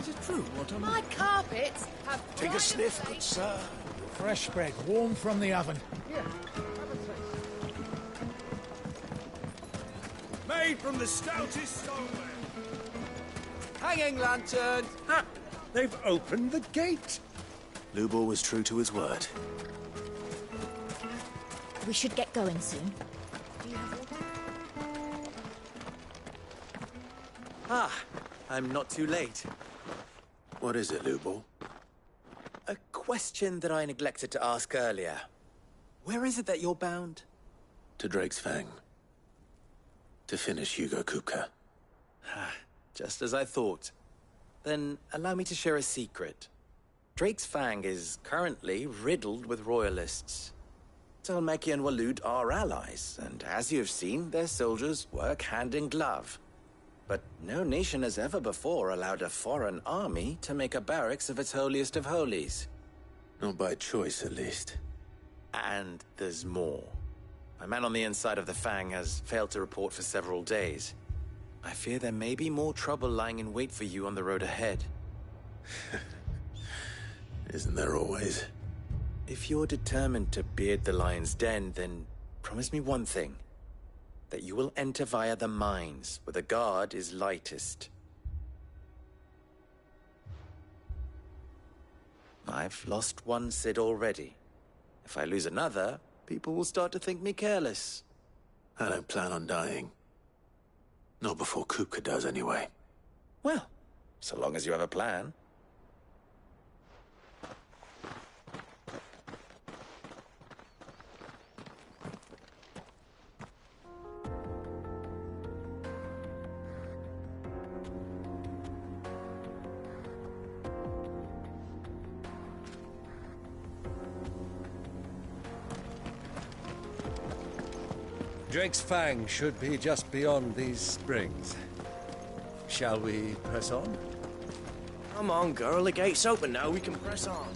it true what I'm... My carpets have Take a dried sniff, away. good sir. Fresh bread, warm from the oven. Here, have a taste. Made from the stoutest stone. Hanging lantern! Ha! They've opened the gate. Lubor was true to his word. We should get going soon. Ah, I'm not too late. What is it, Lubor? A question that I neglected to ask earlier. Where is it that you're bound? To Drake's Fang. To finish Hugo Kupka. Just as I thought. Then allow me to share a secret. Drake's Fang is currently riddled with royalists. Talmeki and Waloed are allies, and as you've seen, their soldiers work hand in glove. But no nation has ever before allowed a foreign army to make a barracks of its holiest of holies. Not by choice, at least. And there's more. My man on the inside of the Fang has failed to report for several days. I fear there may be more trouble lying in wait for you on the road ahead. Isn't there always? If you're determined to beard the lion's den, then promise me one thing. That you will enter via the mines, where the guard is lightest. I've lost one Cid already. If I lose another, people will start to think me careless. I don't plan on dying. Not before Kupka does, anyway. Well, so long as you have a plan. Drake's Fang should be just beyond these springs. Shall we press on? Come on, girl. The gate's open now. We can press on.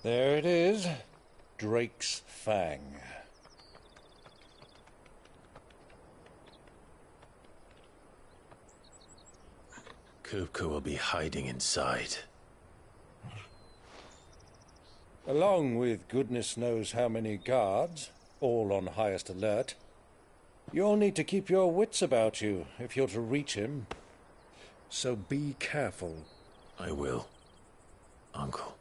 There it is. Drake's Fang. Kupka will be hiding inside. Along with goodness knows how many guards, all on highest alert. You'll need to keep your wits about you if you're to reach him. So be careful. I will, Uncle.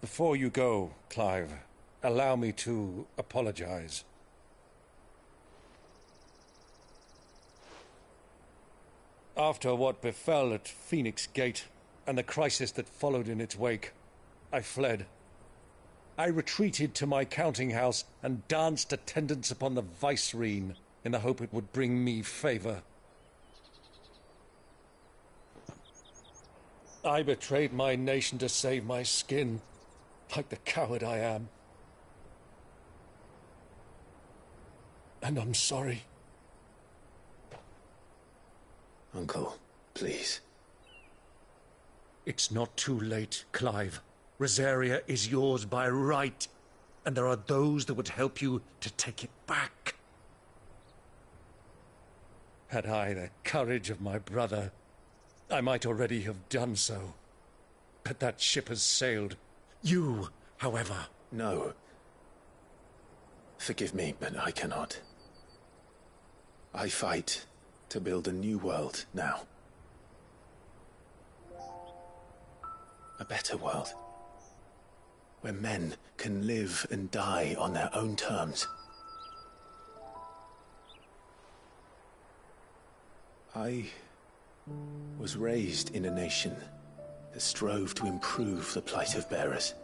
Before you go, Clive, allow me to apologize. After what befell at Phoenix Gate and the crisis that followed in its wake, I fled. I retreated to my counting house and danced attendance upon the vicereine in the hope it would bring me favor. I betrayed my nation to save my skin, like the coward I am. And I'm sorry. Uncle, please. It's not too late, Clive. Rosaria is yours by right, and there are those that would help you to take it back. Had I the courage of my brother, I might already have done so. But that ship has sailed. You, however... No. Forgive me, but I cannot. I fight to build a new world now. A better world. Where men can live and die on their own terms. I was raised in a nation that strove to improve the plight of bearers.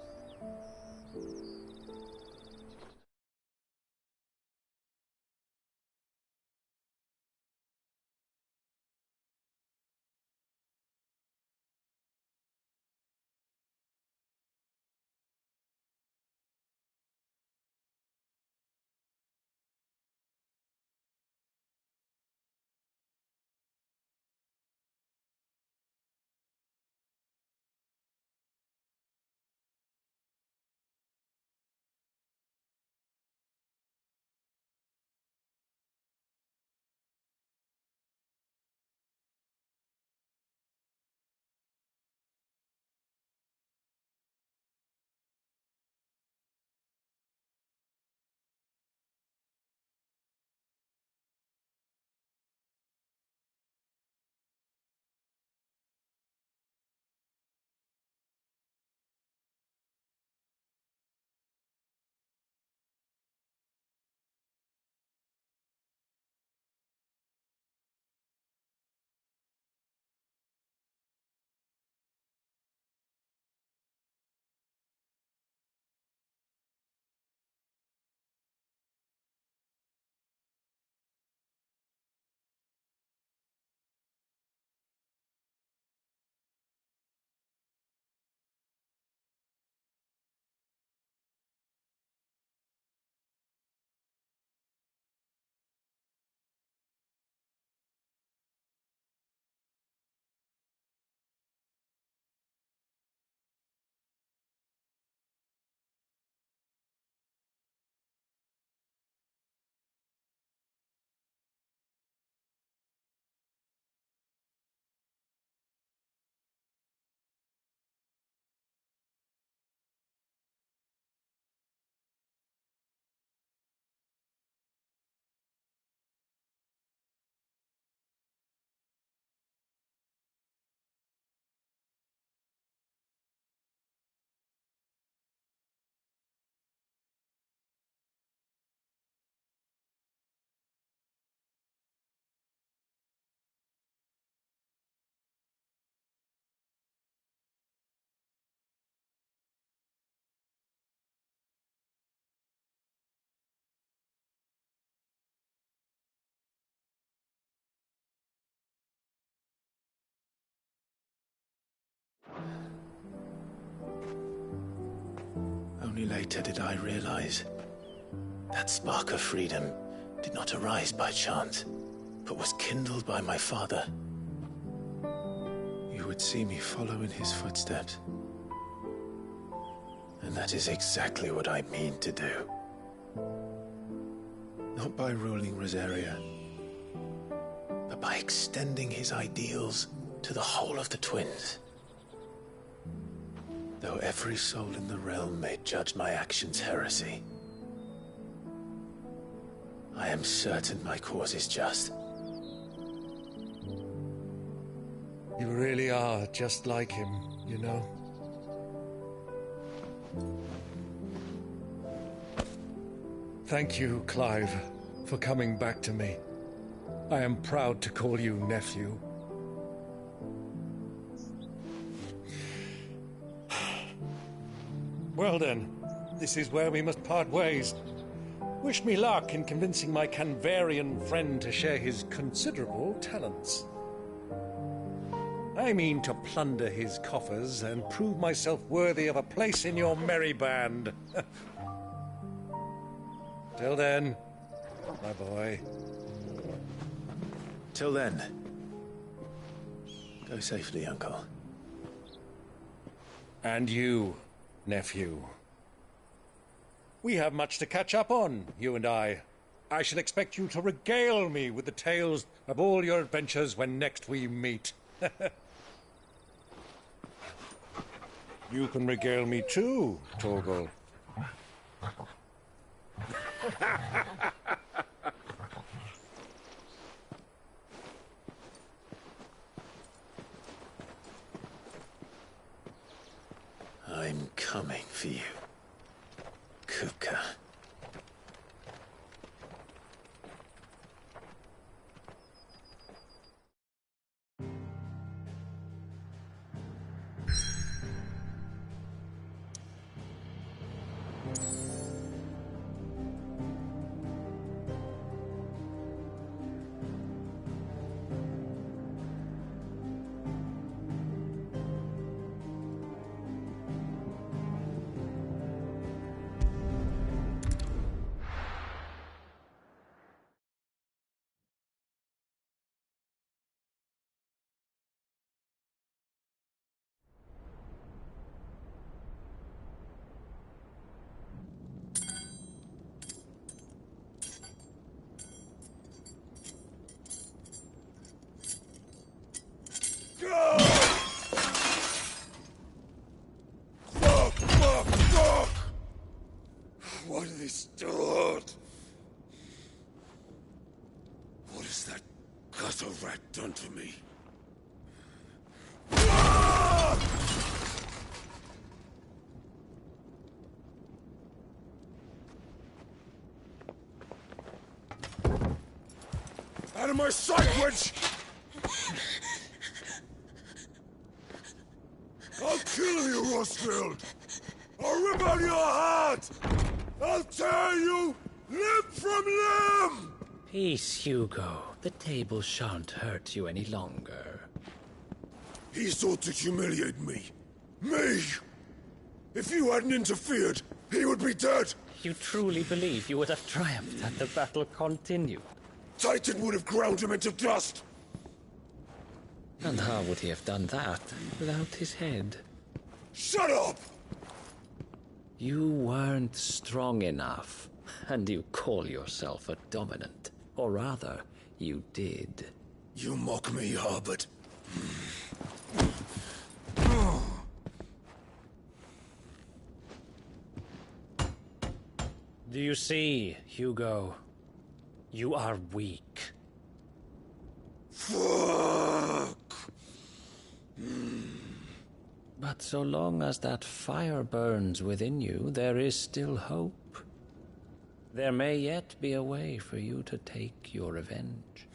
Only later did I realize that spark of freedom did not arise by chance, but was kindled by my father. You would see me follow in his footsteps. And that is exactly what I mean to do. Not by ruling Rosaria, but by extending his ideals to the whole of the Twins. Though every soul in the realm may judge my actions heresy, I am certain my cause is just. You really are just like him, you know. Thank you, Clive, for coming back to me. I am proud to call you nephew. Well then, this is where we must part ways. Wish me luck in convincing my Canvarian friend to share his considerable talents. I mean to plunder his coffers and prove myself worthy of a place in your merry band. Till then, my boy. Till then, go safely, Uncle. And you, nephew. We have much to catch up on, you and I. I shall expect you to regale me with the tales of all your adventures when next we meet. You can regale me too, Torgal. coming for you, Kupka. What are they still at? What has that gutter rat done to me? Out of my sight, witch! I'll kill you, Rosfield! I'll rip out your heart! I'll tear you limb from limb! Peace, Hugo. The table shan't hurt you any longer. He sought to humiliate me. Me! If you hadn't interfered, he would be dead! You truly believe you would have triumphed had the battle continued? Titan would have ground him into dust! And how would he have done that without his head? Shut up! You weren't strong enough, and you call yourself a dominant. Or rather, you did. You mock me, Harbert. Do you see, Hugo? You are weak. Fuck! But so long as that fire burns within you, there is still hope. There may yet be a way for you to take your revenge.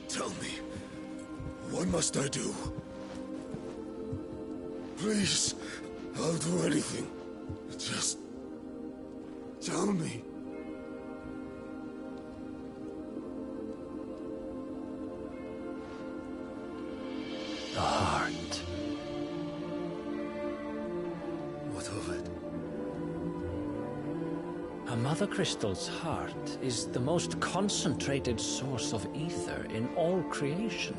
Tell me, what must I do? Please, I'll do anything. Just tell me. The heart. What of it? A Mother Crystal's heart is the most concentrated source of ether in all creation.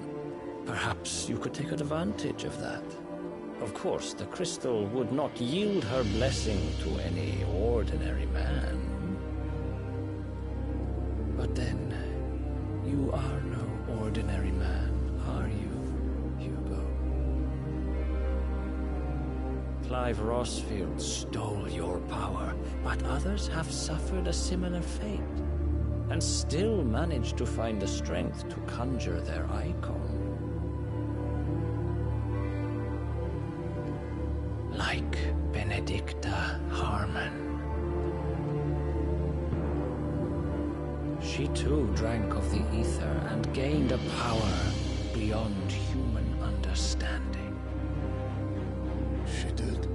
Perhaps you could take advantage of that. Of course, the crystal would not yield her blessing to any ordinary man. But then, you are no ordinary man, are you, Hugo? Clive Rosfield stole your power, but others have suffered a similar fate, and still managed to find the strength to conjure their icon. Like Benedicta Harmon. She too drank of the ether and gained a power beyond human understanding. She did.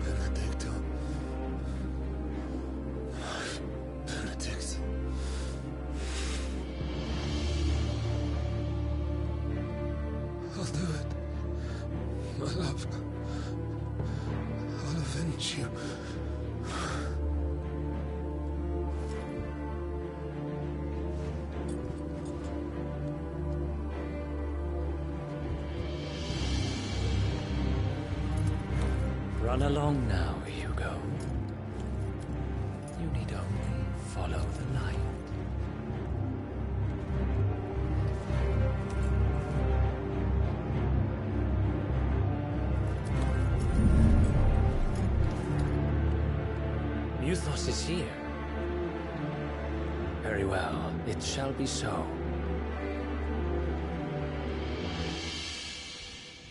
Benedicta. Benedict. I'll do it. My love. I'll avenge you. Run along now, Hugo. You need only follow the light. Muthos is here. Very well. It shall be so.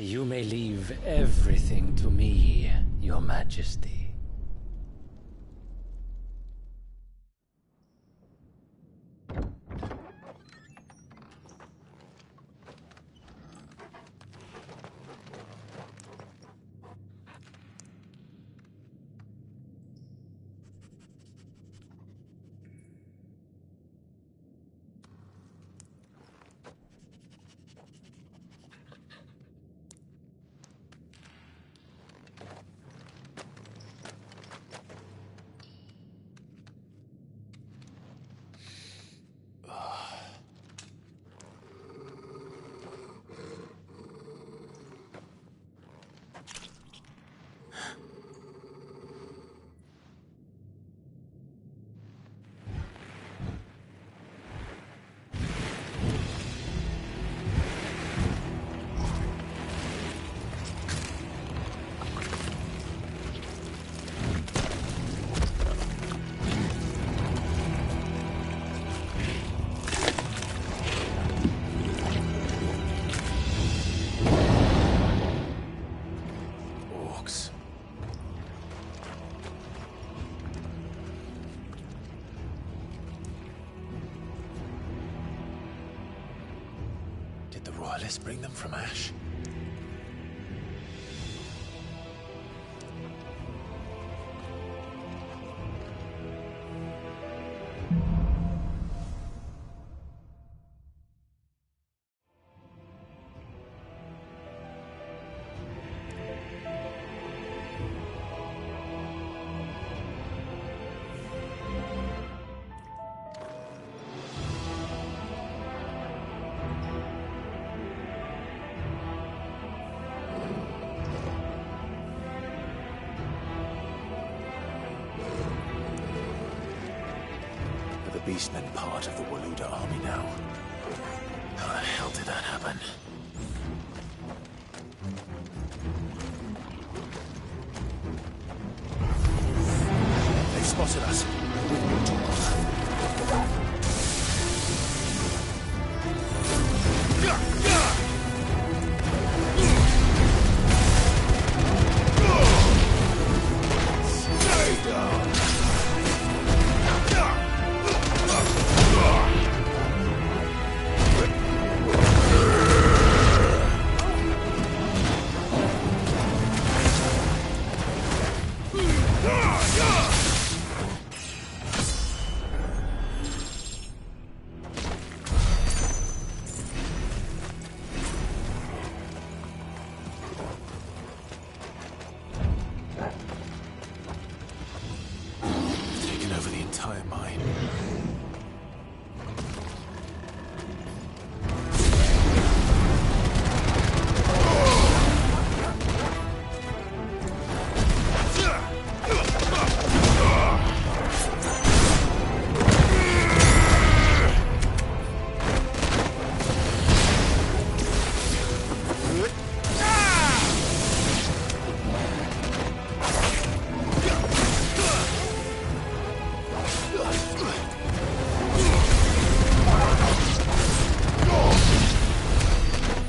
You may leave everything to me, Your Majesty. Did the Royalists bring them from Ash? The Beastmen part of the Waluda army now. How the hell did that happen? They spotted us. With more tools. Stay down!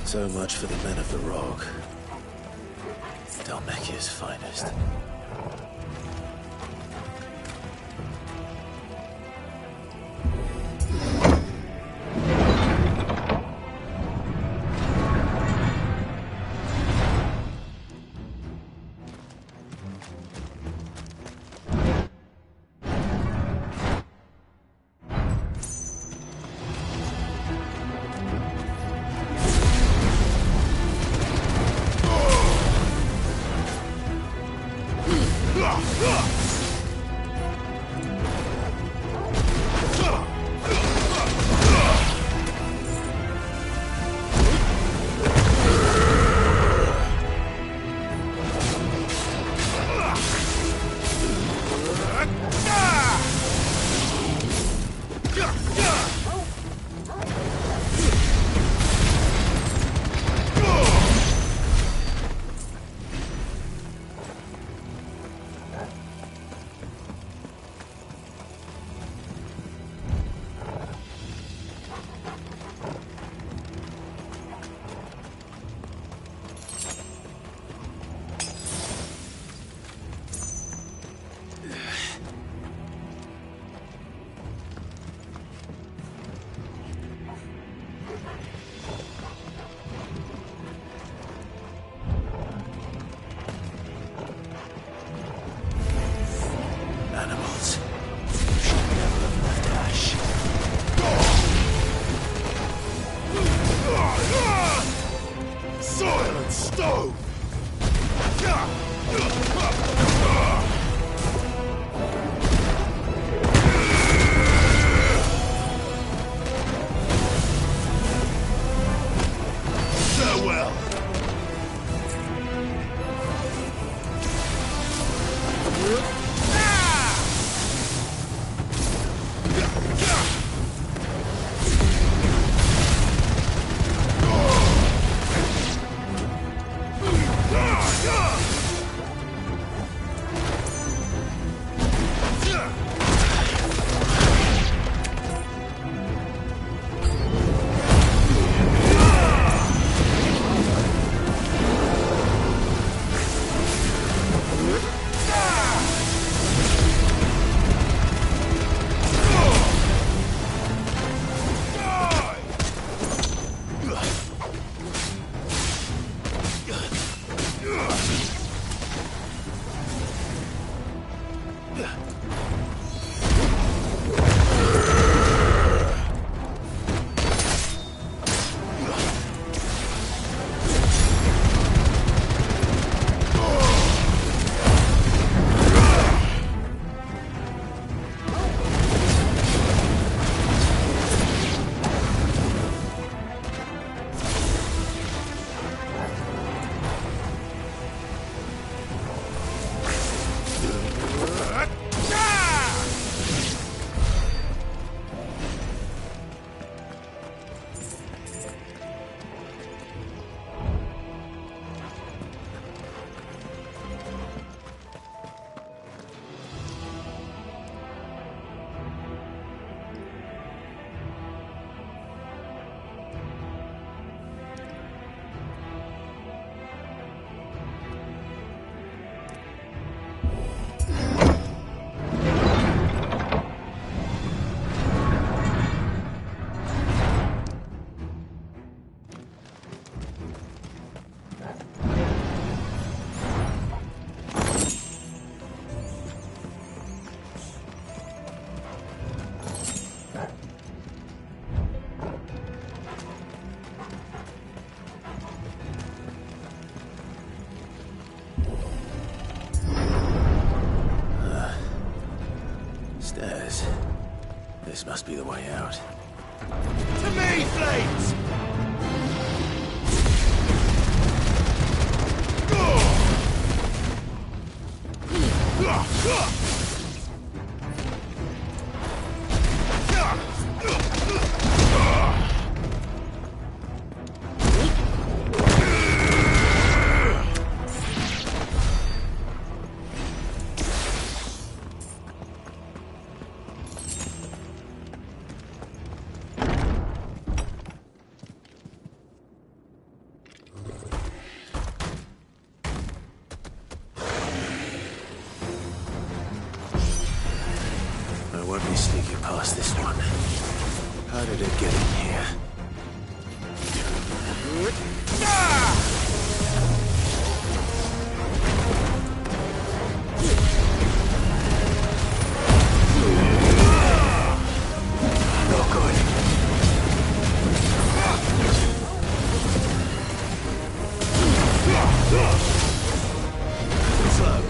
So much for the men of the Rock. Dhalmekia's finest. This must be the way out. To me, Flames! I won't be sneaking past this one. How did it get in here? No good. Slow.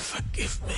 Forgive me.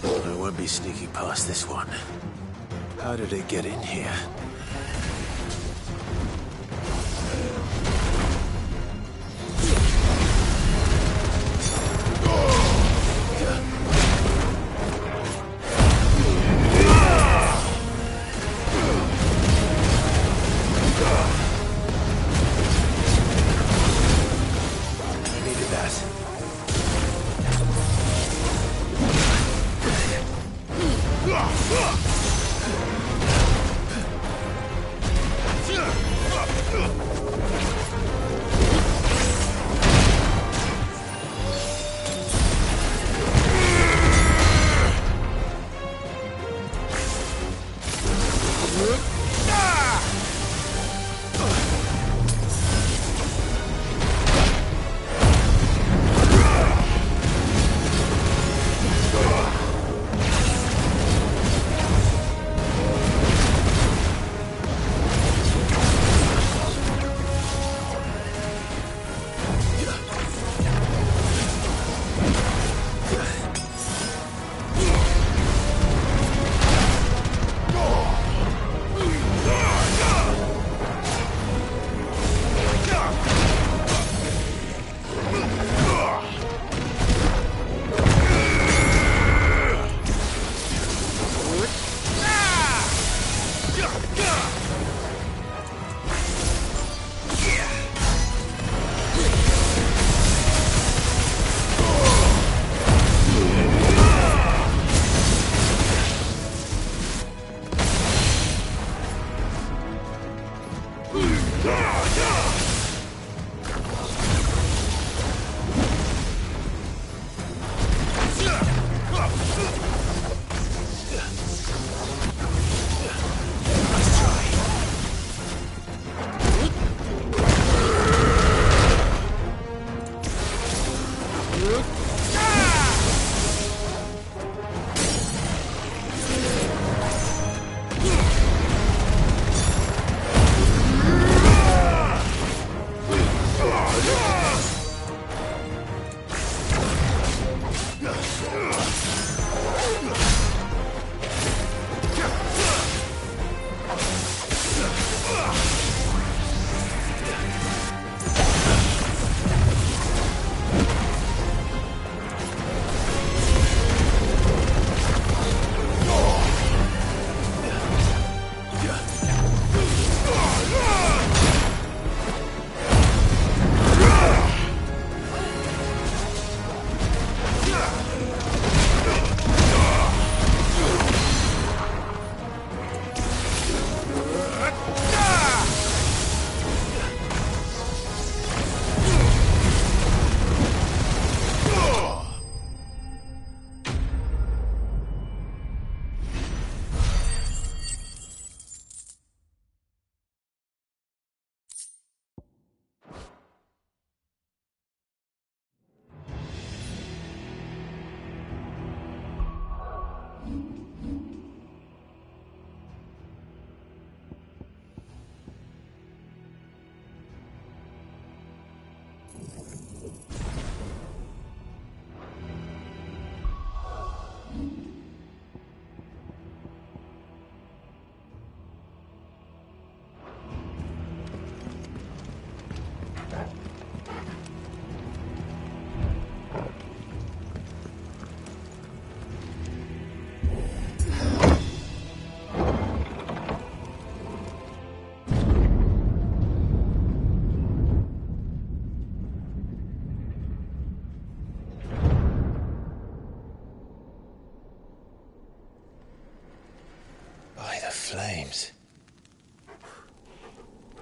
I won't be sneaking past this one. How did it get in here? I needed that.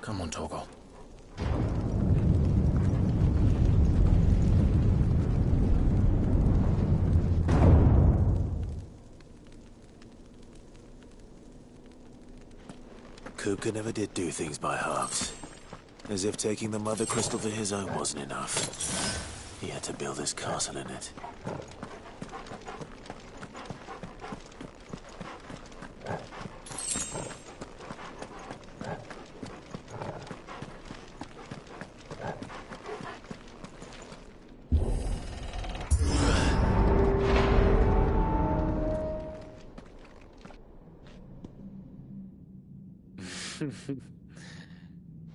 Come on, Torgal. Kupka never did do things by halves. As if taking the Mother Crystal for his own wasn't enough. He had to build his castle in it.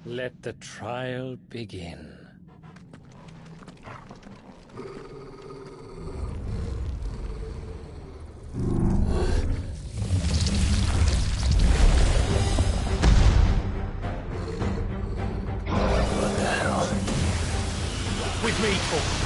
Let the trial begin. What the hell? With me, Torgal.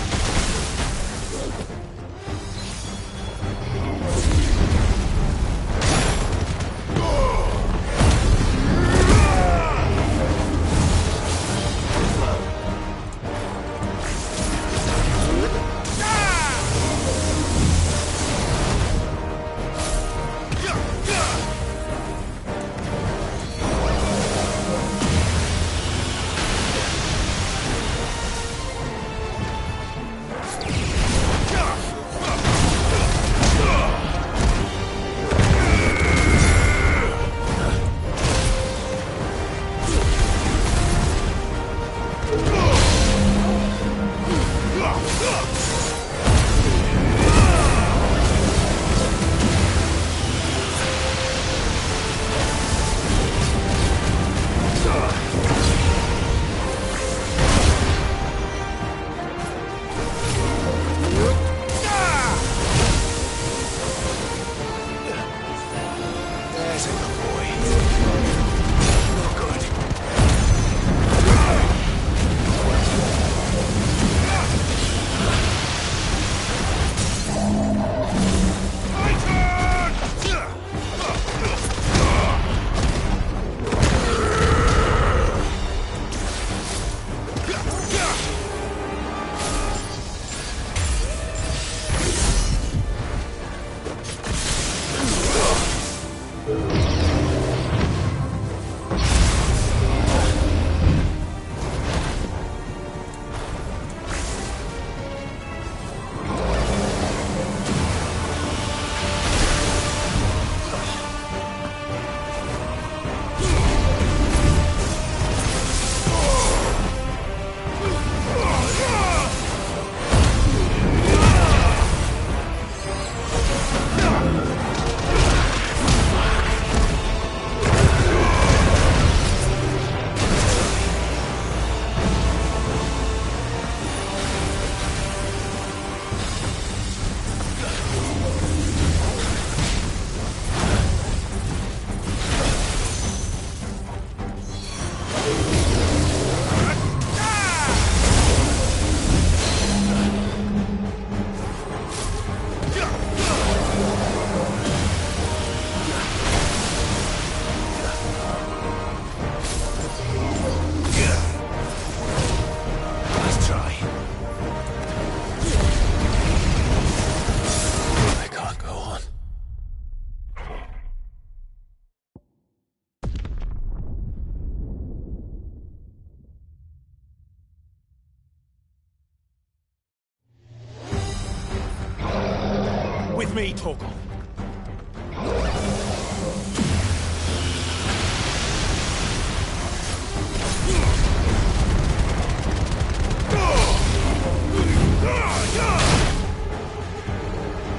With me, Torgal.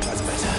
That's better.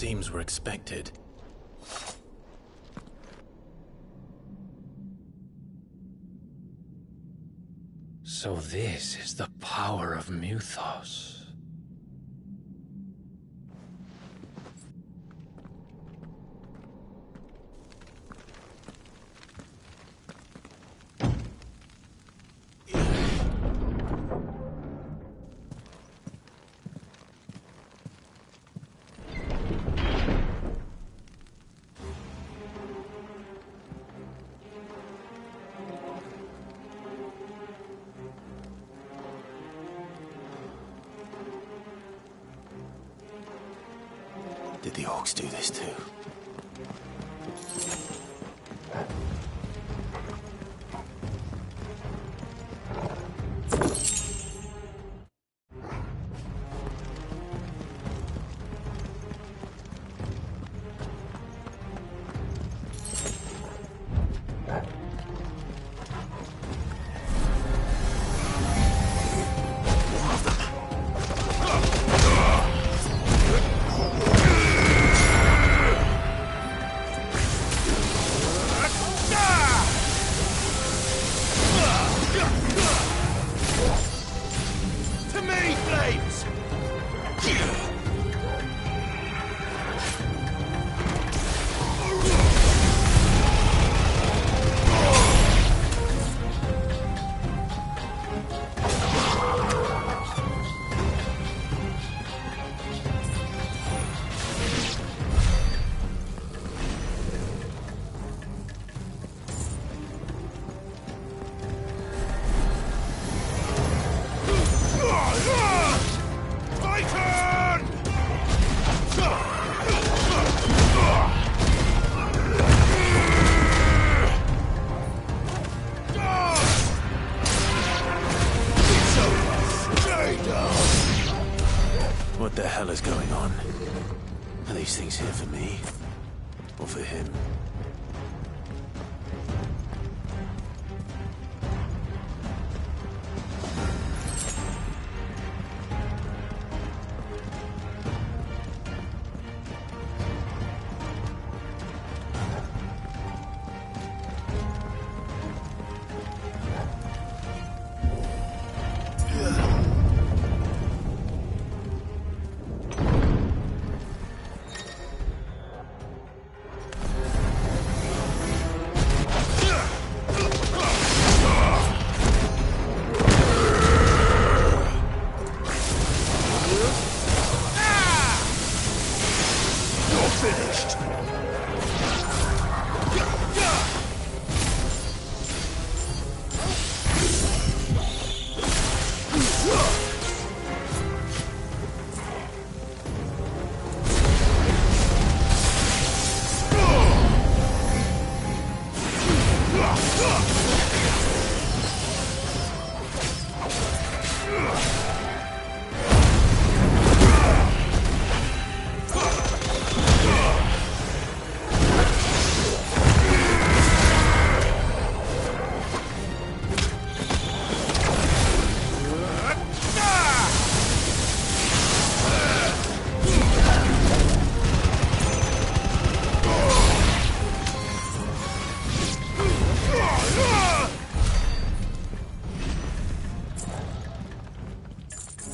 Seems we're expected. So this is the power of Mythos. Did the orcs do this too? hell is going on? Are these things here for me? Or for him?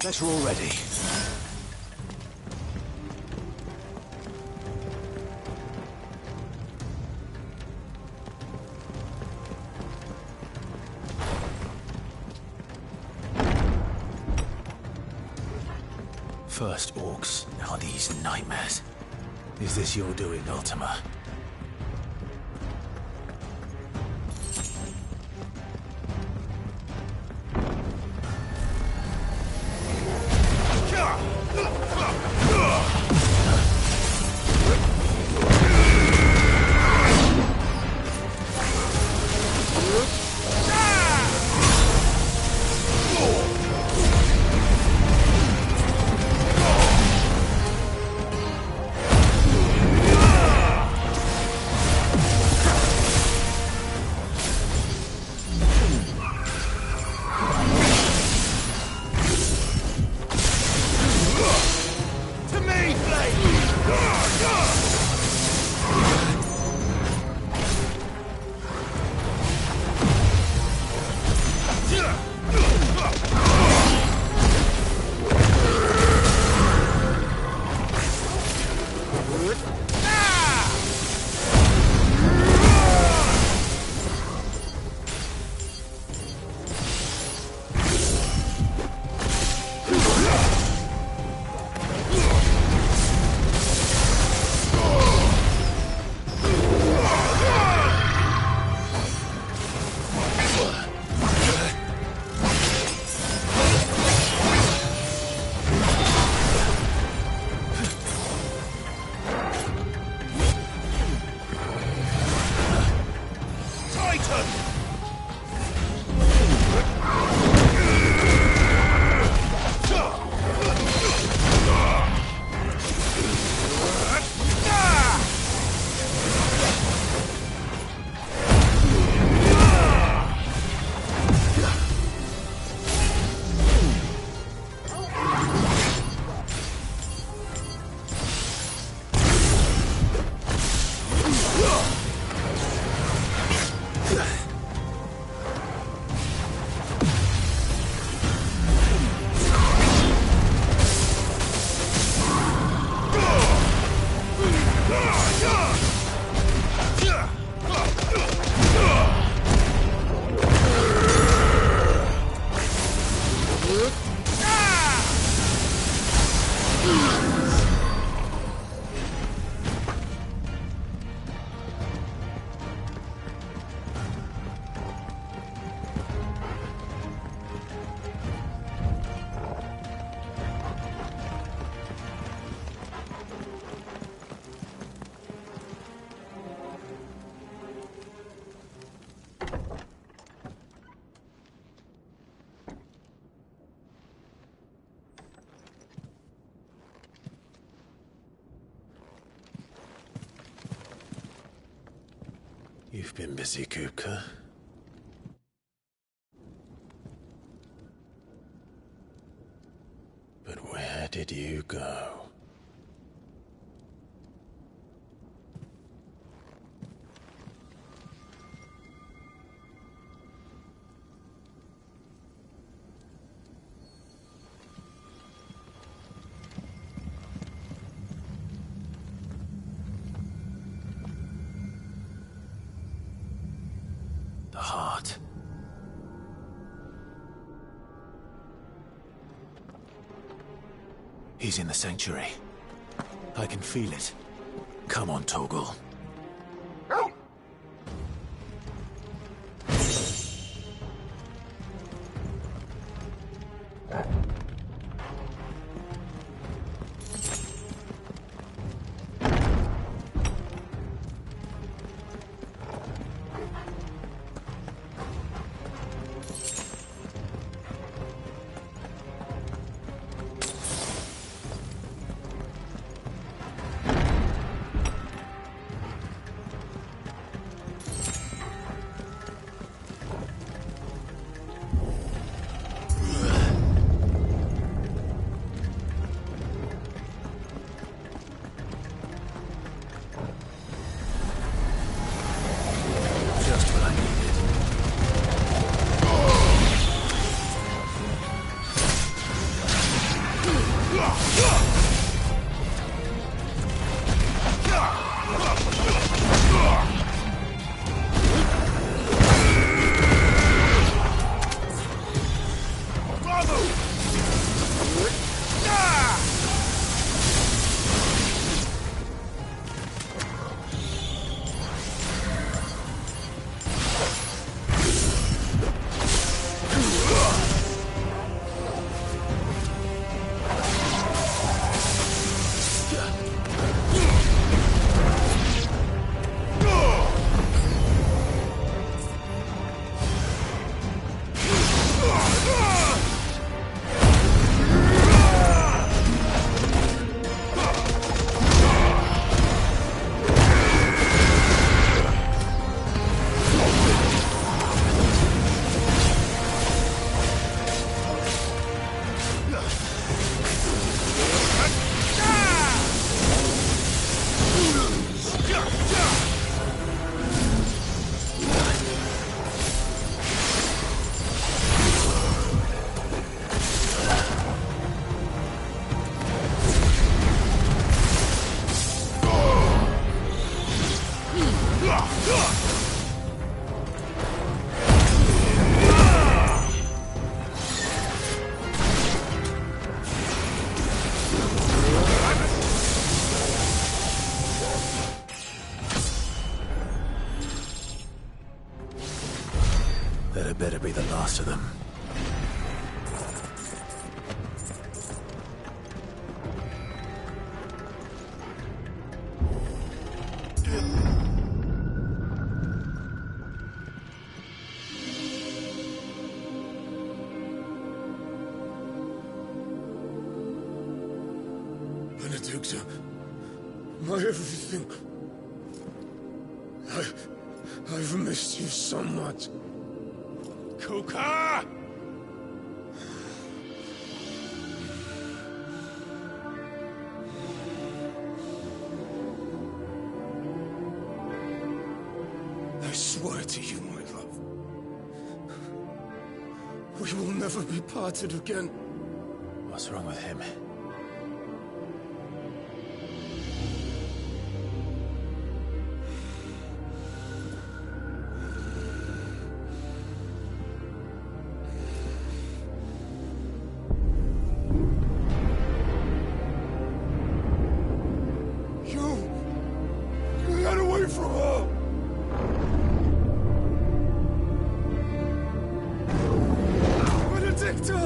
Better already. First orcs, now these nightmares. Is this your doing, Ultima? You've been busy, Kupka. But where did you go? The heart. He's in the sanctuary. I can feel it. Come on, Torgal. That better be the last of them. Benedikta, my everything. I've missed you so much. Kupka! I swear to you, my love, we will never be parted again. What's wrong with him? You got away from her! Benedikta!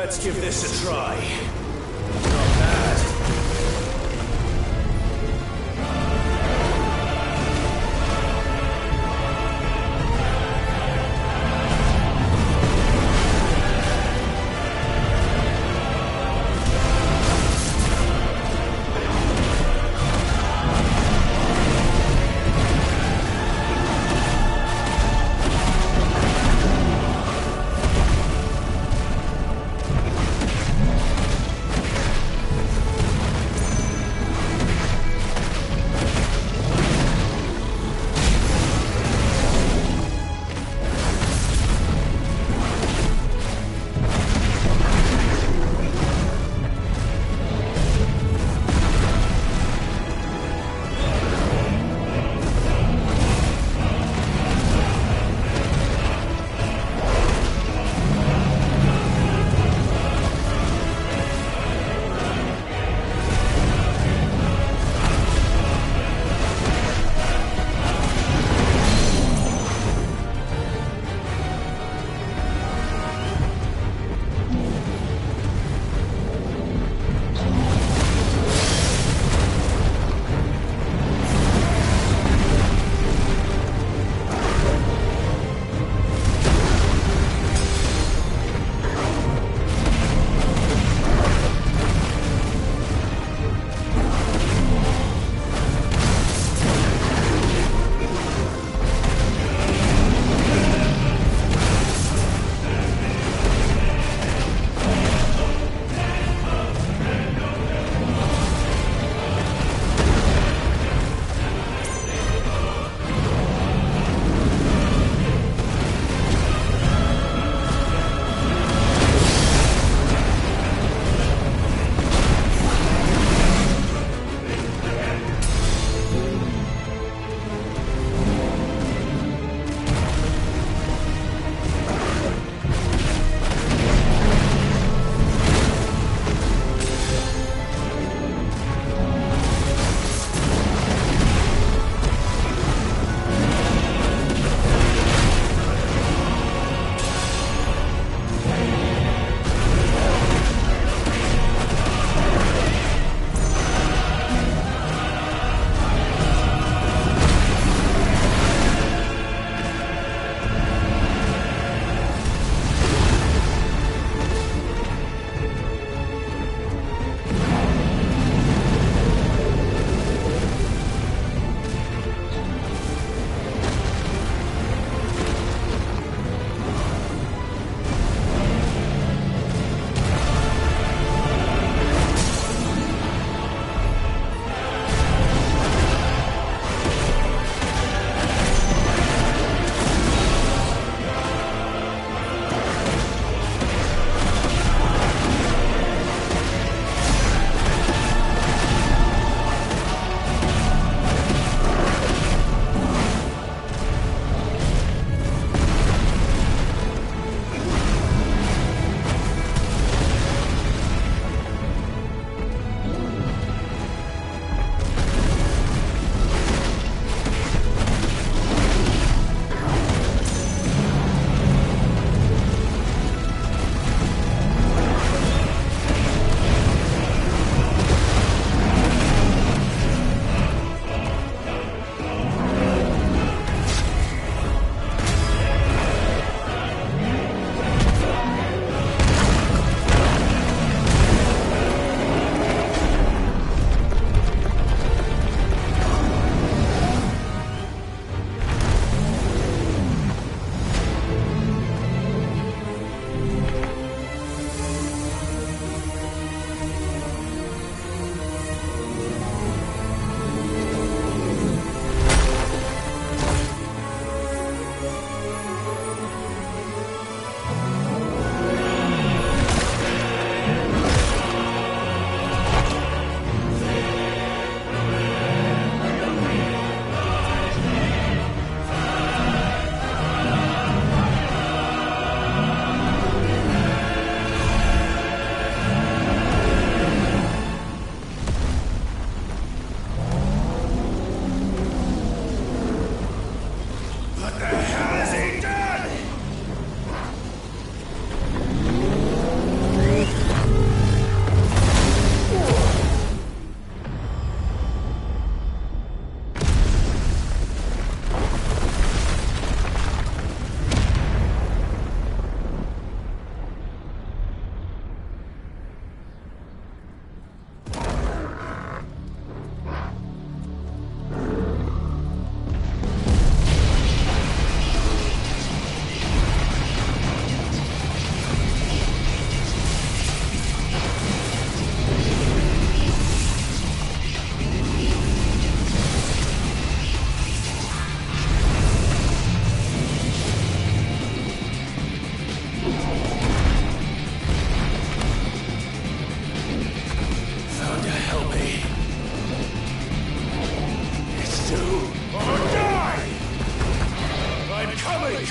Let's give this a try. Not bad.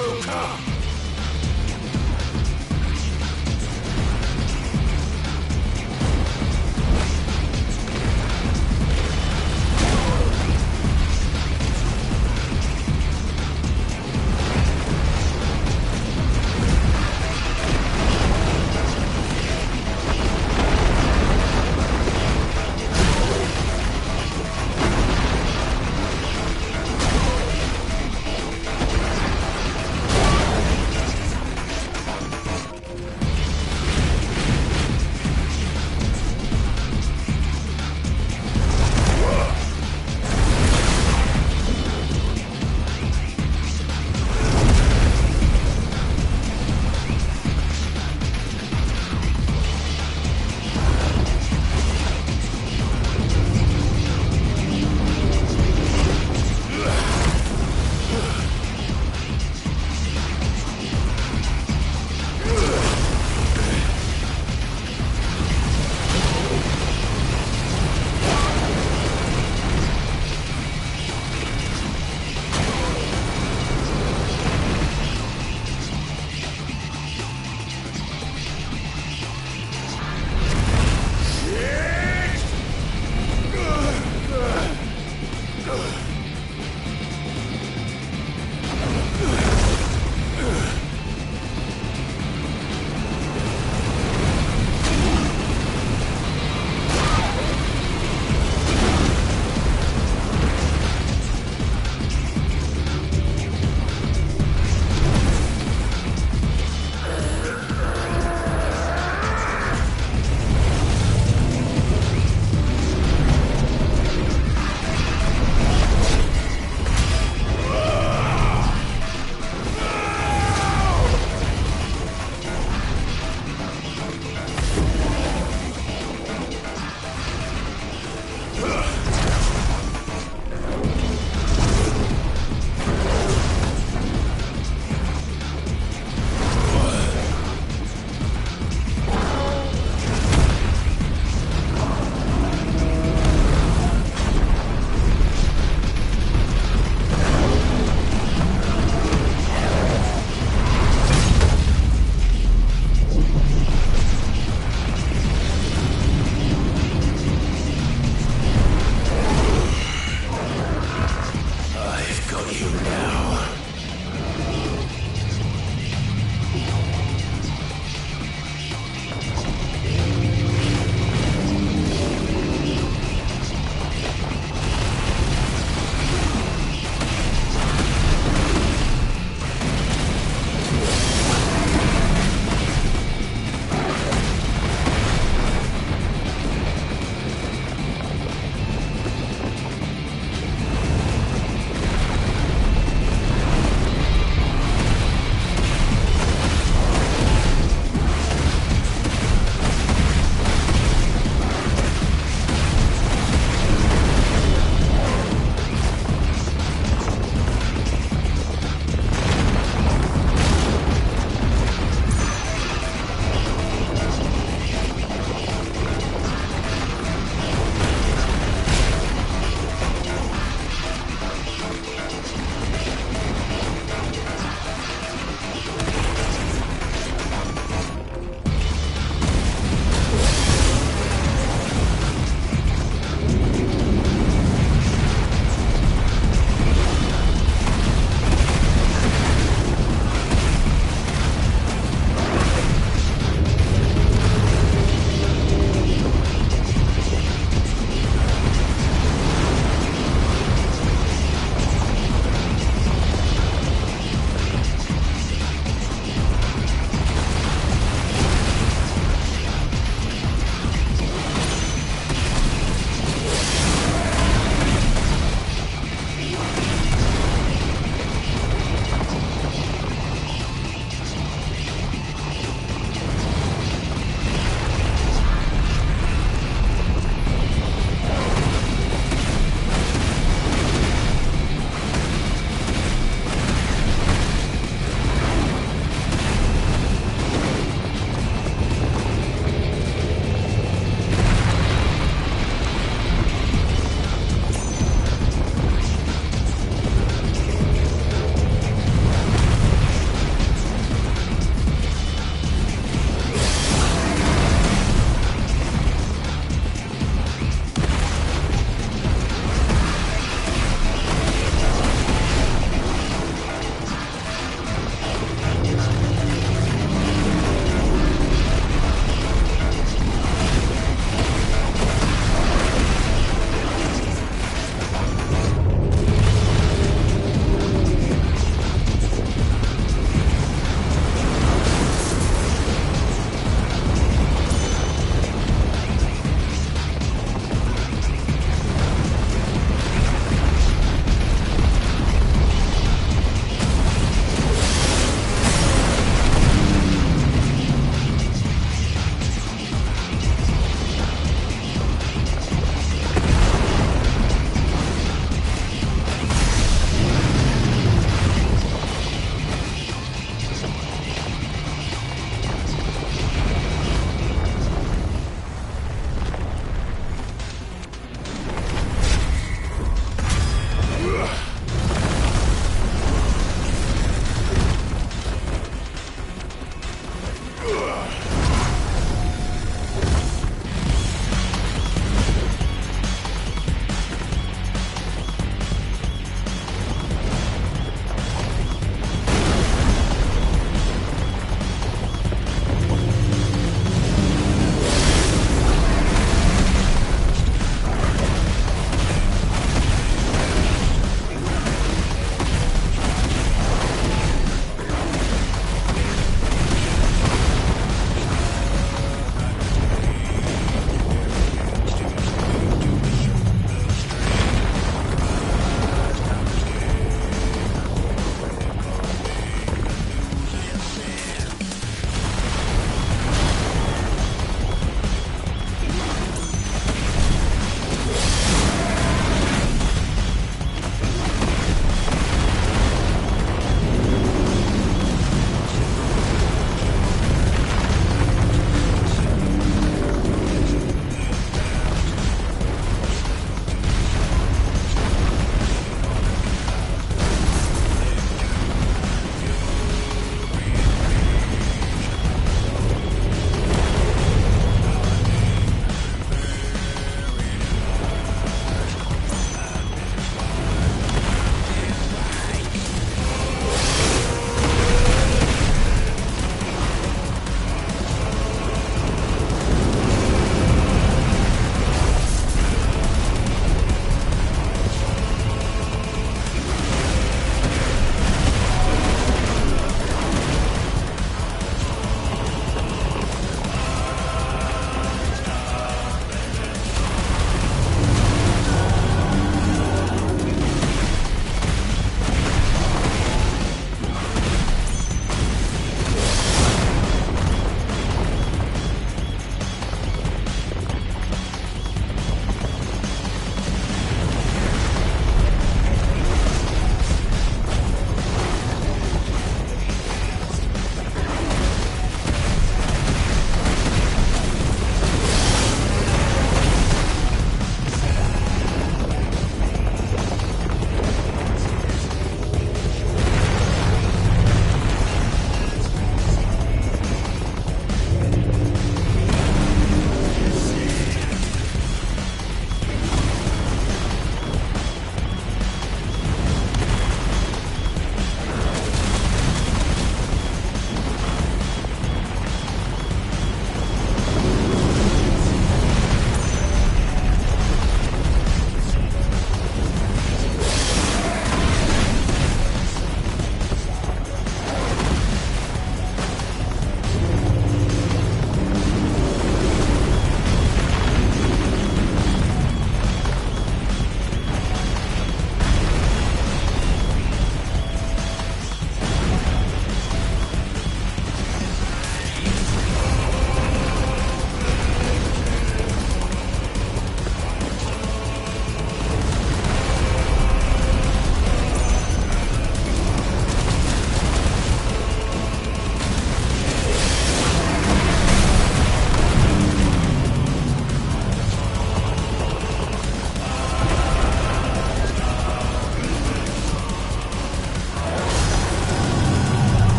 Joker!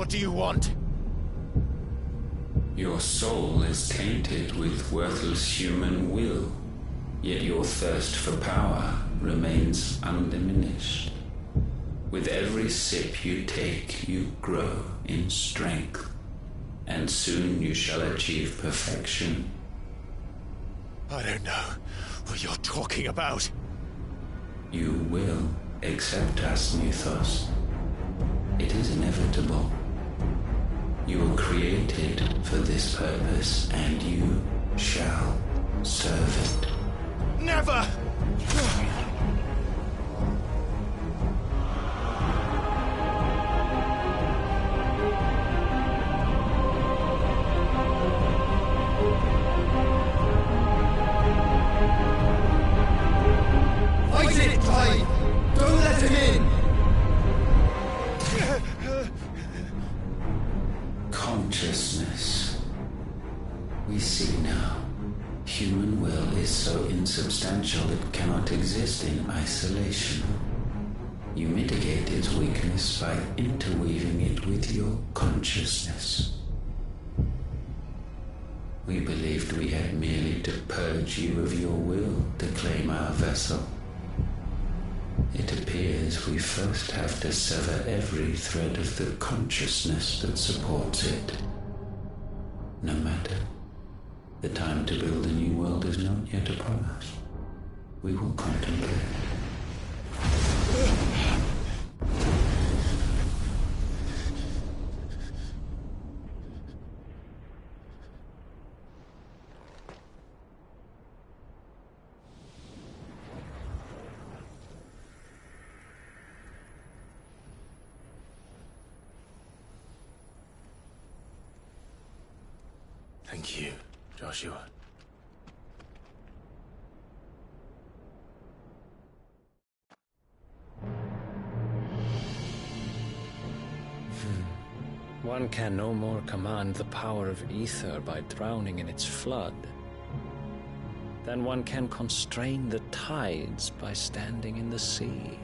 What do you want? Your soul is tainted with worthless human will, yet your thirst for power remains undiminished. With every sip you take, you grow in strength, and soon you shall achieve perfection. I don't know what you're talking about. You will accept us, Mythos. It is inevitable. You were created for this purpose, and you shall serve it. Never! Fight it, Tide! Don't let him in! Consciousness. We see now. Human will is so insubstantial it cannot exist in isolation. You mitigate its weakness by interweaving it with your consciousness. We believed we had merely to purge you of your will to claim our vessel. It appears we first have to sever every thread of the consciousness that supports it. No matter. The time to build a new world is not yet upon us. We will contemplate. Thank you, Joshua. One can no more command the power of ether by drowning in its flood than one can constrain the tides by standing in the sea.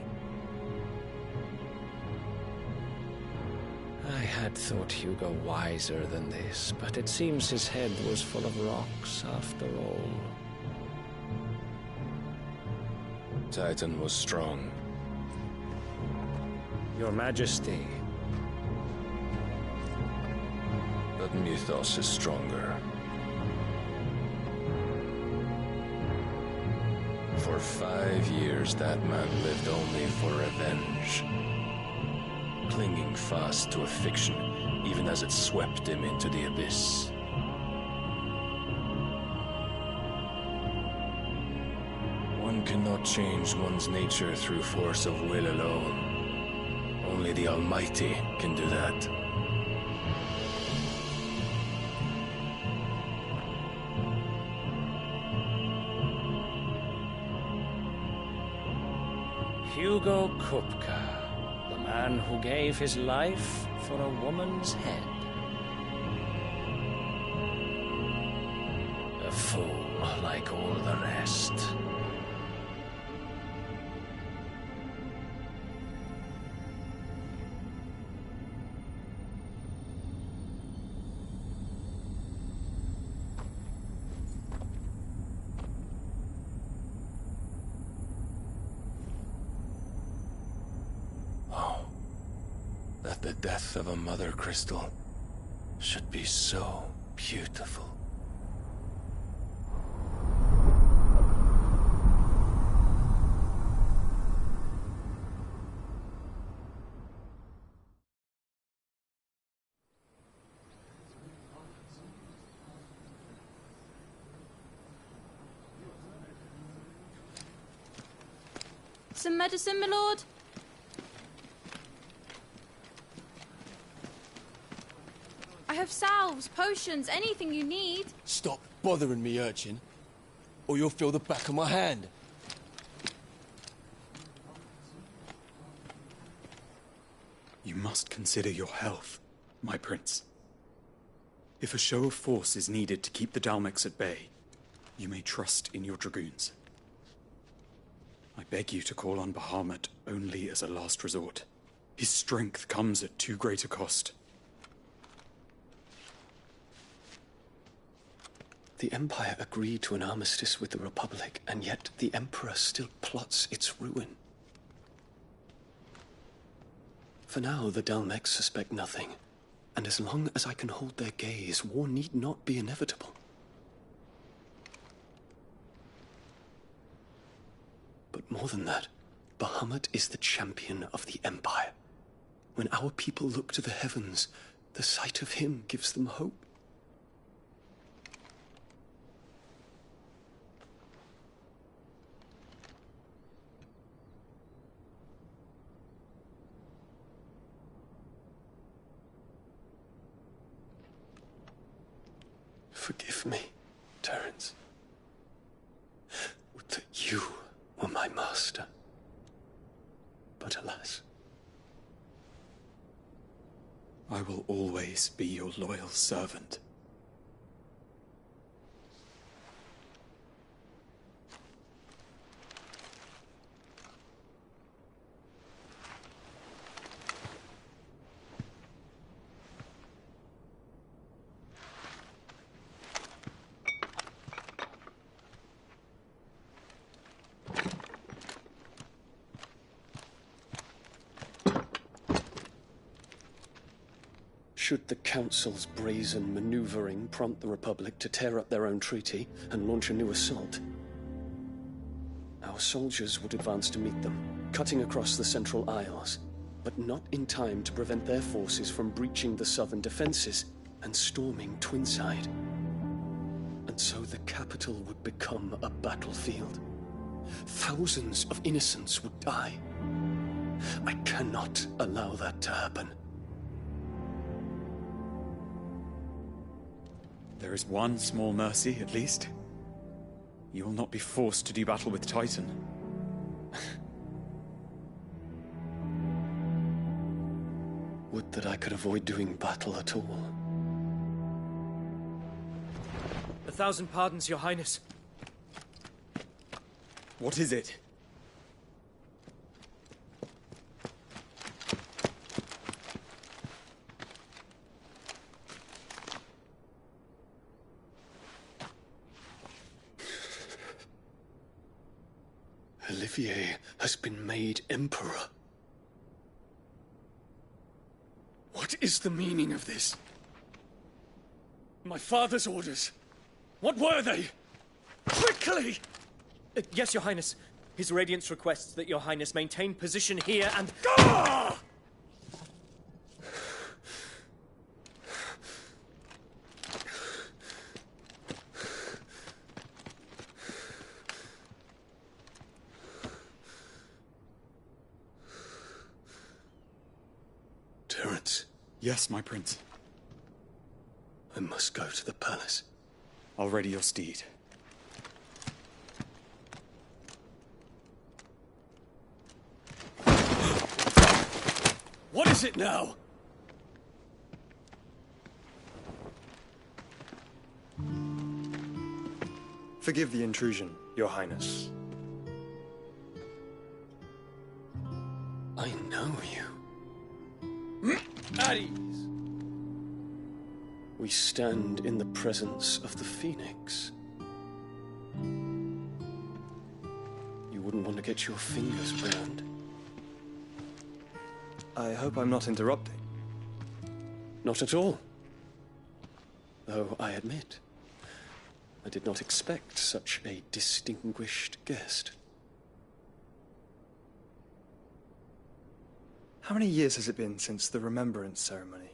I had thought Hugo wiser than this, but it seems his head was full of rocks after all. Titan was strong. Your Majesty. But Mythos is stronger. For 5 years, that man lived only for revenge. Clinging fast to a fiction, even as it swept him into the abyss. One cannot change one's nature through force of will alone. Only the Almighty can do that. Hugo Kupka, the man who gave his life for a woman's head. A fool like all the rest. That the death of a mother crystal should be so beautiful. Some medicine, my lord? I have salves, potions, anything you need. Stop bothering me, urchin, or you'll feel the back of my hand. You must consider your health, my prince. If a show of force is needed to keep the Dalmex at bay, you may trust in your dragoons. I beg you to call on Bahamut only as a last resort. His strength comes at too great a cost. The Empire agreed to an armistice with the Republic, and yet the Emperor still plots its ruin. For now, the Dalmex suspect nothing, and as long as I can hold their gaze, war need not be inevitable. But more than that, Bahamut is the champion of the Empire. When our people look to the heavens, the sight of him gives them hope. Forgive me, Terence. Would that you were my master. But alas. I will always be your loyal servant. Should the Council's brazen maneuvering prompt the Republic to tear up their own treaty and launch a new assault, our soldiers would advance to meet them, cutting across the Central Isles, but not in time to prevent their forces from breaching the southern defenses and storming Twinside. And so the capital would become a battlefield. Thousands of innocents would die. I cannot allow that to happen. There is one small mercy, at least. You will not be forced to do battle with Titan. Would that I could avoid doing battle at all. 1,000 pardons, Your Highness. What is it? Olivier has been made Emperor. What is the meaning of this? My father's orders. What were they? Quickly! Yes, Your Highness. His Radiance requests that Your Highness maintain position here and... Ah! Terence. Yes, my prince. I must go to the palace. I'll ready your steed. What is it now? Forgive the intrusion, Your Highness. I know you. At ease. We stand in the presence of the Phoenix. You wouldn't want to get your fingers burned. I hope I'm not interrupting. Not at all. Though I admit, I did not expect such a distinguished guest. How many years has it been since the Remembrance ceremony?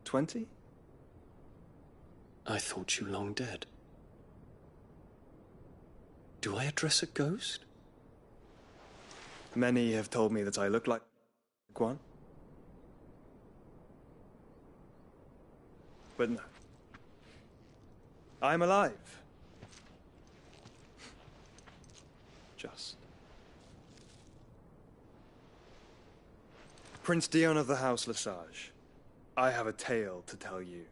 20? I thought you long dead. Do I address a ghost? Many have told me that I look like one. But no. I'm alive. Just. Prince Dion of the House Lesage, I have a tale to tell you.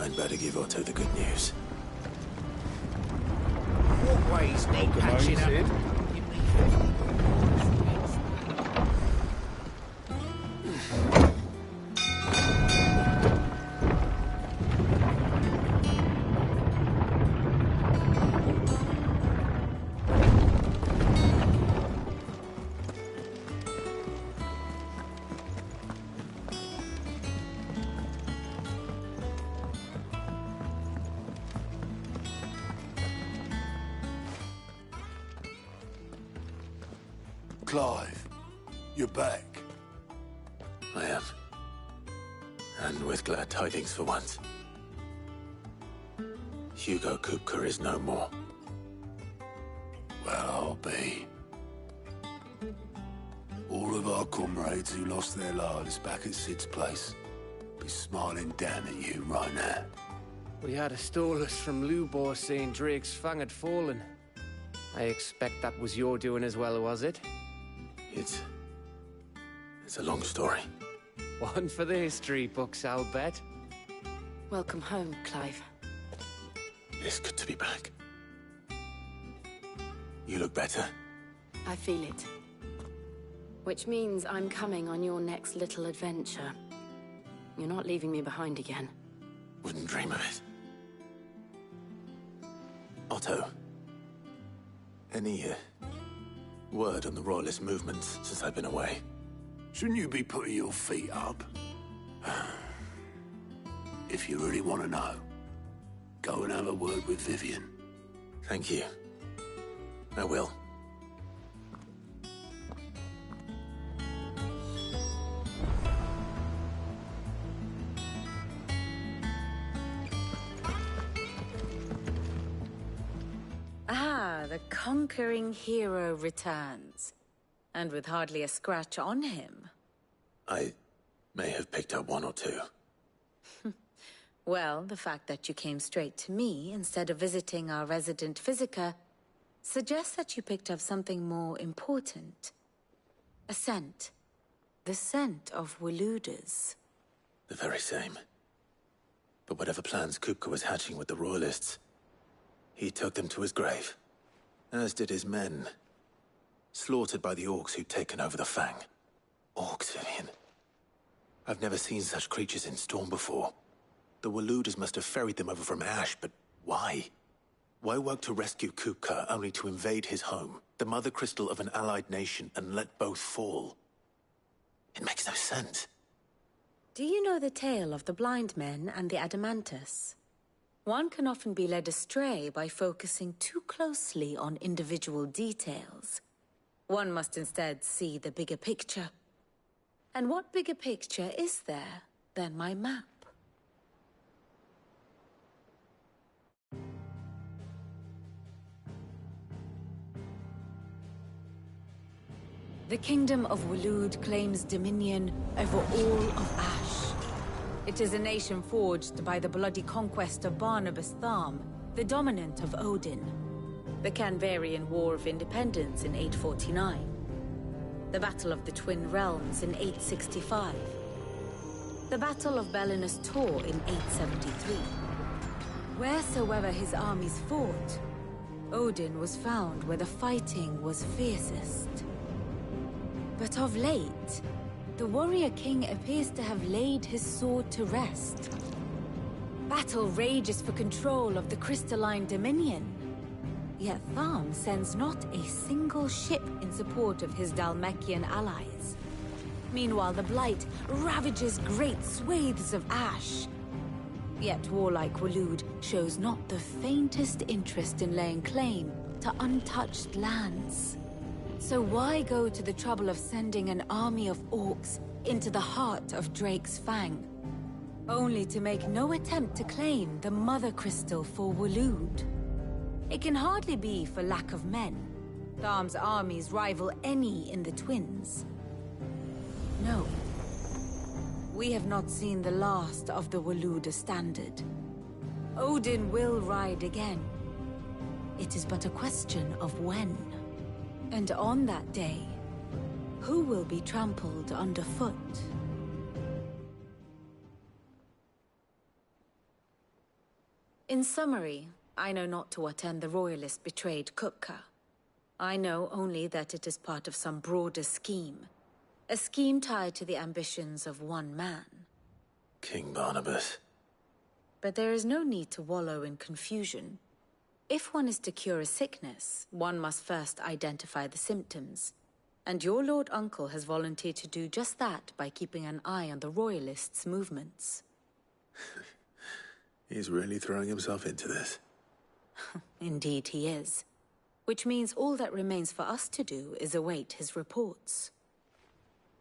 I'd better give Otto the good news. What ways need patching up? Clive, you're back. I am. And with glad tidings for once. Hugo Kupka is no more. Well, I'll be. All of our comrades who lost their lives back at Sid's place be smiling down at you right now. We had a stolus from Lubor saying Drake's fang had fallen. I expect that was your doing as well, was it? It's a long story. One for the history books, I'll bet. Welcome home, Clive. It's good to be back. You look better. I feel it. Which means I'm coming on your next little adventure. You're not leaving me behind again. Wouldn't dream of it. Otto. Any word on the Royalist movements since I've been away? Shouldn't you be putting your feet up? If you really want to know, go and have a word with Vivian. Thank you. I will. Ah, the conquering hero returns. And with hardly a scratch on him. I may have picked up one or two. Well, the fact that you came straight to me instead of visiting our resident Physica suggests that you picked up something more important. A scent. The scent of Waloeders. The very same. But whatever plans Kupka was hatching with the Royalists, he took them to his grave. As did his men. Slaughtered by the Orcs who'd taken over the Fang. Orcs, Vivian. I've never seen such creatures in Storm before. The Waloeders must have ferried them over from Ash, but why? Why work to rescue Kupka only to invade his home, the mother crystal of an allied nation, and let both fall? It makes no sense. Do you know the tale of the blind men and the Adamantus? One can often be led astray by focusing too closely on individual details. One must instead see the bigger picture. And what bigger picture is there than my map? The Kingdom of Waloed claims dominion over all of Ash. It is a nation forged by the bloody conquest of Barnabas Tharm, the dominant of Odin. The Canvarian War of Independence in 849. The Battle of the Twin Realms in 865. The Battle of Belinus Tor in 873. Wheresoever his armies fought, Odin was found where the fighting was fiercest. But of late, the warrior king appears to have laid his sword to rest. Battle rages for control of the crystalline dominion. Yet Tharm sends not a single ship in support of his Dhalmekian allies. Meanwhile, the Blight ravages great swathes of Ash. Yet warlike Waloed shows not the faintest interest in laying claim to untouched lands. So why go to the trouble of sending an army of orcs into the heart of Drake's Fang, only to make no attempt to claim the Mother Crystal for Waloed? It can hardly be for lack of men. Tharm's armies rival any in the Twins. No. We have not seen the last of the Waloeder standard. Odin will ride again. It is but a question of when. And on that day, who will be trampled underfoot? In summary, I know not to what end the Royalists betrayed Kupka. I know only that it is part of some broader scheme. A scheme tied to the ambitions of one man. King Barnabas. But there is no need to wallow in confusion. If one is to cure a sickness, one must first identify the symptoms. And your Lord Uncle has volunteered to do just that by keeping an eye on the Royalists' movements. He's really throwing himself into this. Indeed he is. Which means all that remains for us to do is await his reports.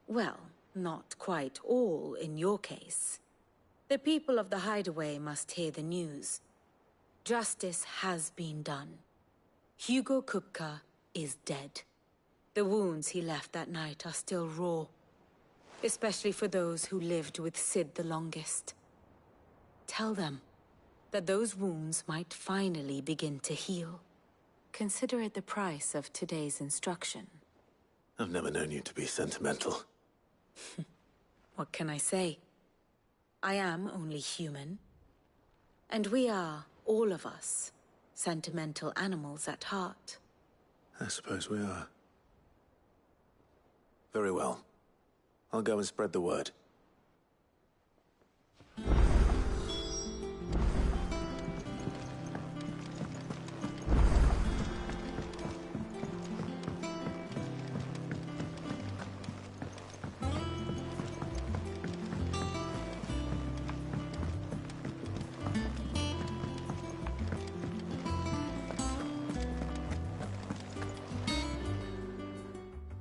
Well, not quite all in your case. The people of the Hideaway must hear the news. Justice has been done. Hugo Kupka is dead. The wounds he left that night are still raw. Especially for those who lived with Sid the longest. Tell them that those wounds might finally begin to heal. Consider it the price of today's instruction. I've never known you to be sentimental. What can I say? I am only human. And we are, all of us, sentimental animals at heart. I suppose we are. Very well. I'll go and spread the word.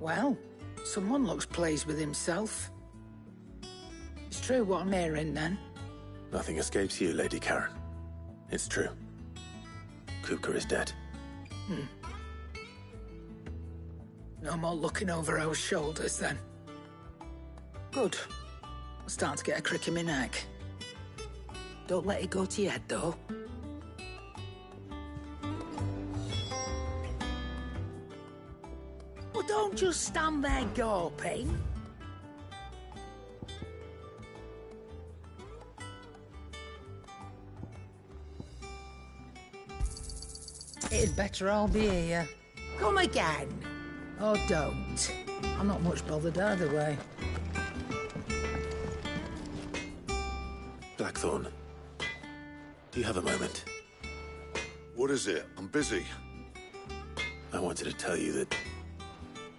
Well, someone looks pleased with himself. It's true what I'm hearing, then. Nothing escapes you, Lady Karen. It's true. Kupka is dead. No more looking over our shoulders, then. Good. I'm starting to get a crick in my neck. Don't let it go to your head, though. Well, don't just stand there gawping. It'd better all be here. Come again. Or don't. I'm not much bothered either way. Blackthorn, do you have a moment? What is it? I'm busy. I wanted to tell you that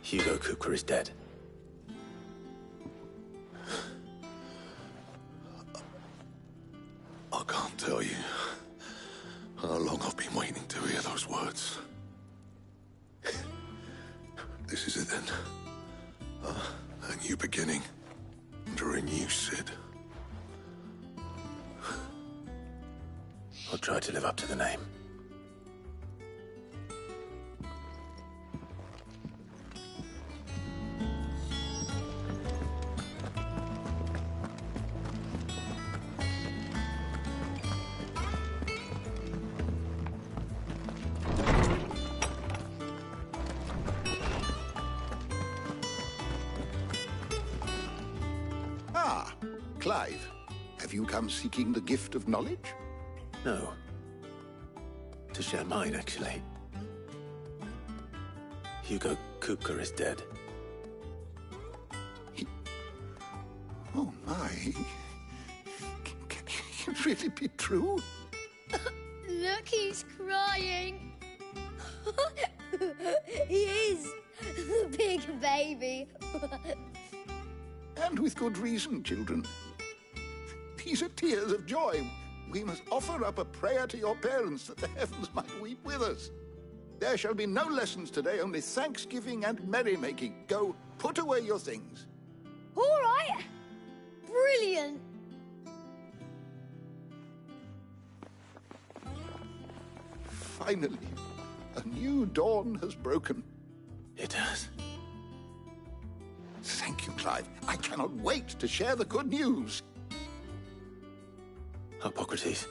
Hugo Kupka is dead. I can't tell you how long I've been waiting to hear those words. This is it then. A new beginning under a new Sid. I'll try to live up to the name. Ah, Clive. Have you come seeking the gift of knowledge? No. To share mine, actually. Hugo Kupka is dead. Oh, my. Can it really be true? Look, he's crying. He is. Big baby. And with good reason, children. These are tears of joy. We must offer up a prayer to your parents that the heavens might weep with us. There shall be no lessons today, only thanksgiving and merrymaking. Go, put away your things. All right. Brilliant. Finally, a new dawn has broken. It has. Thank you, Clive. I cannot wait to share the good news. Hippocrates.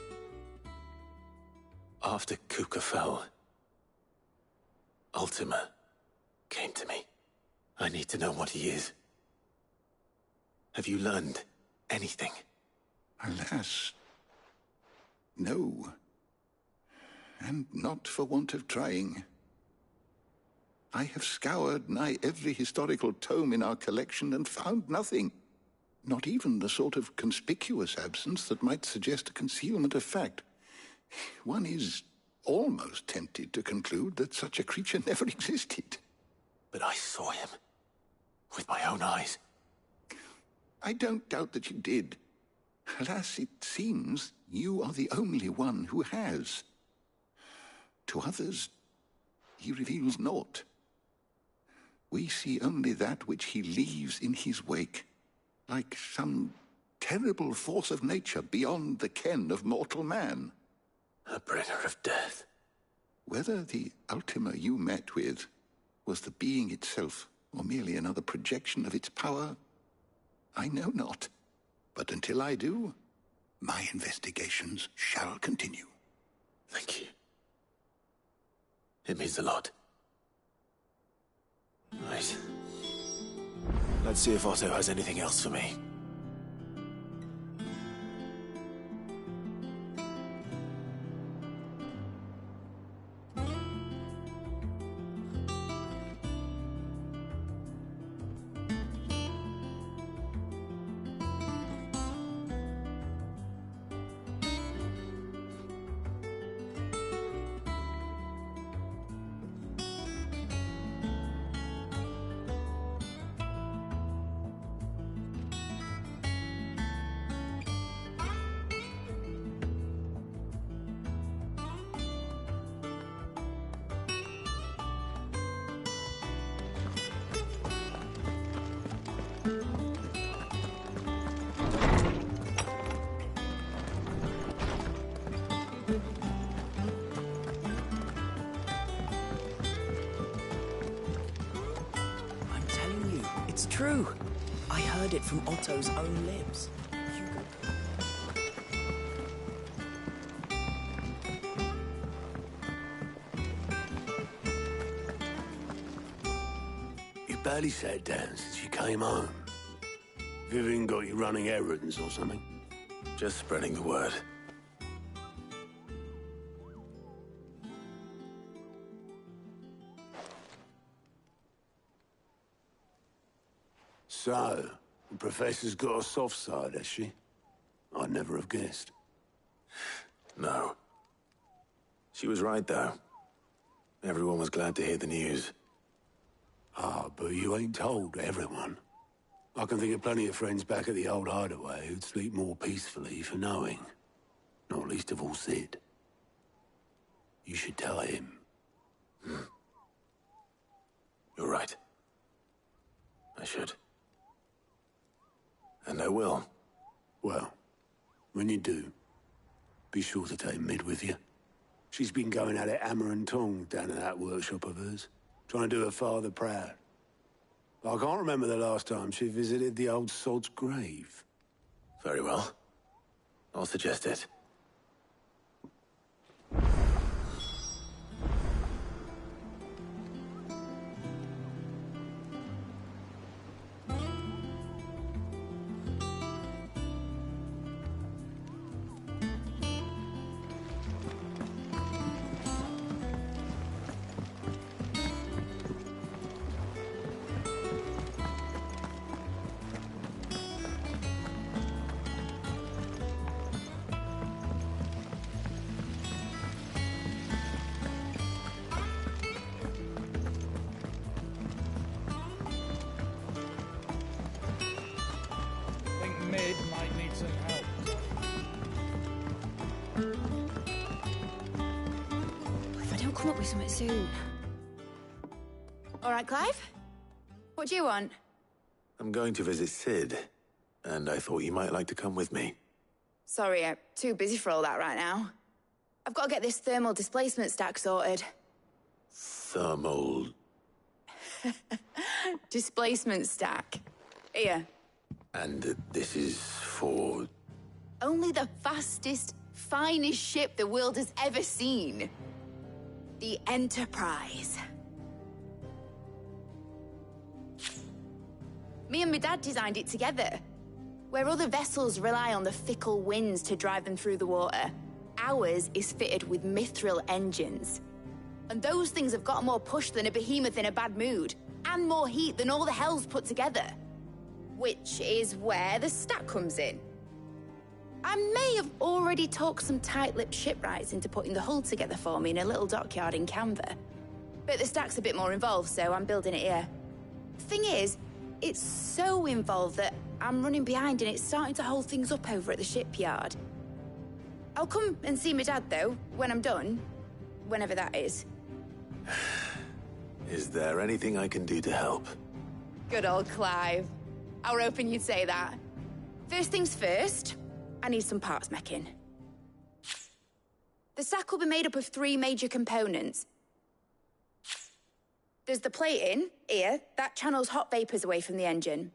After Kupka fell, Ultima came to me. I need to know what he is. Have you learned anything? Alas, no. and not for want of trying. I have scoured nigh every historical tome in our collection and found nothing. Not even the sort of conspicuous absence that might suggest a concealment of fact. One is almost tempted to conclude that such a creature never existed. But I saw him. With my own eyes. I don't doubt that you did. Alas, it seems you are the only one who has. To others, he reveals naught. We see only that which he leaves in his wake, like some terrible force of nature beyond the ken of mortal man. A bringer of death. Whether the Ultima you met with was the being itself, or merely another projection of its power, I know not. But until I do, my investigations shall continue. Thank you. It means a lot. Right. Let's see if Otto has anything else for me. It's true. I heard it from Otto's own lips. You barely sat down since you came home. Vivian got you running errands or something? Just spreading the word. So, the Professor's got a soft side, has she? I'd never have guessed. No. She was right, though. Everyone was glad to hear the news. Ah, but you ain't told everyone. I can think of plenty of friends back at the old hideaway who'd sleep more peacefully for knowing. Not least of all Sid. You should tell him. You're right. I should. And I will. Well, when you do, be sure to take Mid with you. She's been going at it hammer and tong down in that workshop of hers, trying to do her father proud. I can't remember the last time she visited the old sod's grave. Very well. I'll suggest it. Mid might need some help. If I don't come up with something soon. All right, Clive? What do you want? I'm going to visit Sid, and I thought you might like to come with me. Sorry, I'm too busy for all that right now. I've got to get this thermal displacement stack sorted. Thermal... Displacement stack. Here. And this is for... Only the fastest, finest ship the world has ever seen. The Enterprise. Me and my dad designed it together. Where other vessels rely on the fickle winds to drive them through the water, Ours is fitted with mithril engines. And those things have got more push than a behemoth in a bad mood, and more heat than all the hells put together. Which is where the stack comes in. I may have already talked some tight-lipped shipwrights into putting the hull together for me in a little dockyard in Canva. But the stack's a bit more involved, so I'm building it here. Thing is, it's so involved that I'm running behind and it's starting to hold things up over at the shipyard. I'll come and see my dad, though, when I'm done. Whenever that is. Is there anything I can do to help? Good old Clive. I were hoping you'd say that. First things first, I need some parts meching. The stack will be made up of 3 major components. There's the plating, here, that channels hot vapors away from the engine.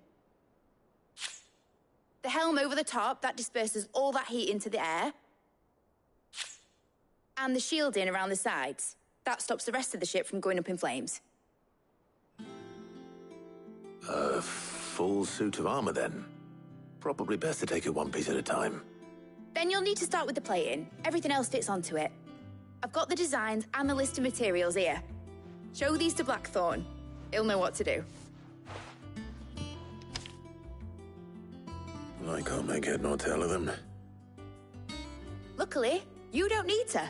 The helm over the top, that disperses all that heat into the air. And the shielding around the sides. That stops the rest of the ship from going up in flames. A full suit of armor, then. Probably best to take it one piece at a time. Then you'll need to start with the plating. Everything else fits onto it. I've got the designs and the list of materials here. Show these to Blackthorn. He'll know what to do. I can't make head nor tail of them. Luckily, you don't need to.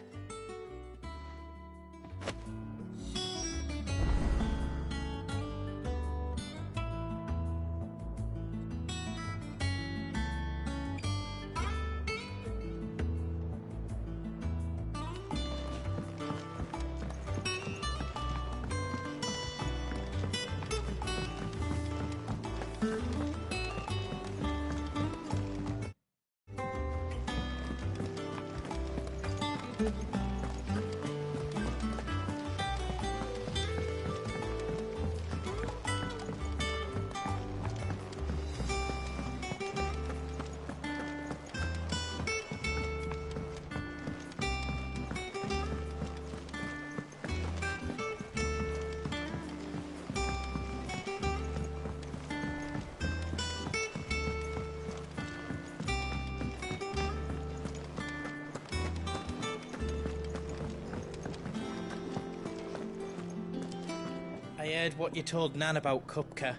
I heard what you told Nan about Kupka.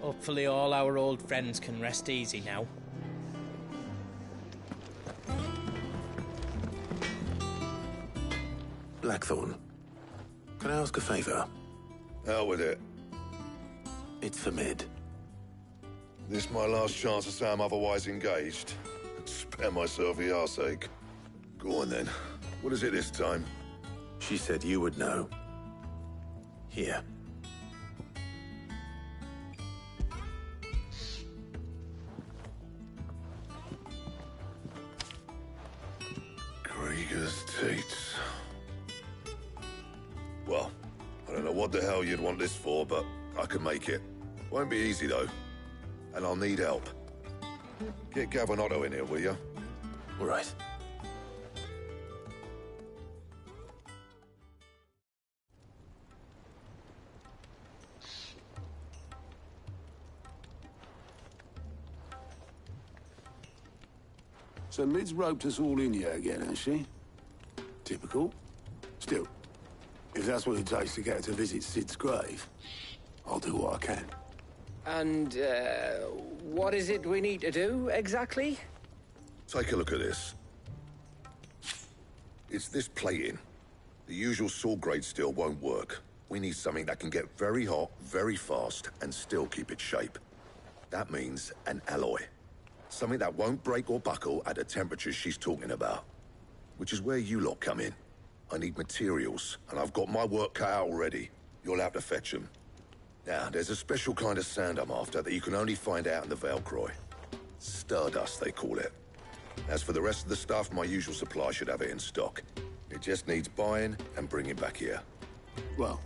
Hopefully all our old friends can rest easy now. Blackthorn, can I ask a favor? Out with it. It's for Mid. This my last chance to say I'm otherwise engaged. Spare myself the arseache. Go on then. What is it this time? She said you would know. Here. Krieger's Teats. Well, I don't know what the hell you'd want this for, but I can make it. Won't be easy, though. And I'll need help. Get Gavin Otto in here, will you? All right. So Mid's roped us all in here again, has she? Typical. Still, if that's what it takes to get her to visit Sid's grave, I'll do what I can. And, what is it we need to do, exactly? Take a look at this. It's this plating. The usual sword-grade steel won't work. We need something that can get very hot, very fast, and still keep its shape. That means an alloy. Something that won't break or buckle at the temperatures she's talking about. Which is where you lot come in. I need materials, and I've got my work cut out already. You'll have to fetch them. Now, there's a special kind of sand I'm after that you can only find out in the Valcroy. Stardust, they call it. As for the rest of the stuff, my usual supply should have it in stock. It just needs buying and bringing back here. Well,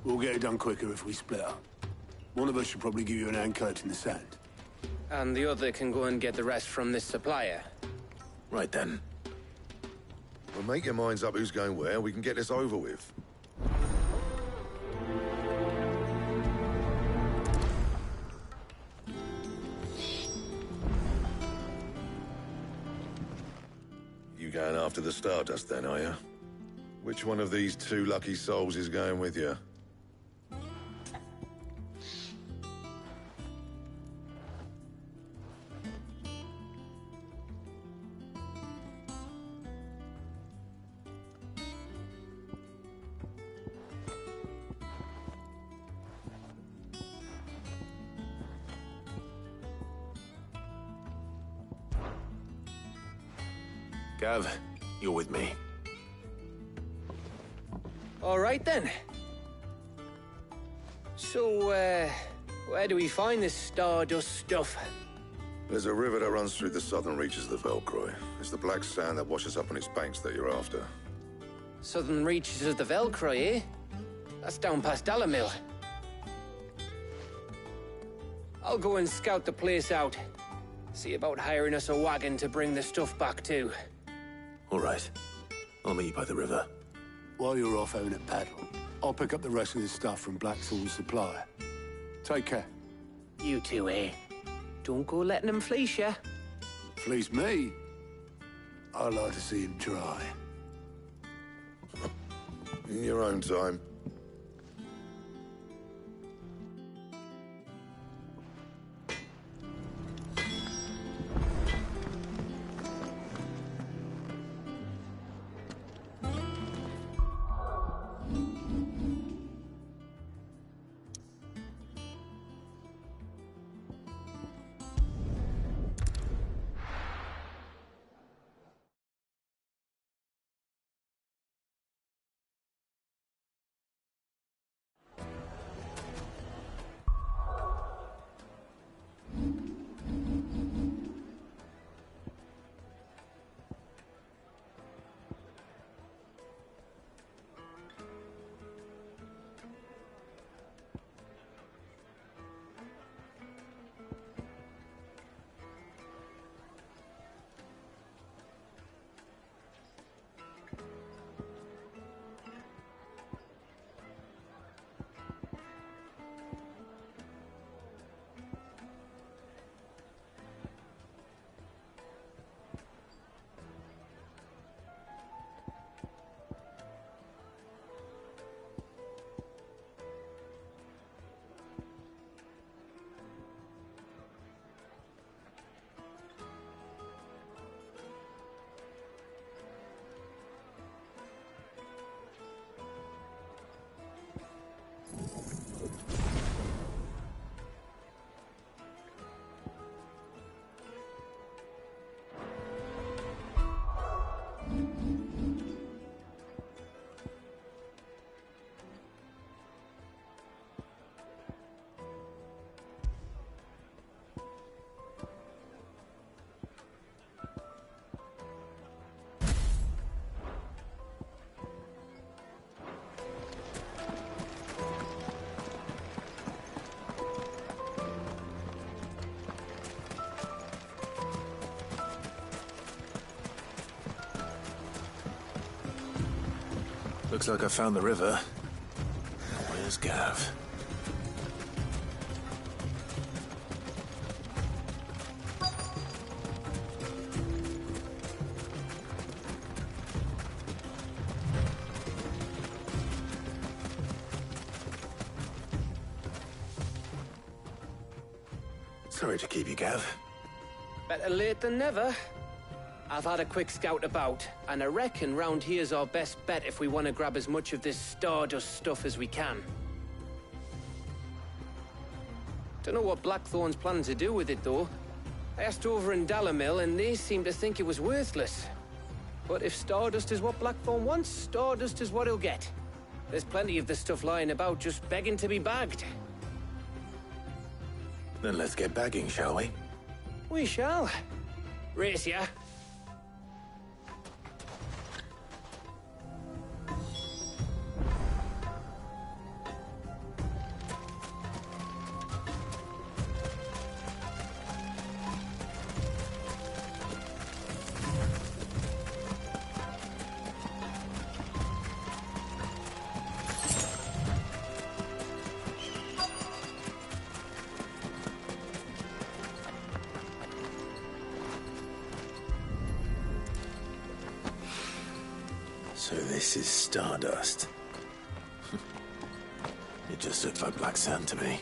we'll get it done quicker if we split up. One of us should probably give you an hand coat in the sand. And the other can go and get the rest from this supplier. Right then. Well, make your minds up who's going where, we can get this over with. the Stardust then, are you? Which one of these two lucky souls is going with you? Gav, you're with me. All right then. So, where do we find this Stardust stuff? There's a river that runs through the southern reaches of the Velcroy. It's the black sand that washes up on its banks that you're after. Southern reaches of the Velcroy, eh? That's down past Dalamil. I'll go and scout the place out. See about hiring us a wagon to bring the stuff back to. All right. I'll meet you by the river. While you're off having a paddle, I'll pick up the rest of this stuff from Blackthorn's supply. Take care. You two, eh? Don't go letting them fleece ya. Fleece me? I'd like to see him try. In your own time. Looks like I found the river. Where's Gav? Sorry to keep you, Gav. Better late than never. I've had a quick scout about, and I reckon round here's our best bet if we want to grab as much of this Stardust stuff as we can. Don't know what Blackthorn's planning to do with it, though. I asked over in Dalamil, and they seem to think it was worthless. But if Stardust is what Blackthorn wants, Stardust is what he'll get. There's plenty of the stuff lying about, just begging to be bagged. Then let's get bagging, shall we? We shall. Race ya. So this is Stardust. It just looks like black sand to me.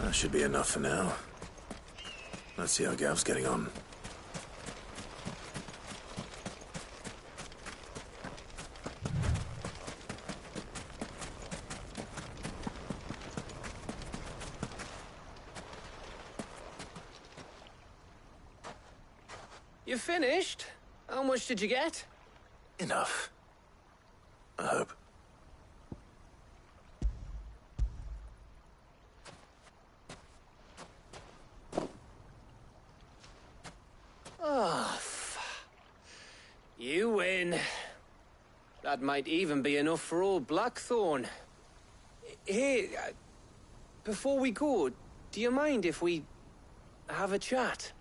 That should be enough for now. Let's see how Gav's getting on. You finished? How much did you get? Enough. I hope. You win. That might even be enough for old Blackthorn. Hey, before we go, do you mind if we have a chat?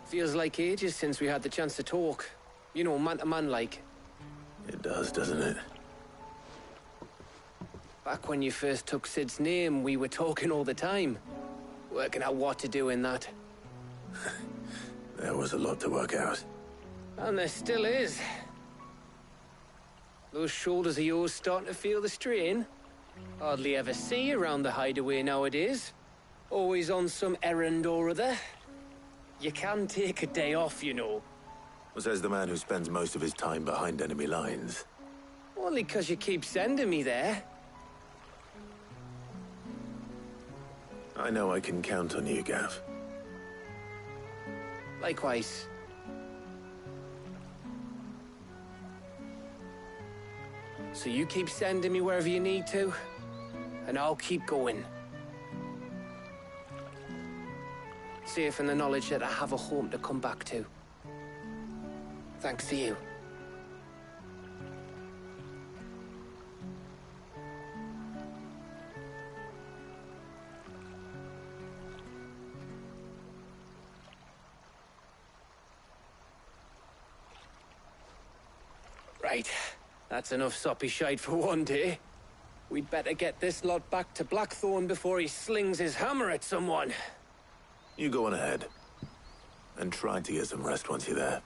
Feels like ages since we had the chance to talk. You know, man to man like. It does, doesn't it? Back when you first took Sid's name, we were talking all the time. Working out what to do in that. There was a lot to work out. And there still is. Those shoulders of yours starting to feel the strain. Hardly ever see you around the hideaway nowadays. Always on some errand or other. You can take a day off, you know. Says the man who spends most of his time behind enemy lines. Only 'cause you keep sending me there. I know I can count on you, Gav. Likewise. So you keep sending me wherever you need to, and I'll keep going. Safe in the knowledge that I have a home to come back to. Thanks to you. Right. That's enough soppy shite for one day. We'd better get this lot back to Blackthorn before he slings his hammer at someone. You go on ahead. And try to get some rest once you're there.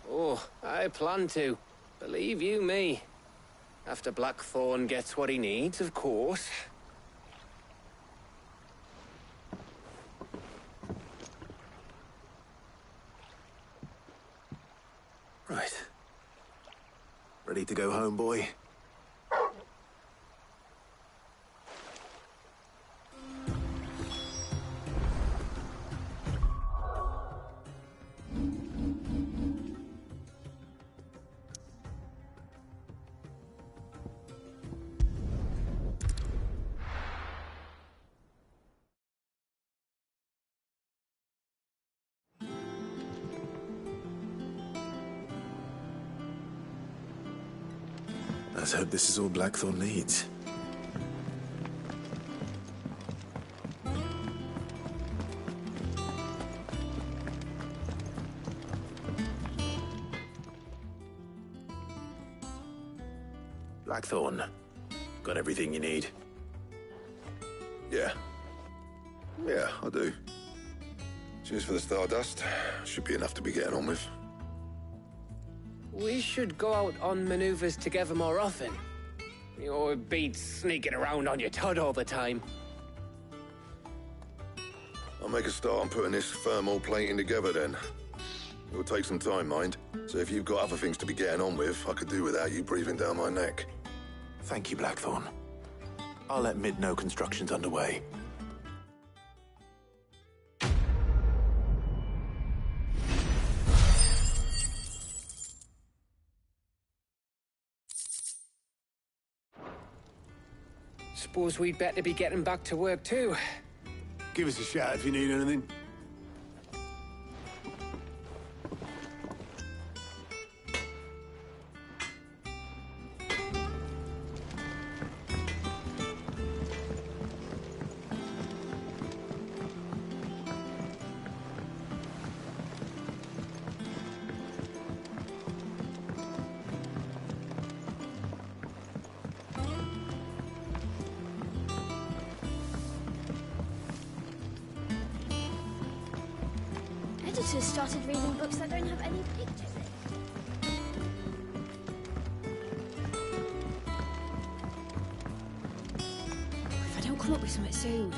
Oh, I plan to. Believe you me. After Blackthorn gets what he needs, of course. Right. Ready to go home, boy? Let's hope this is all Blackthorn needs. Blackthorn, got everything you need? Yeah. Yeah, I do. Cheers for the Stardust. Should be enough to be getting on with. We should go out on maneuvers together more often. It beats sneaking around on your Todd all the time. I'll make a start on putting this thermal plating together then. It'll take some time, mind. So if you've got other things to be getting on with, I could do without you breathing down my neck. Thank you, Blackthorn. I'll let Mid know construction's underway. Suppose we'd better be getting back to work too. Give us a shout if you need anything. Editors started reading books that don't have any pictures in. If I don't come up with something soon.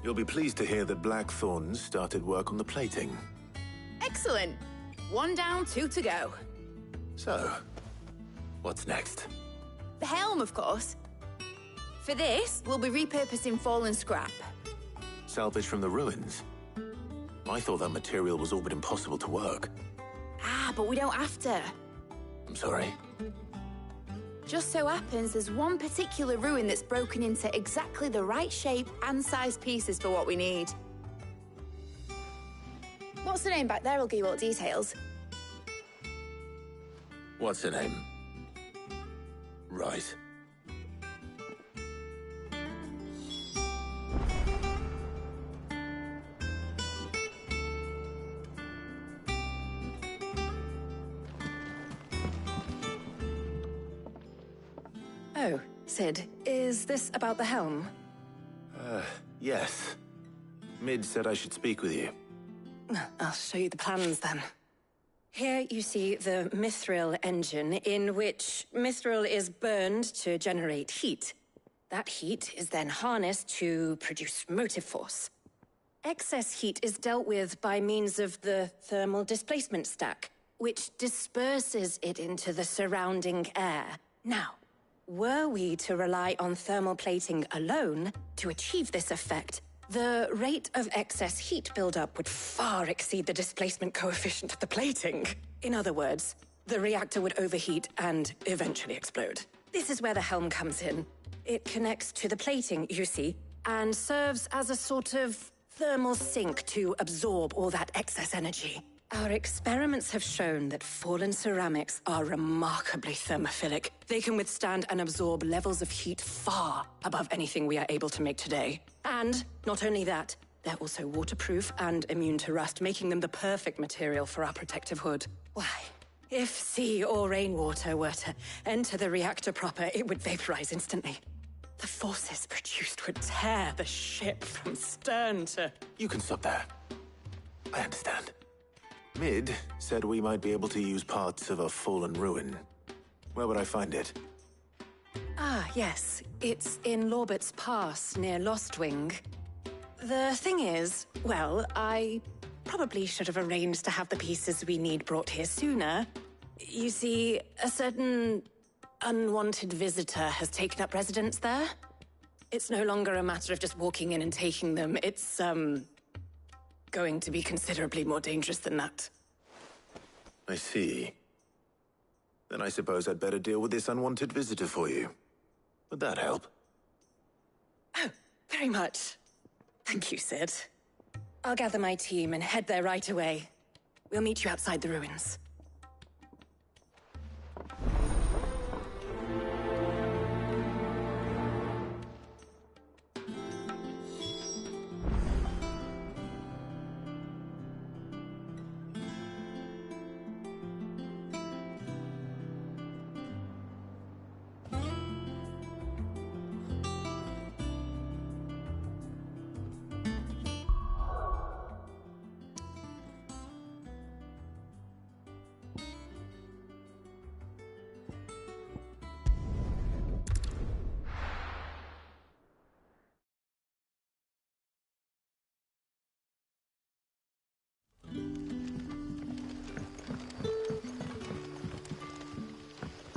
You'll be pleased to hear that Blackthorn started work on the plating. Excellent. 1 down, 2 to go. So, what's next? The helm, of course. For this, we'll be repurposing fallen scrap. Salvage from the ruins? I thought that material was all but impossible to work. Ah, but we don't have to. I'm sorry. Just so happens there's one particular ruin that's broken into exactly the right shape and size pieces for what we need. What's the name back there? I'll give you all the details. What's her name? Right. Oh, Sid, is this about the helm? Yes. Mid said I should speak with you. I'll show you the plans then. Here you see the Mithril engine, in which Mithril is burned to generate heat. That heat is then harnessed to produce motive force. Excess heat is dealt with by means of the thermal displacement stack, which disperses it into the surrounding air. Now, were we to rely on thermal plating alone to achieve this effect, the rate of excess heat buildup would far exceed the displacement coefficient of the plating. In other words, the reactor would overheat and eventually explode. This is where the helm comes in. It connects to the plating, you see, and serves as a sort of thermal sink to absorb all that excess energy. Our experiments have shown that fallen ceramics are remarkably thermophilic. They can withstand and absorb levels of heat far above anything we are able to make today. And not only that, they're also waterproof and immune to rust, making them the perfect material for our protective hood. Why, if sea or rainwater were to enter the reactor proper, it would vaporize instantly. The forces produced would tear the ship from stern to... You can stop there. I understand. Mid said we might be able to use parts of a fallen ruin. Where would I find it? Ah, yes. It's in Lorbert's Pass, near Lostwing. The thing is, well, I probably should have arranged to have the pieces we need brought here sooner. You see, a certain unwanted visitor has taken up residence there. It's no longer a matter of just walking in and taking them. It's, going to be considerably more dangerous than that. I see. Then I suppose I'd better deal with this unwanted visitor for you. Would that help? Oh, very much. Thank you, Sid. I'll gather my team and head there right away. We'll meet you outside the ruins.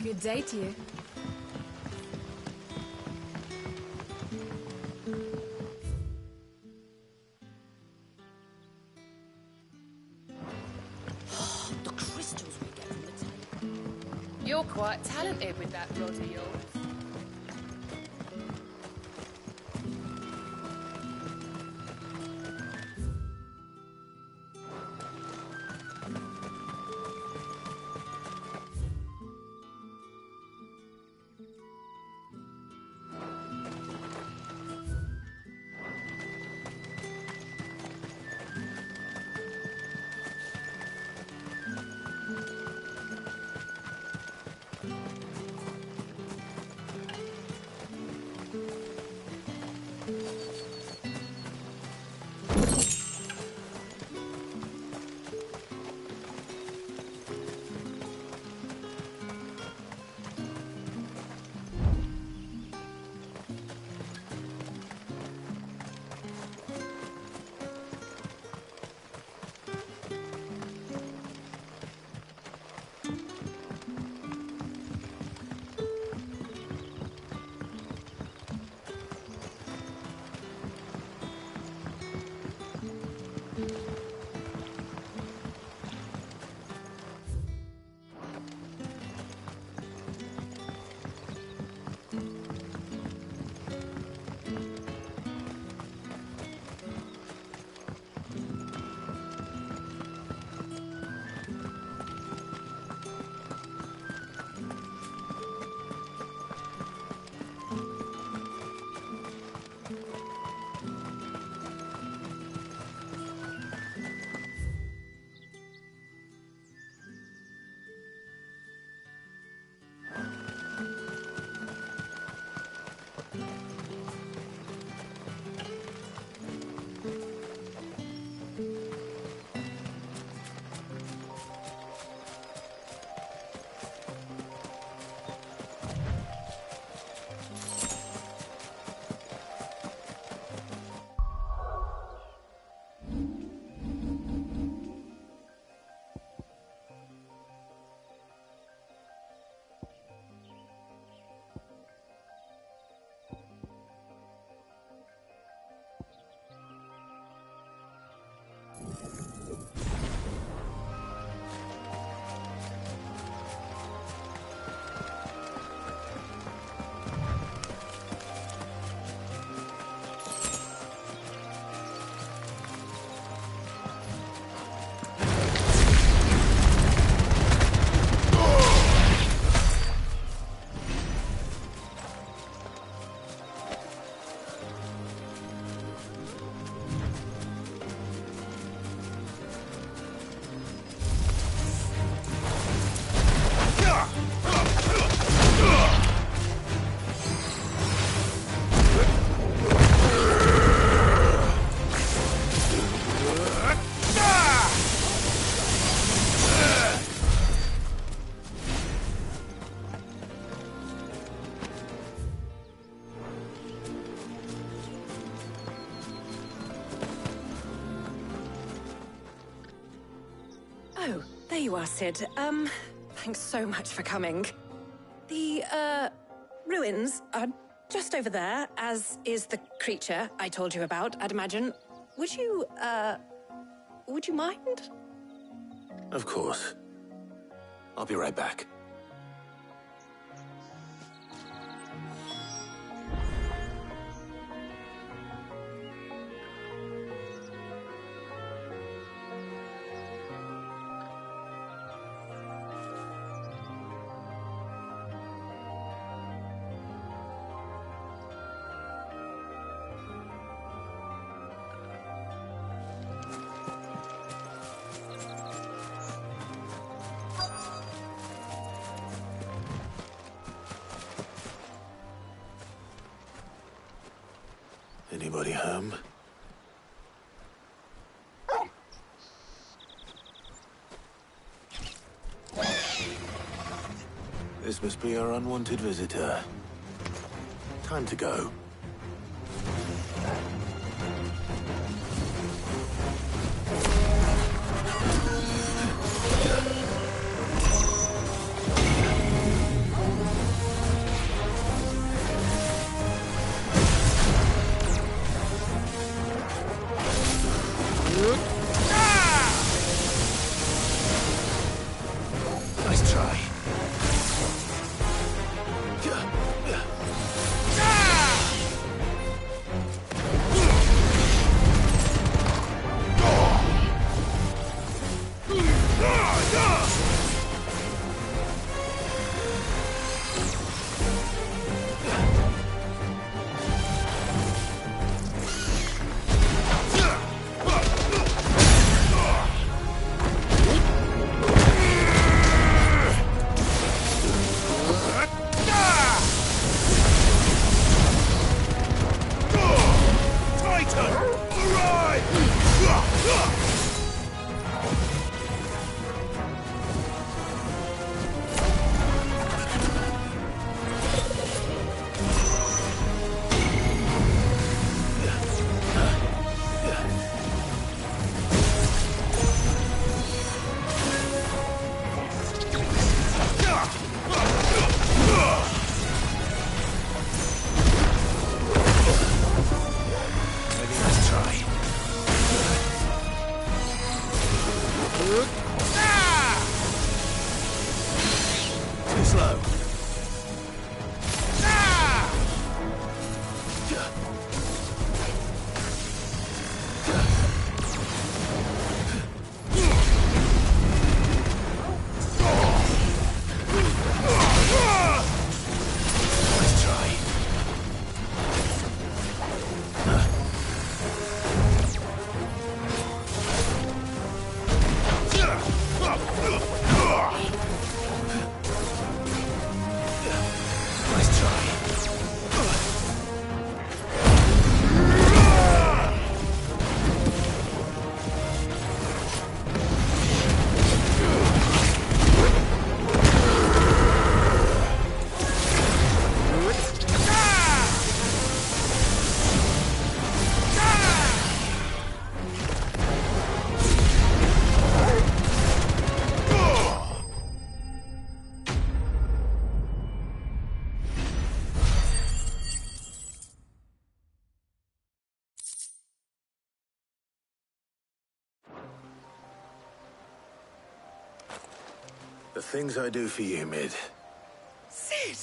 Good day to you. The crystals we get from the table. You're quite talented with that rod of yours. There you are, Cid. Thanks so much for coming. The, ruins are just over there, as is the creature I told you about, I'd imagine. Would you mind? Of course. I'll be right back. Anybody home? This must be our unwanted visitor. Time to go. Nice try. Too slow. Nice try. Nice try. The things I do for you, Mid. Cid!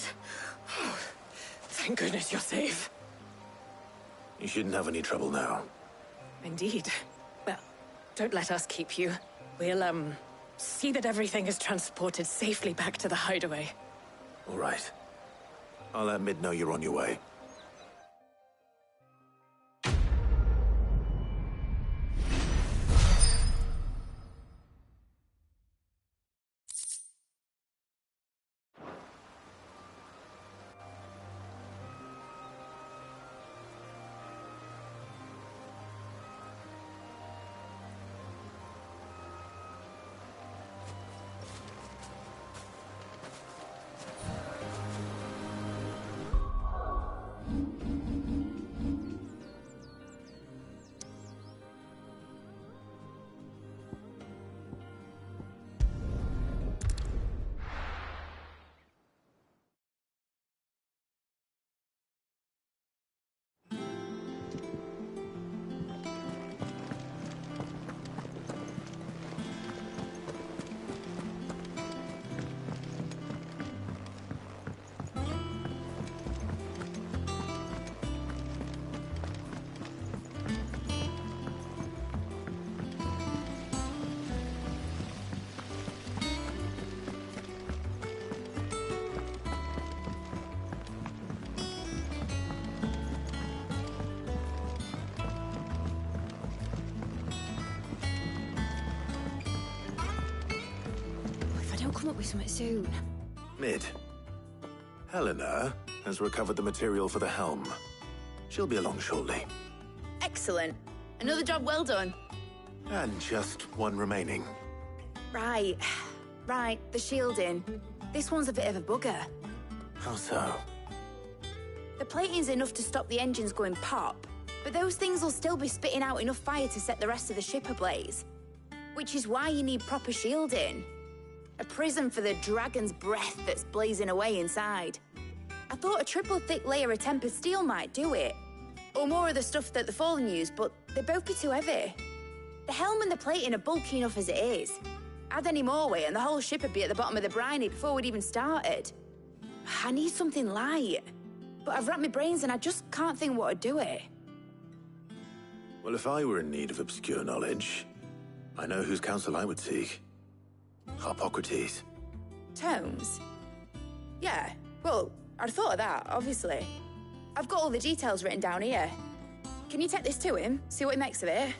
Oh, thank goodness you're safe. You shouldn't have any trouble now. Indeed. Well, don't let us keep you. We'll, see that everything is transported safely back to the hideaway. All right. I'll let Mid know you're on your way. come up with something soon. Mid. Helena has recovered the material for the helm. She'll be along shortly. Excellent. Another job well done. And just one remaining. Right. Right, the shielding. This one's a bit of a bugger. How so? The plating's enough to stop the engines going pop, but those things will still be spitting out enough fire to set the rest of the ship ablaze. Which is why you need proper shielding. A prison for the dragon's breath that's blazing away inside. I thought a triple thick layer of tempered steel might do it. Or more of the stuff that the Fallen use, but they'd both be too heavy. The helm and the plating are bulky enough as it is. Add any more weight and the whole ship would be at the bottom of the briny before we'd even started. I need something light. But I've racked my brains and I just can't think what would do it. Well, if I were in need of obscure knowledge, I know whose counsel I would seek. Harpocrates. Tomes? Yeah, well, I'd thought of that, obviously. I've got all the details written down here. Can you take this to him, see what he makes of it?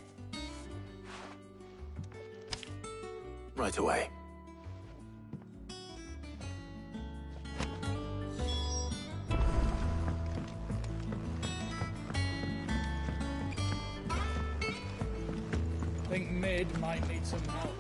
Right away. I think Mid might need some help.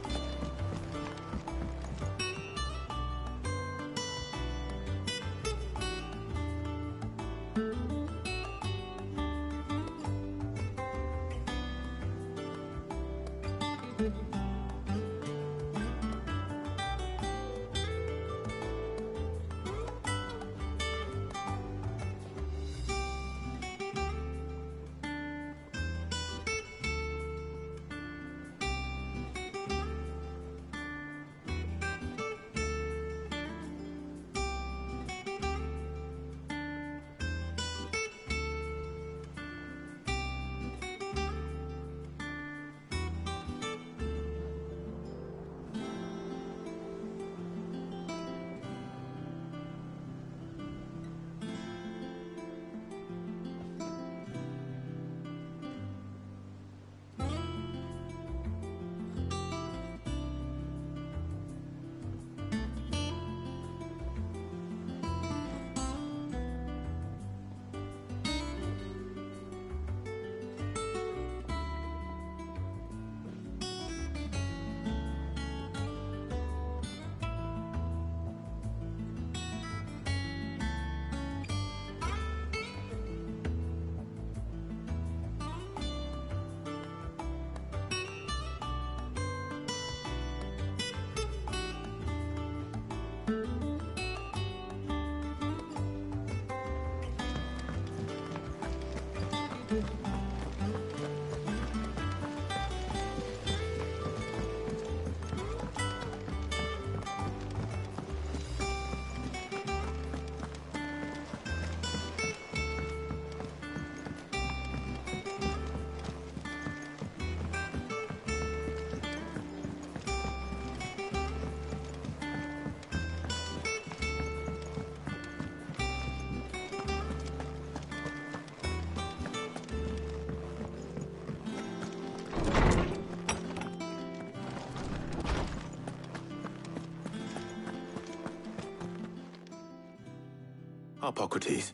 Harpocrates,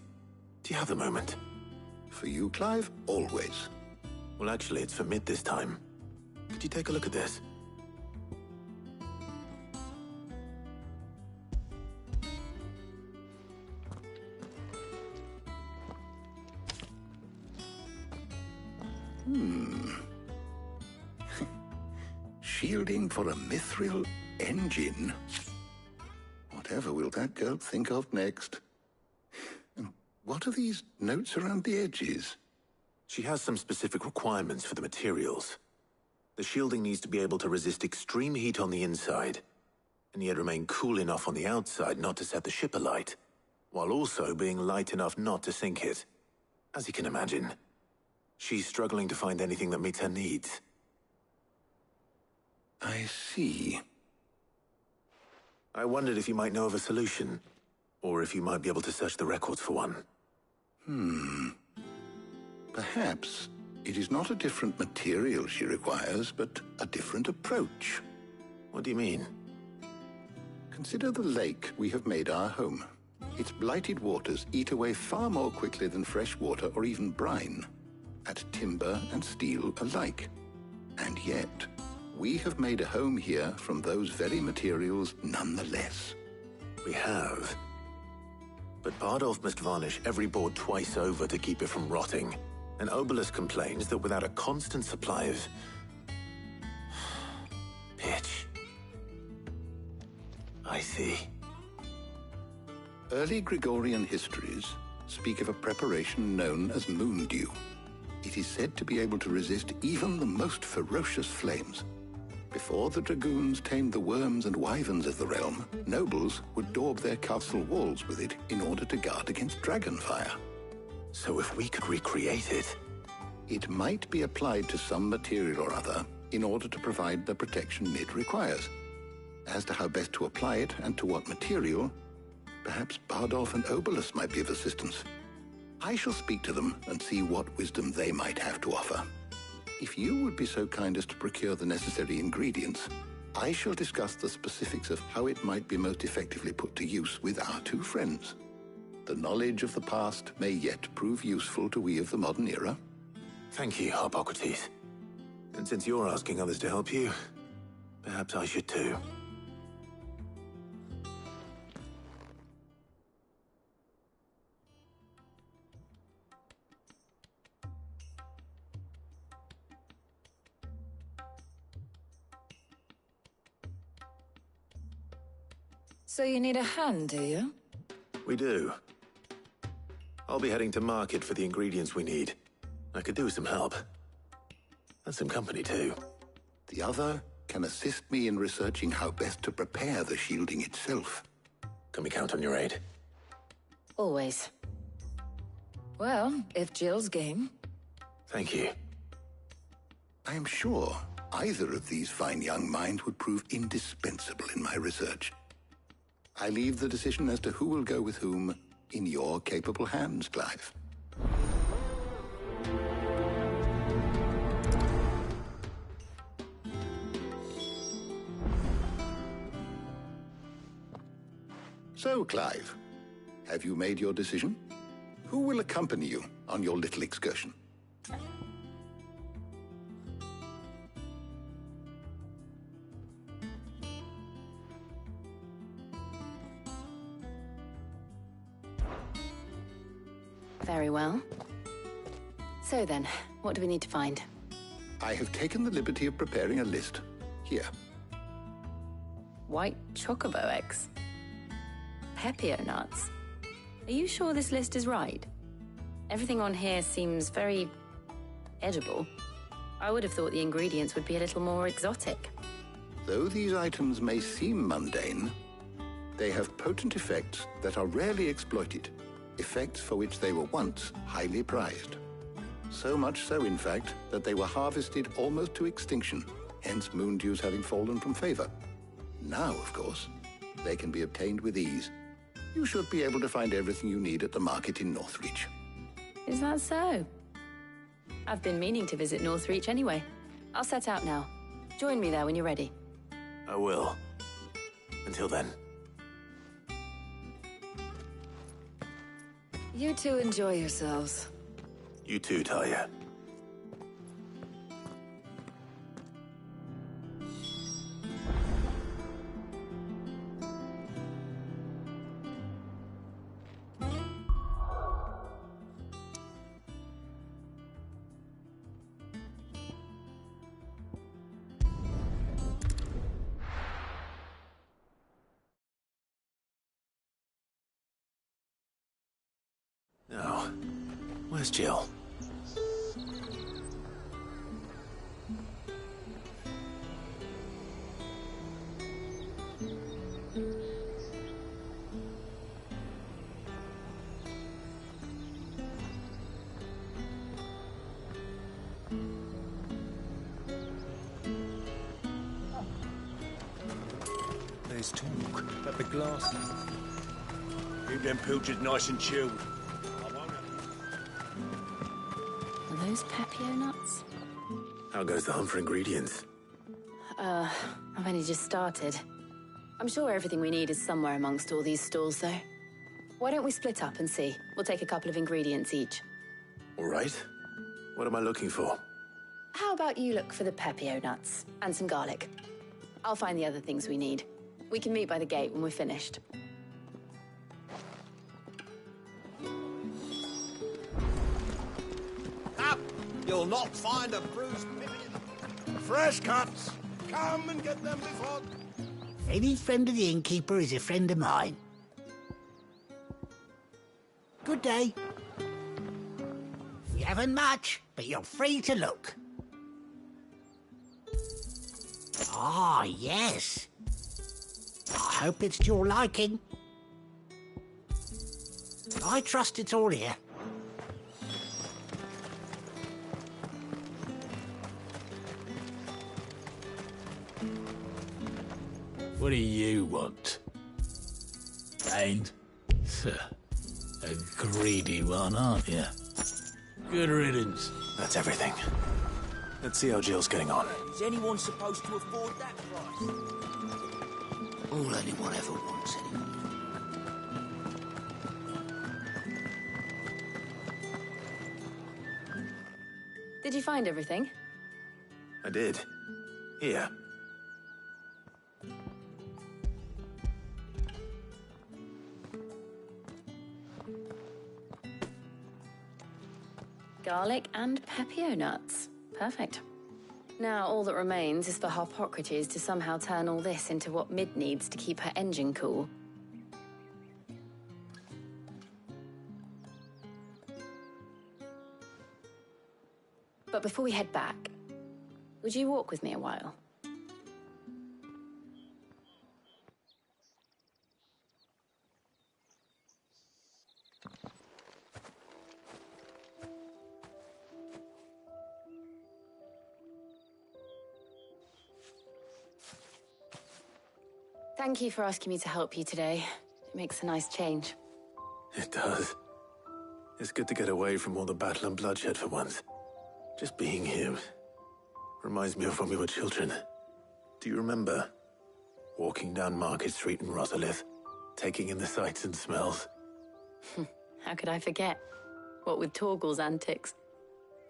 do you have a moment? For you, Clive, always. Well, actually, it's for Mid this time. Could you take a look at this? Shielding for a mithril engine. Whatever will that girl think of next? And what are these notes around the edges? She has some specific requirements for the materials. The shielding needs to be able to resist extreme heat on the inside, and yet remain cool enough on the outside not to set the ship alight, while also being light enough not to sink it. As you can imagine, she's struggling to find anything that meets her needs. I see. I wondered if you might know of a solution, or if you might be able to search the records for one. Perhaps it is not a different material she requires, but a different approach. What do you mean? Consider the lake we have made our home. Its blighted waters eat away far more quickly than fresh water or even brine, at timber and steel alike. And yet, we have made a home here from those very materials nonetheless. We have. But Bardolph must varnish every board twice over to keep it from rotting. And Obelus complains that without a constant supply of pitch. I see. Early Gregorian histories speak of a preparation known as moondew. It is said to be able to resist even the most ferocious flames. Before the dragoons tamed the worms and wyverns of the realm, nobles would daub their castle walls with it in order to guard against dragonfire. So if we could recreate it... It might be applied to some material or other in order to provide the protection it requires. As to how best to apply it and to what material, perhaps Bardolph and Obelus might be of assistance. I shall speak to them and see what wisdom they might have to offer. If you would be so kind as to procure the necessary ingredients, I shall discuss the specifics of how it might be most effectively put to use with our two friends. The knowledge of the past may yet prove useful to we of the modern era. Thank you, Harpocrates. And since you're asking others to help you, perhaps I should too. So you need a hand, do you? We do. I'll be heading to market for the ingredients we need. I could do with some help. And some company, too. The other can assist me in researching how best to prepare the shielding itself. Can we count on your aid? Always. Well, if Jill's game. Thank you. I am sure either of these fine young minds would prove indispensable in my research. I leave the decision as to who will go with whom in your capable hands, Clive. So, Clive, have you made your decision? Who will accompany you on your little excursion? Very well. So then, what do we need to find? I have taken the liberty of preparing a list. Here. White chocobo eggs. Pepio nuts. Are you sure this list is right? Everything on here seems very edible. I would have thought the ingredients would be a little more exotic. Though these items may seem mundane, they have potent effects that are rarely exploited, effects for which they were once highly prized. So much so, in fact, that they were harvested almost to extinction, hence moondews having fallen from favor. Now, of course, they can be obtained with ease. You should be able to find everything you need at the market in Northreach. Is that so? I've been meaning to visit Northreach anyway. I'll set out now. Join me there when you're ready. I will. Until then. You two enjoy yourselves. You too, Talia. Now, where's Jill? There's talk at the glass. Keep them pilchards nice and chilled. Are those Pepio nuts? How goes the hunt for ingredients? I've only just started. I'm sure everything we need is somewhere amongst all these stalls, though. Why don't we split up and see? We'll take a couple of ingredients each. All right. What am I looking for? How about you look for the pepio nuts and some garlic? I'll find the other things we need. We can meet by the gate when we're finished. Up! You'll not find a bruised pippin. Fresh cuts! Come and get them before... Any friend of the innkeeper is a friend of mine. Good day. We haven't much, but you're free to look. Ah, yes. I hope it's to your liking. I trust it's all here. What do you want? Ain't? A greedy one, aren't you? Good riddance. That's everything. Let's see how Jill's getting on. Is anyone supposed to afford that price? All anyone ever wants, anyway. Did you find everything? I did. Here. Garlic and pepio nuts. Perfect. Now all that remains is for Harpocrates to somehow turn all this into what Mid needs to keep her engine cool. But before we head back, would you walk with me a while? Thank you for asking me to help you today. It makes a nice change. It does. It's good to get away from all the battle and bloodshed for once. Just being here reminds me of when we were children. Do you remember? Walking down Market Street in Rosalith, taking in the sights and smells. How could I forget? What with Torgal's antics.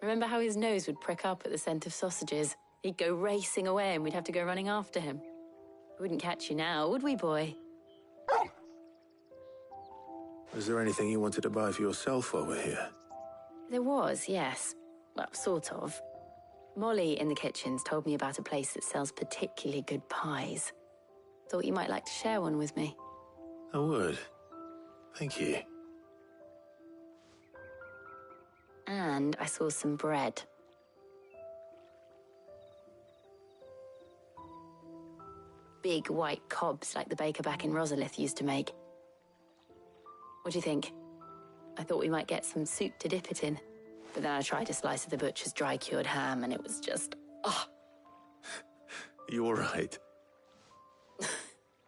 Remember how his nose would prick up at the scent of sausages? He'd go racing away and we'd have to go running after him. We wouldn't catch you now, would we, boy? Was there anything you wanted to buy for yourself while we're here? There was, yes. Well, sort of. Molly in the kitchens told me about a place that sells particularly good pies. Thought you might like to share one with me. I would. Thank you. And I saw some bread. Big white cobs like the baker back in Rosalith used to make. What do you think? I thought we might get some soup to dip it in. But then I tried a slice of the butcher's dry-cured ham and it was just... oh. You all right?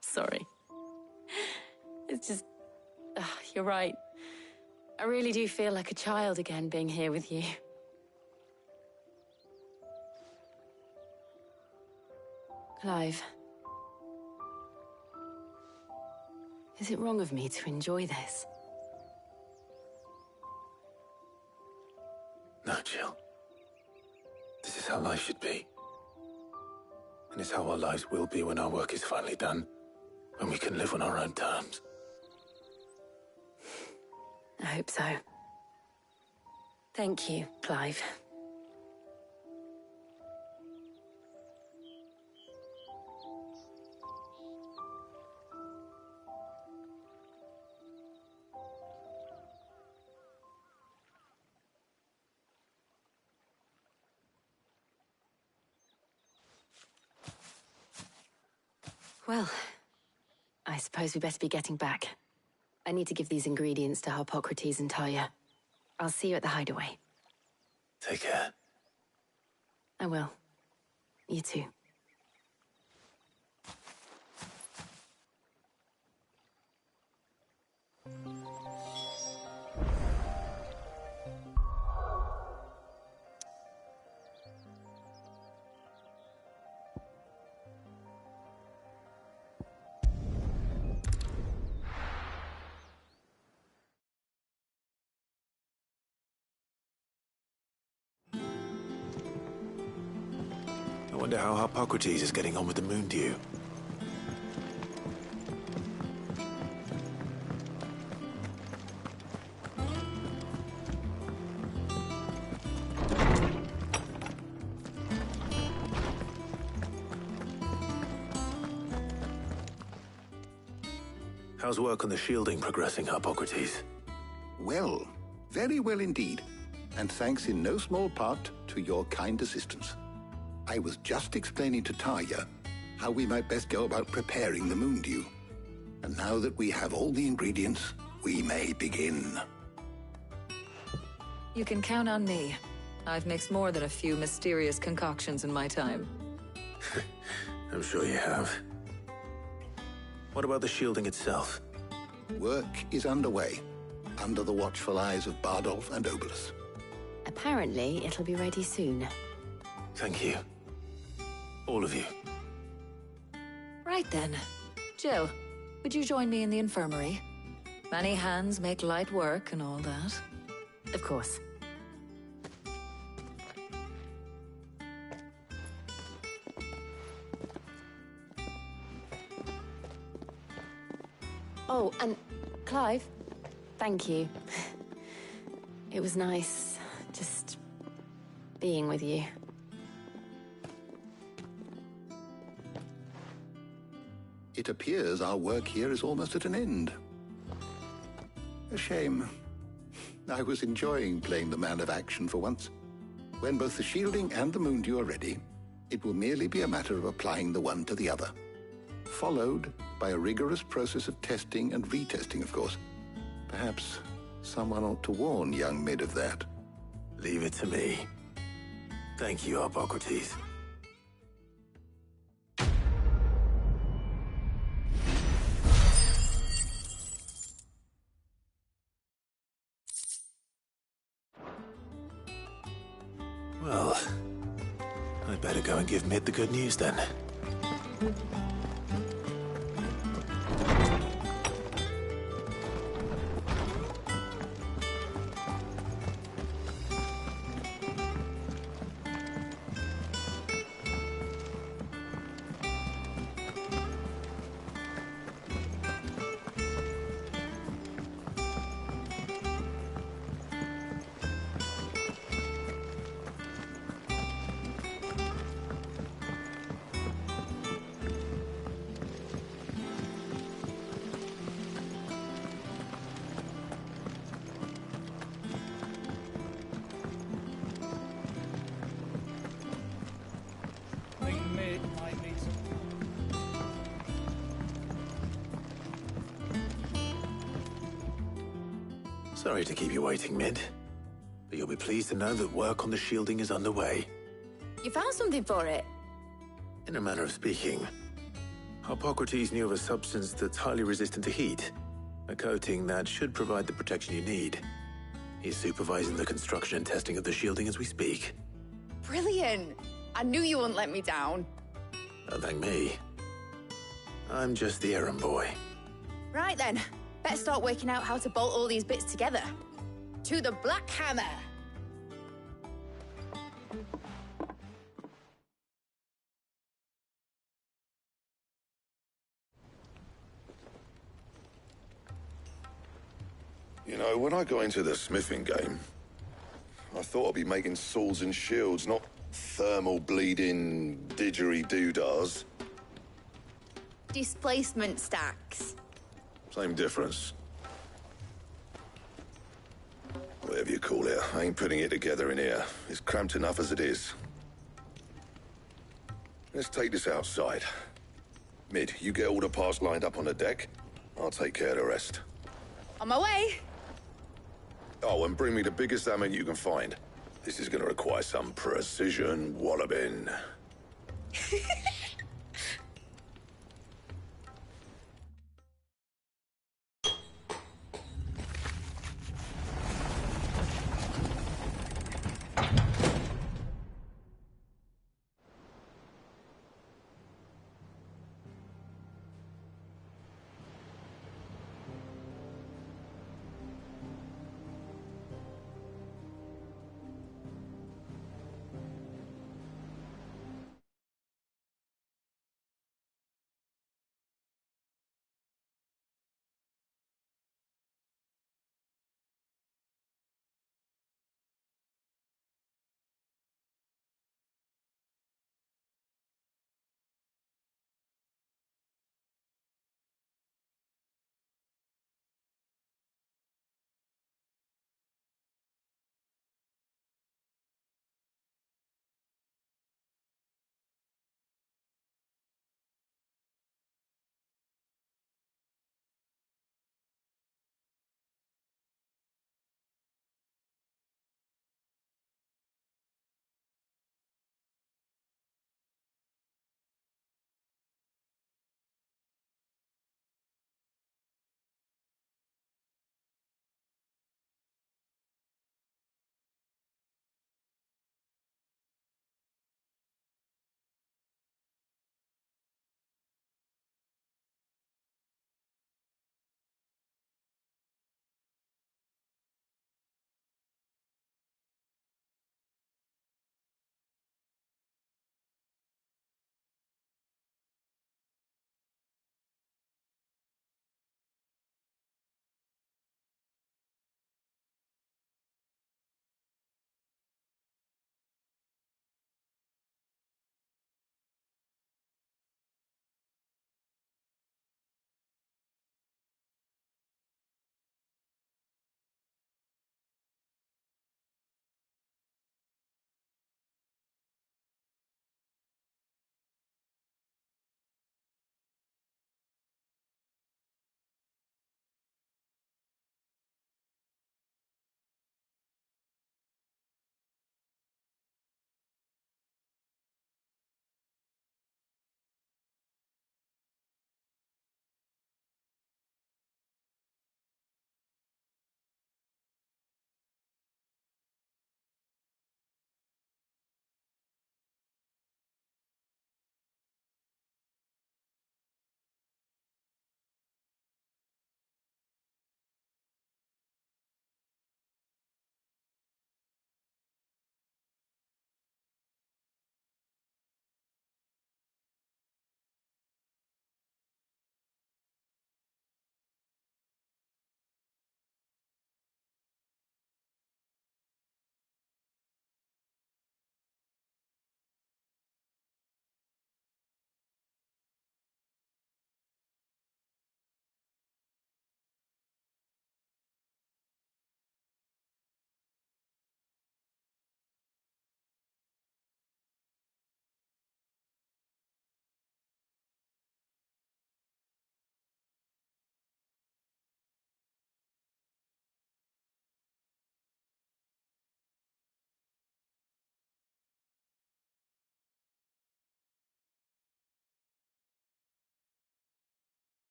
Sorry. It's just... you're right. I really do feel like a child again being here with you. Clive. Is it wrong of me to enjoy this? No, Jill. This is how life should be. And it's how our lives will be when our work is finally done. When we can live on our own terms. I hope so. Thank you, Clive. Well, I suppose we better be getting back. I need to give these ingredients to Harpocrates and Talia. I'll see you at the hideaway. Take care. I will. You too. Wonder how Harpocrates is getting on with the Moondew. How's work on the shielding progressing, Harpocrates? Well, very well indeed. And thanks in no small part to your kind assistance. I was just explaining to Tarja how we might best go about preparing the Moondew. And now that we have all the ingredients, we may begin. You can count on me. I've mixed more than a few mysterious concoctions in my time. I'm sure you have. What about the shielding itself? Work is underway, under the watchful eyes of Bardolph and Obolus. Apparently, it'll be ready soon. Thank you. All of you. Right then. Jill, would you join me in the infirmary? Many hands make light work and all that. Of course. Oh, and Clive, thank you. It was nice just being with you. It appears our work here is almost at an end. A shame. I was enjoying playing the man of action for once. When both the shielding and the Moondew are ready, it will merely be a matter of applying the one to the other. Followed by a rigorous process of testing and retesting, of course. Perhaps someone ought to warn young Mid of that. Leave it to me. Thank you, Harpocrates. Well, I'd better go and give Mid the good news then. Sorry to keep you waiting, Mid. But you'll be pleased to know that work on the shielding is underway. You found something for it? In a manner of speaking, Harpocrates knew of a substance that's highly resistant to heat. A coating that should provide the protection you need. He's supervising the construction and testing of the shielding as we speak. Brilliant! I knew you wouldn't let me down. Don't thank me. I'm just the errand boy. Right then, better start working out how to bolt all these bits together. To the Black Hammer! You know, when I got into the smithing game, I thought I'd be making swords and shields, not thermal bleeding didgeridoo-dahs. Displacement stacks. Same difference. Whatever you call it, I ain't putting it together in here. It's cramped enough as it is. Let's take this outside. Mid, you get all the parts lined up on the deck. I'll take care of the rest. On my way! Oh, and bring me the biggest hammer you can find. This is gonna require some precision walloping.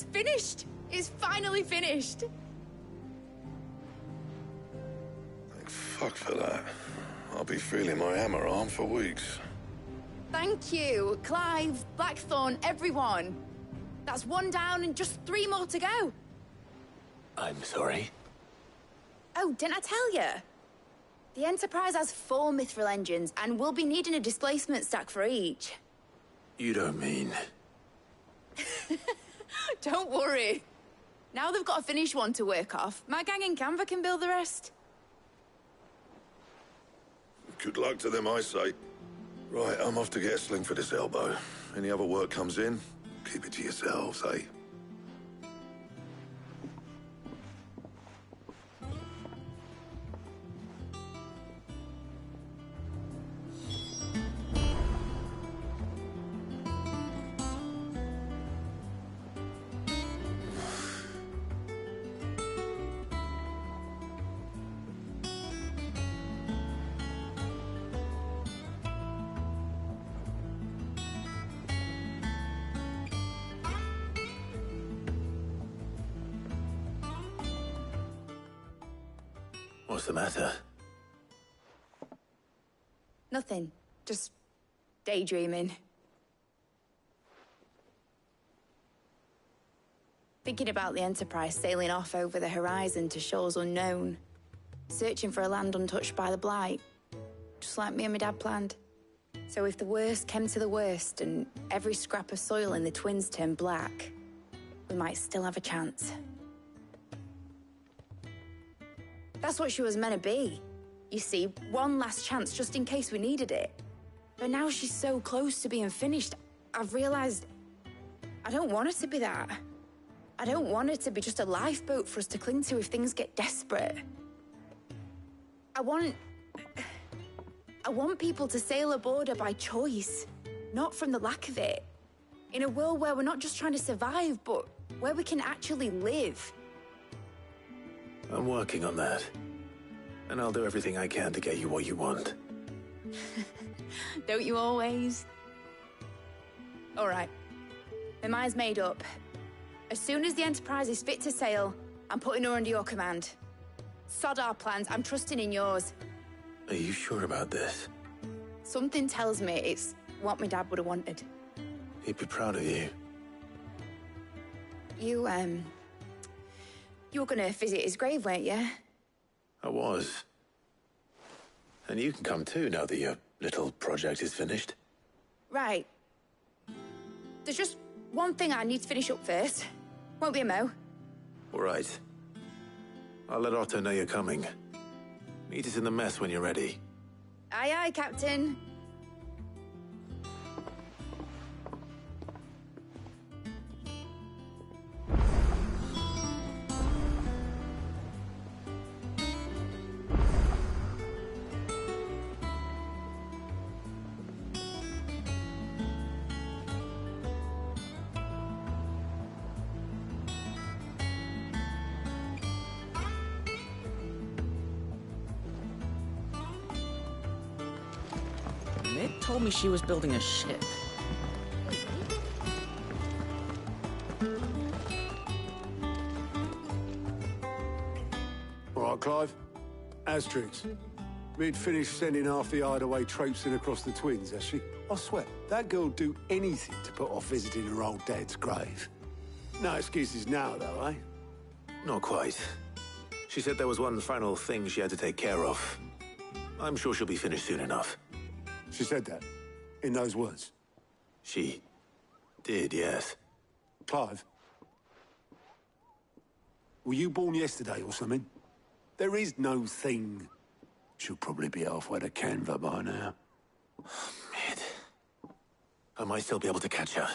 It's finished! It's finally finished! Thank fuck for that. I'll be feeling my hammer arm for weeks. Thank you, Clive, Blackthorn, everyone. That's one down and just 3 more to go. I'm sorry. Oh, didn't I tell you? The Enterprise has 4 Mithril engines, and we'll be needing a displacement stack for each. You don't mean... Don't worry. Now they've got a finished one to work off. My gang in Canva can build the rest. Good luck to them, I say. Right, I'm off to get a sling for this elbow. Any other work comes in, keep it to yourselves, eh? What's the matter? Nothing. Just daydreaming. Thinking about the Enterprise sailing off over the horizon to shores unknown. Searching for a land untouched by the Blight. Just like me and my dad planned. So if the worst came to the worst and every scrap of soil in the Twins turned black, we might still have a chance. That's what she was meant to be. You see, one last chance just in case we needed it. But now she's so close to being finished, I've realized I don't want it to be that. I don't want it to be just a lifeboat for us to cling to if things get desperate. I want people to sail aboard her by choice, not from the lack of it. In a world where we're not just trying to survive, but where we can actually live. I'm working on that. And I'll do everything I can to get you what you want. Don't you always? All right. My mind's made up. As soon as the Enterprise is fit to sail, I'm putting her under your command. Sod our plans, I'm trusting in yours. Are you sure about this? Something tells me it's what my dad would have wanted. He'd be proud of you. You were gonna visit his grave, weren't you? I was. And you can come too now that your little project is finished. Right. There's just one thing I need to finish up first. Won't be a mo. All right. I'll let Otto know you're coming. Meet us in the mess when you're ready. Aye, aye, Captain. Mid told me she was building a ship. All right, Clive. Asterix. Mid finished sending half the hideaway traipsing across the Twins, has she? I swear, that girl'd do anything to put off visiting her old dad's grave. No excuses now, though, eh? Not quite. She said there was one final thing she had to take care of. I'm sure she'll be finished soon enough. She said that? In those words? She did, yes. Clive? Were you born yesterday or something? There is no thing. She'll probably be halfway to Canva by now. Mid. I might still be able to catch her.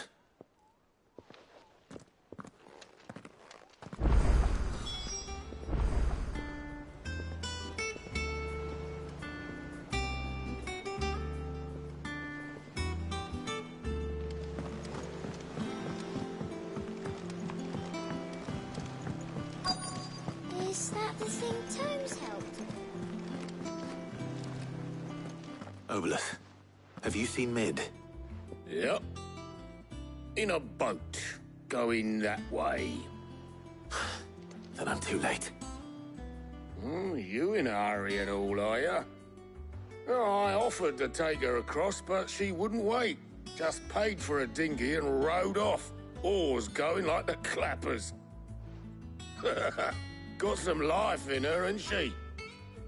Is that the thing Tomes helped? Obolus, have you seen Mid? Yep. In a boat. going that way. Then I'm too late. You in a hurry and all, are you? Oh, I offered to take her across, but she wouldn't wait. Just paid for a dinghy and rowed off. Oars going like the clappers. Got some life in her, ain't she?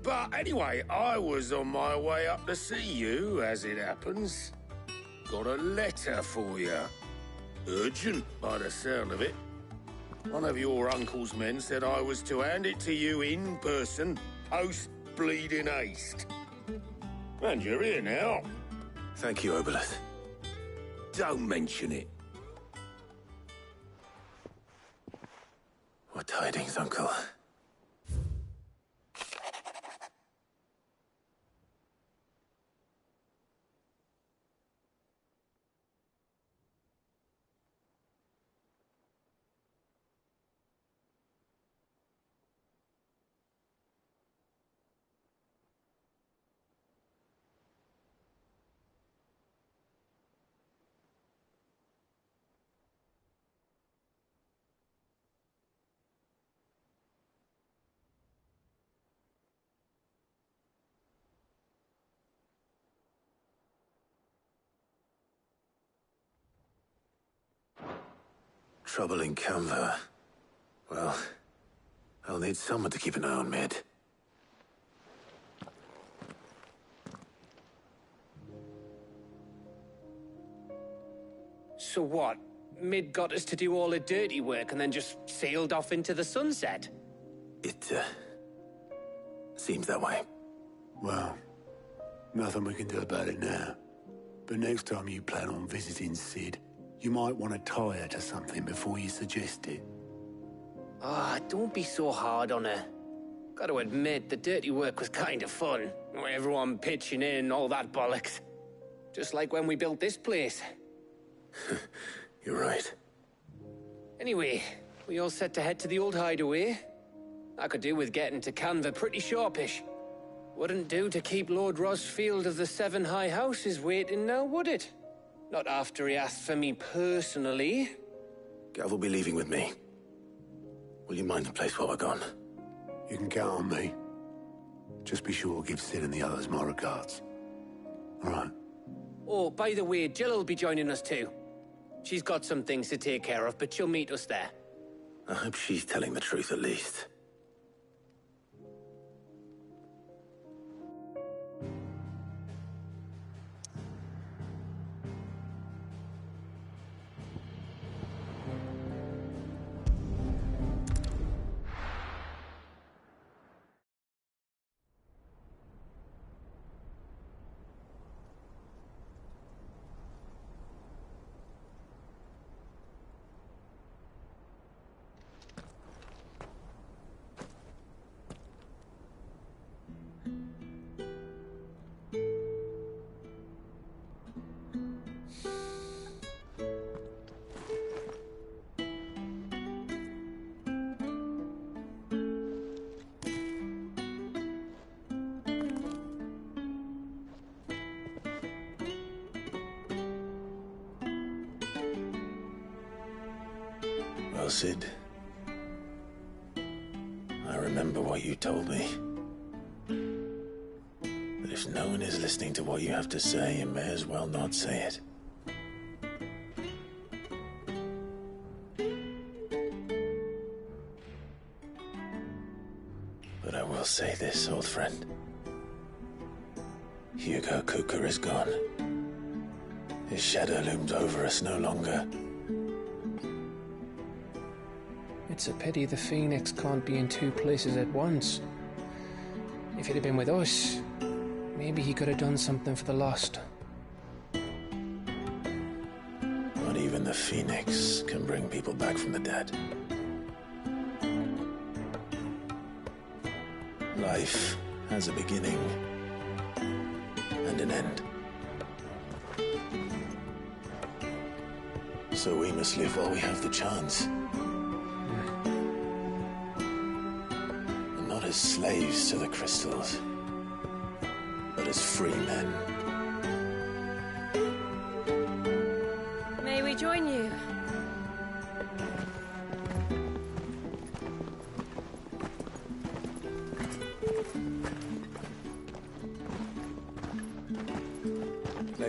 But anyway, I was on my way up to see you, as it happens. Got a letter for you. Urgent, by the sound of it. One of your uncle's men said I was to hand it to you in person, post-bleeding haste. And you're here now. Thank you, Oboleth. Don't mention it. What tidings, Uncle? Trouble in Canva. Well, I'll need someone to keep an eye on Mid. So what? Mid got us to do all the dirty work and then just sailed off into the sunset? It, seems that way. Well, nothing we can do about it now. But next time you plan on visiting Sid, you might want to tie her to something before you suggest it. Ah, don't be so hard on her. Gotta admit, the dirty work was kind of fun. Everyone pitching in, all that bollocks. Just like when we built this place. You're right. Anyway, we all set to head to the old hideaway. I could do with getting to Canva pretty sharpish. Wouldn't do to keep Lord Rosfield of the Seven High Houses waiting now, would it? Not after he asked for me personally. Gav will be leaving with me. Will you mind the place while we're gone? You can count on me. Just be sure to give Sid and the others my regards. All right. Oh, by the way, Jill will be joining us too. She's got some things to take care of, but she'll meet us there. I hope she's telling the truth at least. Well, Sid, I remember what you told me. That if no one is listening to what you have to say, you may as well not say it. But I will say this, old friend. Hugo Kupka is gone. His shadow looms over us no longer. It's a pity the Phoenix can't be in two places at once. If he'd have been with us, maybe he could have done something for the lost. Not even the Phoenix can bring people back from the dead. Life has a beginning and an end. So we must live while we have the chance. And not as slaves to the crystals, but as free men. May we join you?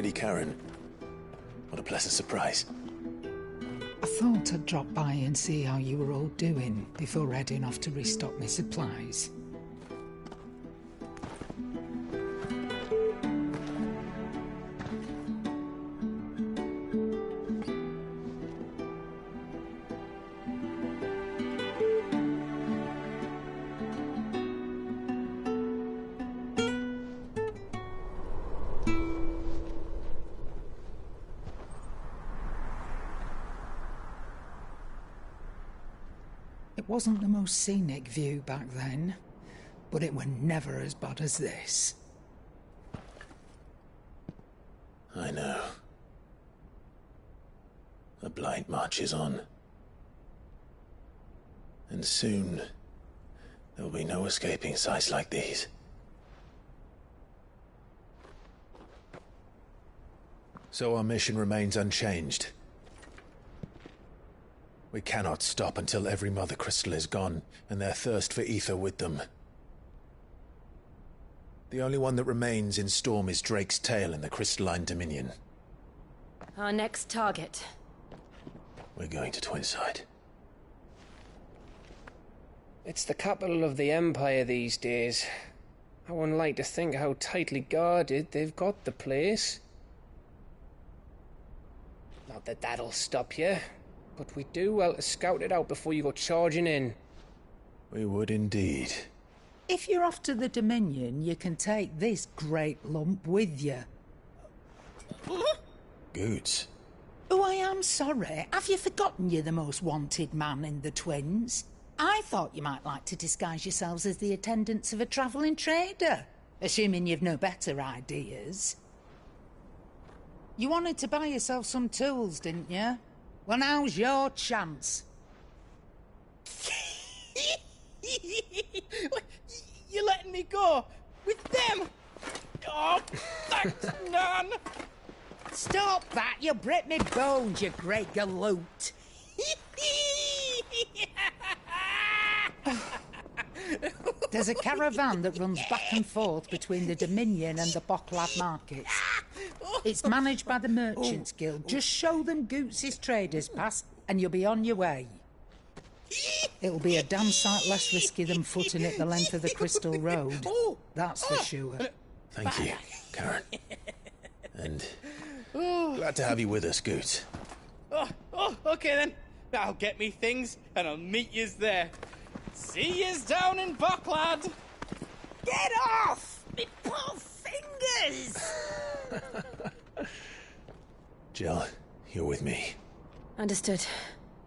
Lady Karen. What a pleasant surprise. I thought I'd drop by and see how you were all doing before heading off to restock my supplies. It wasn't the most scenic view back then, but it were never as bad as this. I know. The Blight marches on. And soon, there will be no escaping sights like these. So our mission remains unchanged. We cannot stop until every Mother Crystal is gone, and their thirst for ether with them. The only one that remains in Storm is Drake's Tail in the Crystalline Dominion. Our next target. We're going to Twinside. It's the capital of the Empire these days. I wouldn't like to think how tightly guarded they've got the place. Not that that'll stop you, but we do well to scout it out before you go charging in. We would indeed. If you're off to the Dominion, you can take this great lump with you. Goods. Oh, I am sorry. Have you forgotten you're the most wanted man in the Twins? I thought you might like to disguise yourselves as the attendants of a travelling trader, assuming you've no better ideas. You wanted to buy yourself some tools, didn't you? Well, now's your chance. You're letting me go with them? Oh, thanks, Nan. Stop that! You'll break me bones, you great galoot. There's a caravan that runs back and forth between the Dominion and the Bocklad markets. It's managed by the Merchants Guild. Just show them Goots' traders pass and you'll be on your way. It'll be a damn sight less risky than footing it the length of the Crystal Road. That's for sure. Thank you, Karen. And glad to have you with us, Goots. Okay then. I'll get me things and I'll meet yous there. See yous down in Bocklad. Get off! Me poor fingers! Jill, you're with me. Understood.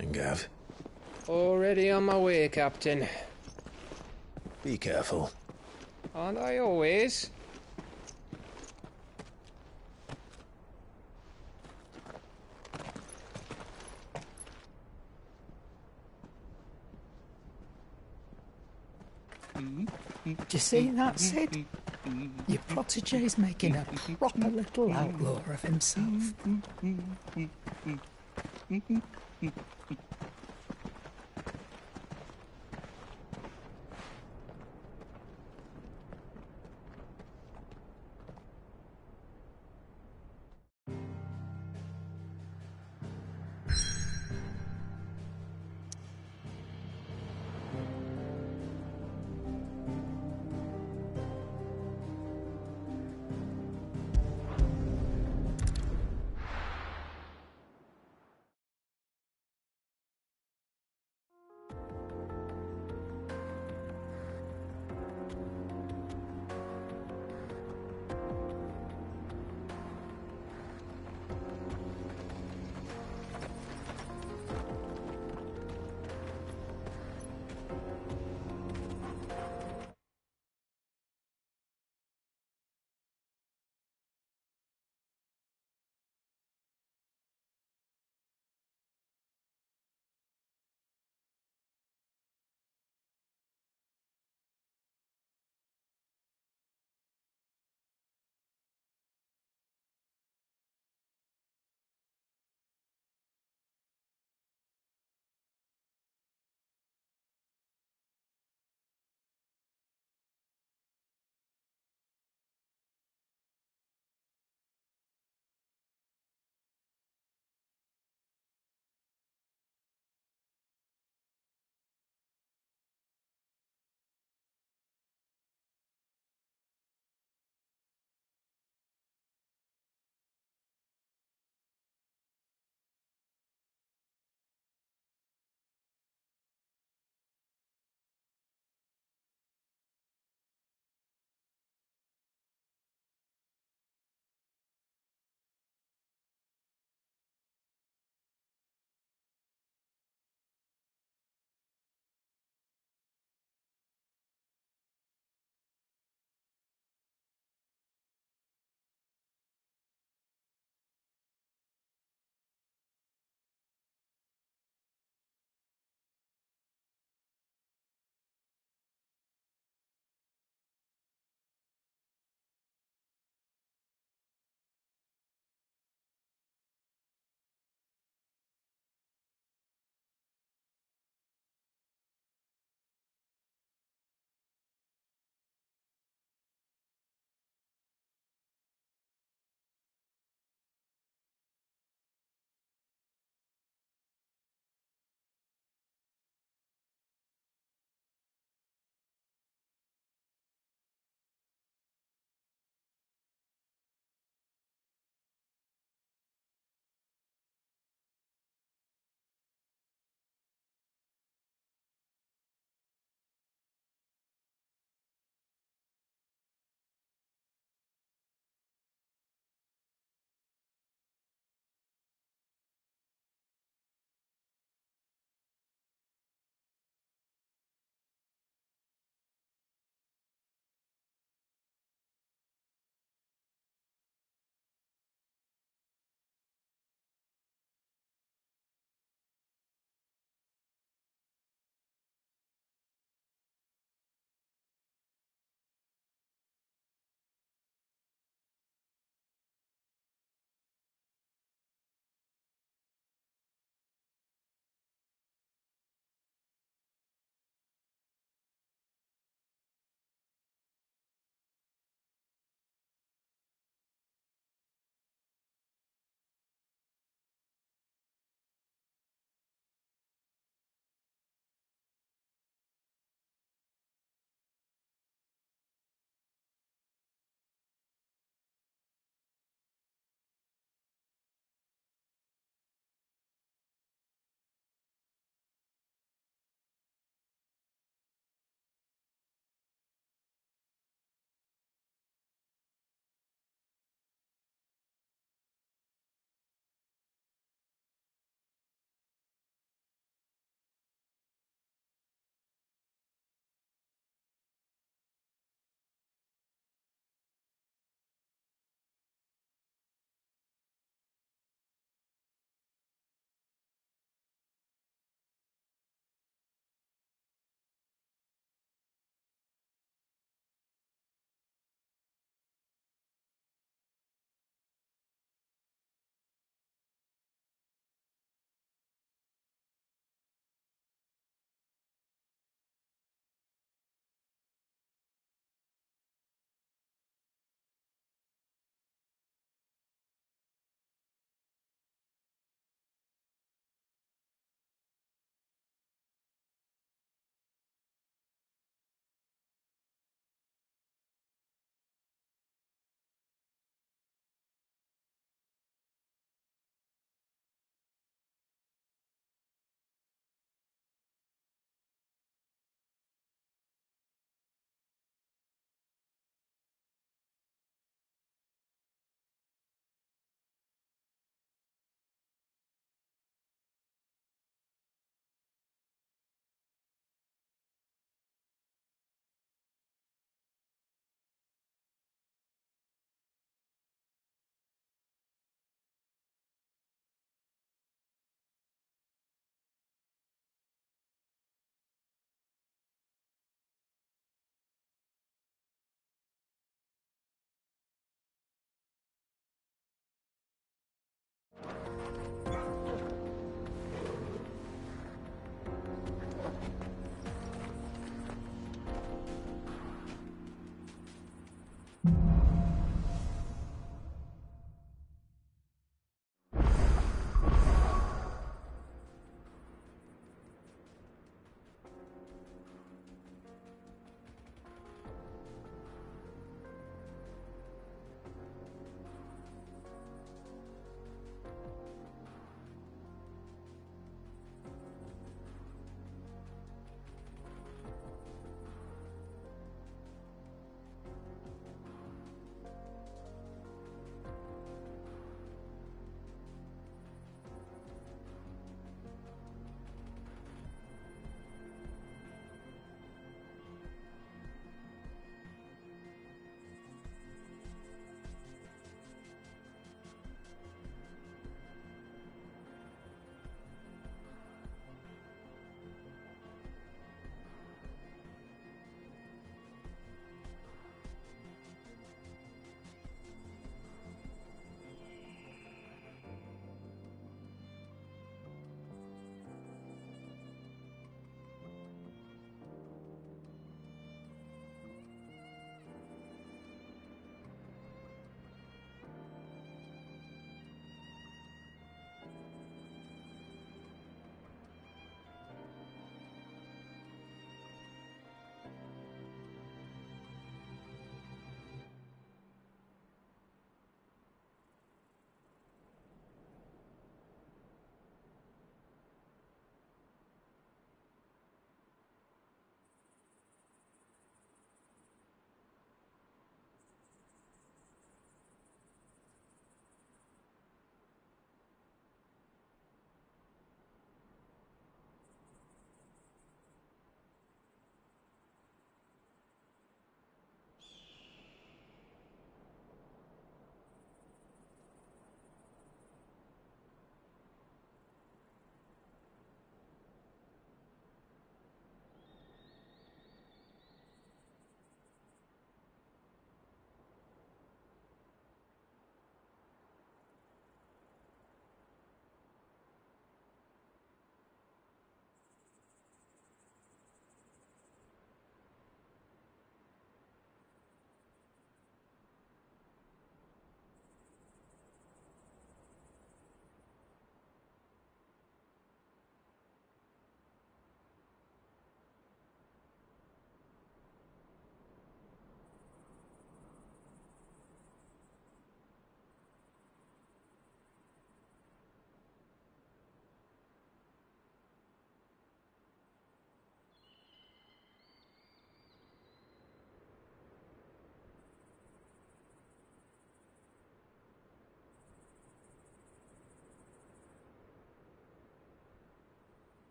And Gav? Already on my way, Captain. Be careful. Aren't I always? Do you see that, Sid? Your protege's making a proper little outlaw of himself.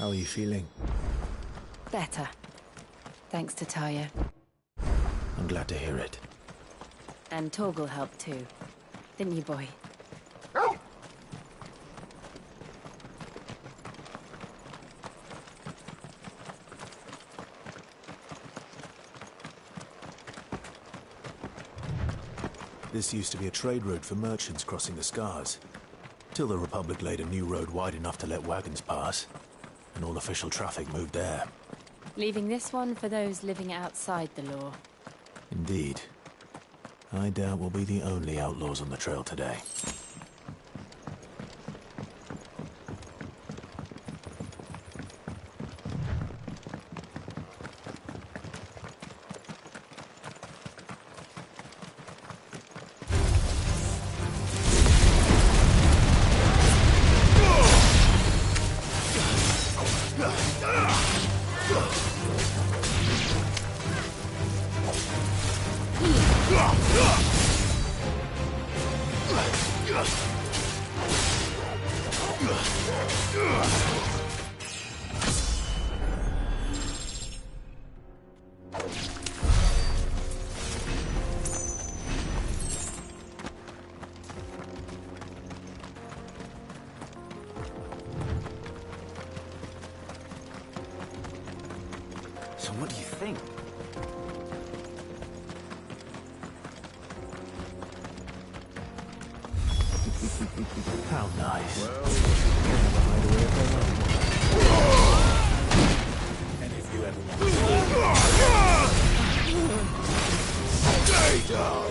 How are you feeling? Better. Thanks to Taya. I'm glad to hear it. And Torgal helped too. Didn't you, boy? This used to be a trade route for merchants crossing the Scars. Till the Republic laid a new road wide enough to let wagons pass. And all official traffic moved there. Leaving this one for those living outside the law. Indeed. I doubt we'll be the only outlaws on the trail today. So what do you think? How nice. And if you ever Stay down!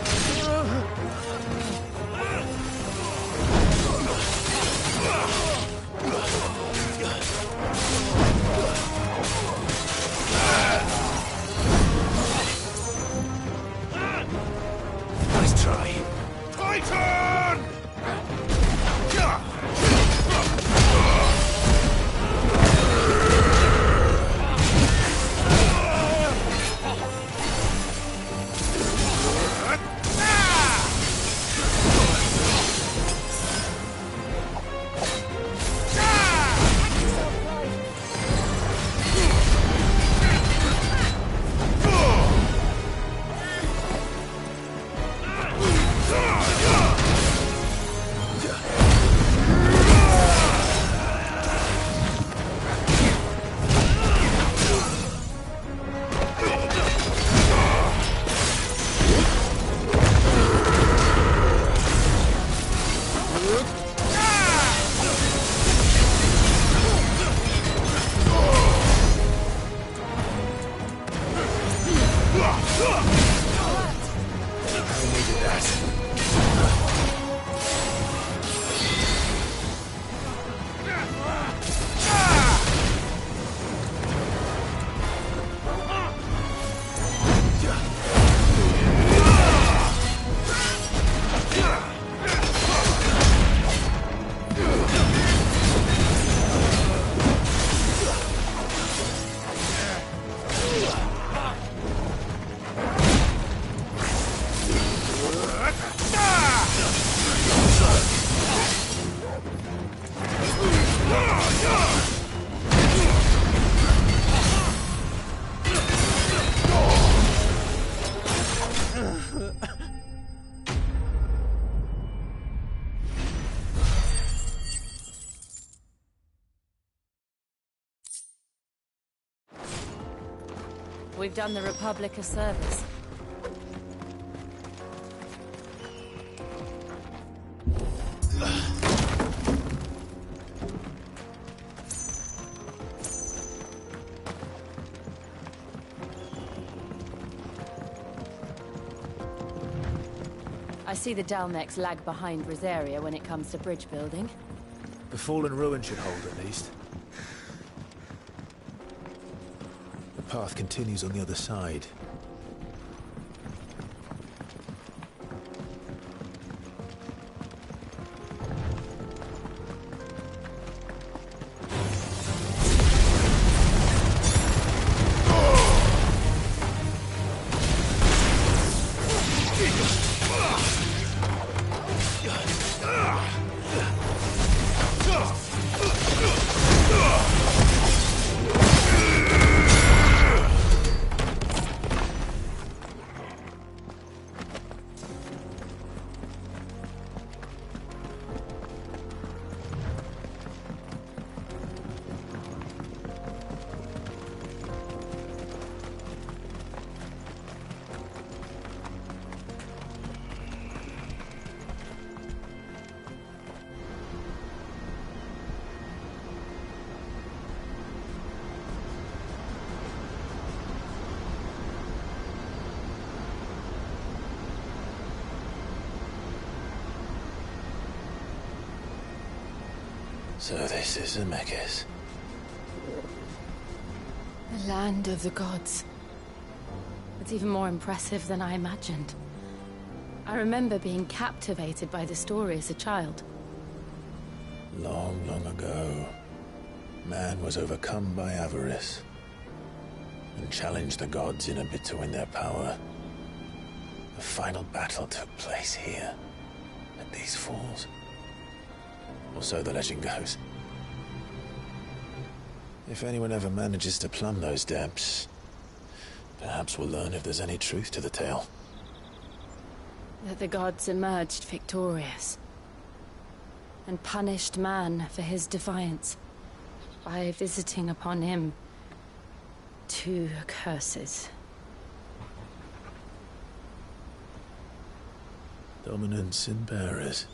Nice try. Titan! We've done the Republic a service. I see the Dalmex lag behind Rosaria when it comes to bridge building. The fallen ruin should hold at least. The path continues on the other side. So this is Zemeckis. The land of the gods. It's even more impressive than I imagined. I remember being captivated by the story as a child. Long, long ago, man was overcome by avarice and challenged the gods in a bid to win their power. The final battle took place here, at these falls. Or so the legend goes. If anyone ever manages to plumb those depths, perhaps we'll learn if there's any truth to the tale. That the gods emerged victorious and punished man for his defiance by visiting upon him 2 curses. Dominance in bearers.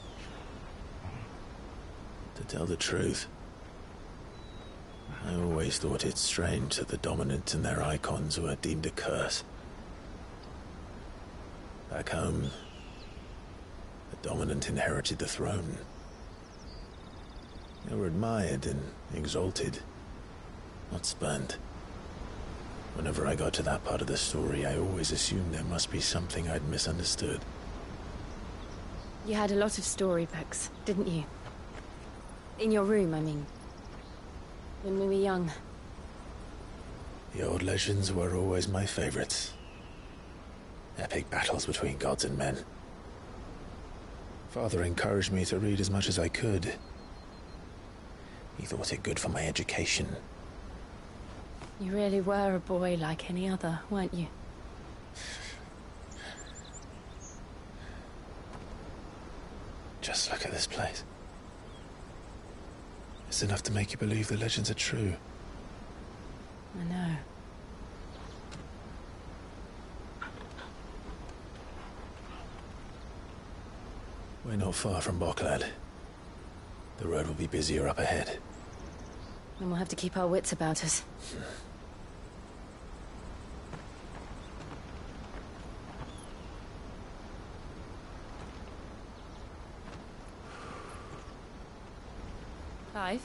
To tell the truth, I always thought it strange that the dominant and their icons were deemed a curse. Back home, the dominant inherited the throne. They were admired and exalted, not spurned. Whenever I got to that part of the story, I always assumed there must be something I'd misunderstood. You had a lot of storybooks, didn't you? In your room, I mean. When we were young. The old legends were always my favorites. Epic battles between gods and men. Father encouraged me to read as much as I could. He thought it good for my education. You really were a boy like any other, weren't you? Just look at this place. It's enough to make you believe the legends are true. I know. We're not far from Boklad. The road will be busier up ahead. Then we'll have to keep our wits about us. Clive?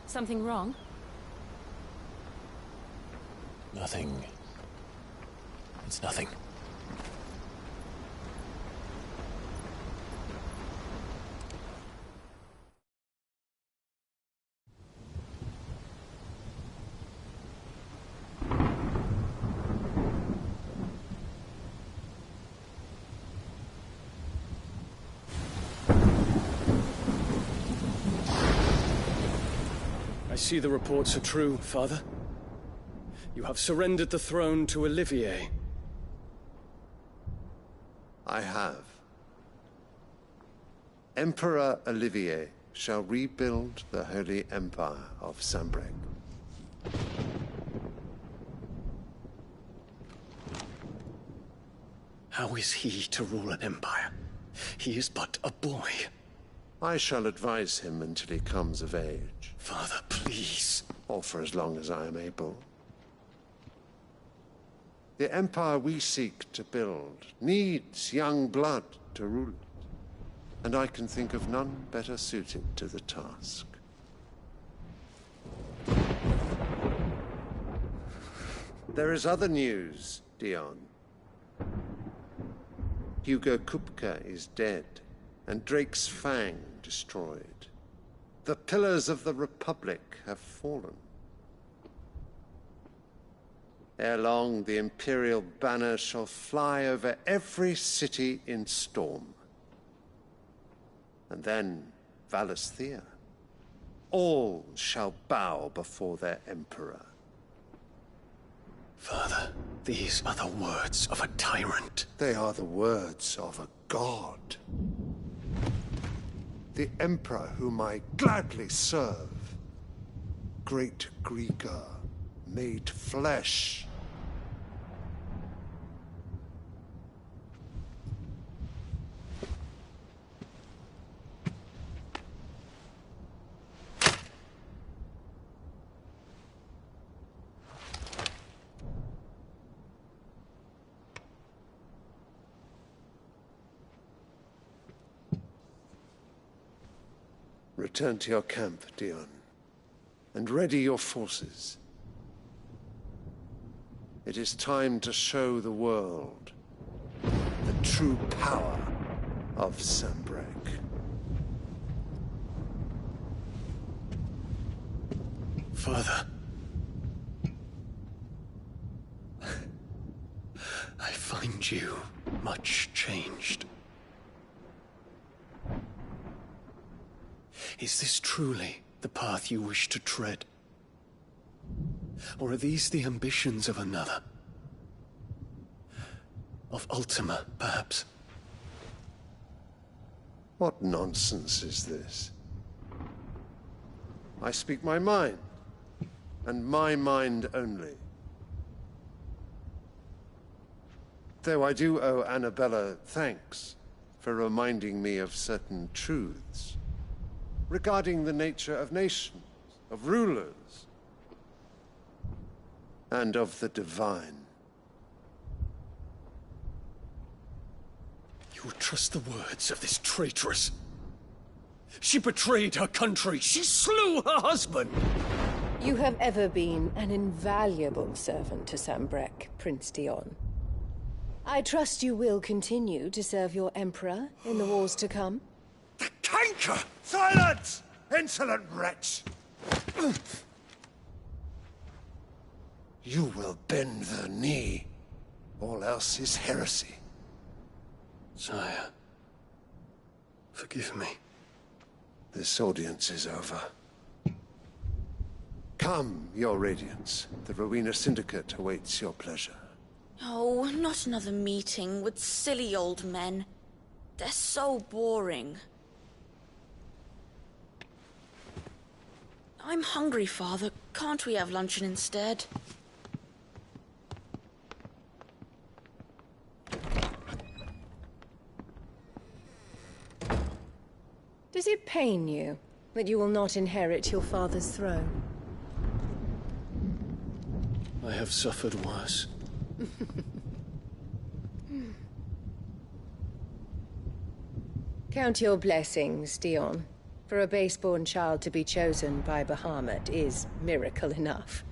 Something wrong? Nothing. It's nothing. I see the reports are true, Father. You have surrendered the throne to Olivier. I have. Emperor Olivier shall rebuild the Holy Empire of Sanbreque. How is he to rule an empire? He is but a boy. I shall advise him until he comes of age. Father, please. Or for as long as I am able. The empire we seek to build needs young blood to rule it, and I can think of none better suited to the task. There is other news, Dion. Hugo Kupka is dead, and Drake's Fang destroyed. The pillars of the Republic have fallen. Ere long, the Imperial banner shall fly over every city in Storm. And then Valisthea. All shall bow before their Emperor. Father, these are the words of a tyrant. They are the words of a god. The Emperor whom I gladly serve. Great Greagor, made flesh. Return to your camp, Dion, and ready your forces. It is time to show the world the true power of Sanbreque. Father. I find you much changed. Is this truly the path you wish to tread? Or are these the ambitions of another? Of Ultima, perhaps? What nonsense is this? I speak my mind, and my mind only. Though I do owe Annabella thanks for reminding me of certain truths regarding the nature of nations, of rulers, and of the divine. You would trust the words of this traitress? She betrayed her country. She slew her husband. You have ever been an invaluable servant to Sanbreque, Prince Dion. I trust you will continue to serve your Emperor in the wars to come. Canker! Silence! Insolent wretch! You will bend the knee. All else is heresy. Sire, forgive me. This audience is over. Come, your Radiance. The Rowena Syndicate awaits your pleasure. Oh, not another meeting with silly old men. They're so boring. I'm hungry, Father. Can't we have luncheon instead? Does it pain you that you will not inherit your father's throne? I have suffered worse. Count your blessings, Dion. For a base-born child to be chosen by Bahamut is miracle enough.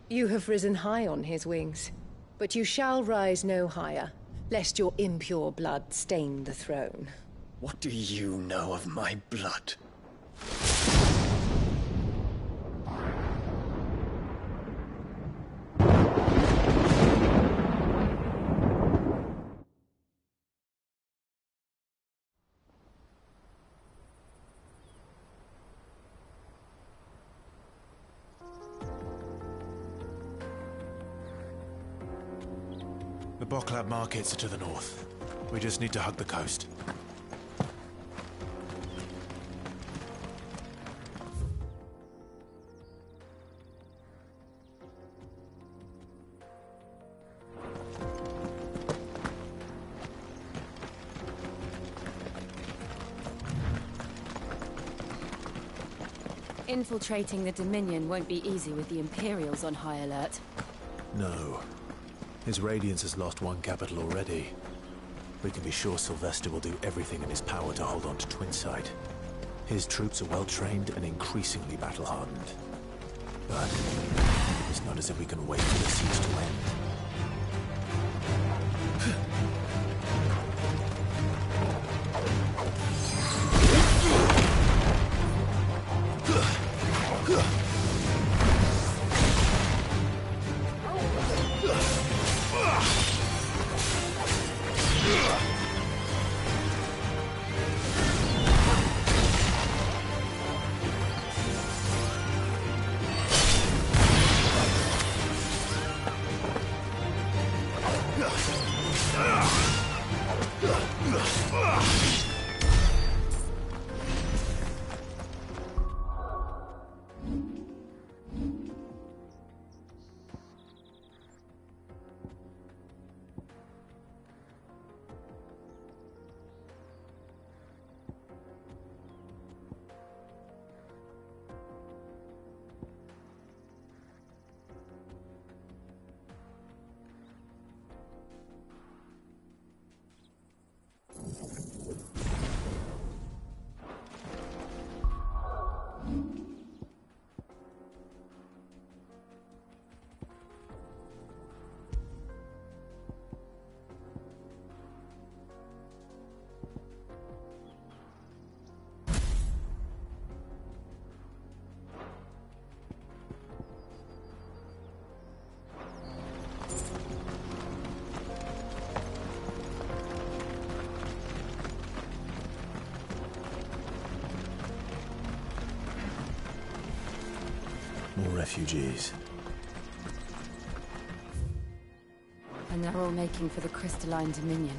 You have risen high on his wings, but you shall rise no higher, lest your impure blood stain the throne. What do you know of my blood? The Boklab markets are to the north. We just need to hug the coast. Infiltrating the Dominion won't be easy with the Imperials on high alert. No. His Radiance has lost one capital already. We can be sure Sylvester will do everything in his power to hold on to Twinside. His troops are well-trained and increasingly battle-hardened. But it's not as if we can wait for the siege to end. refugees. And they're all making for the Crystalline Dominion.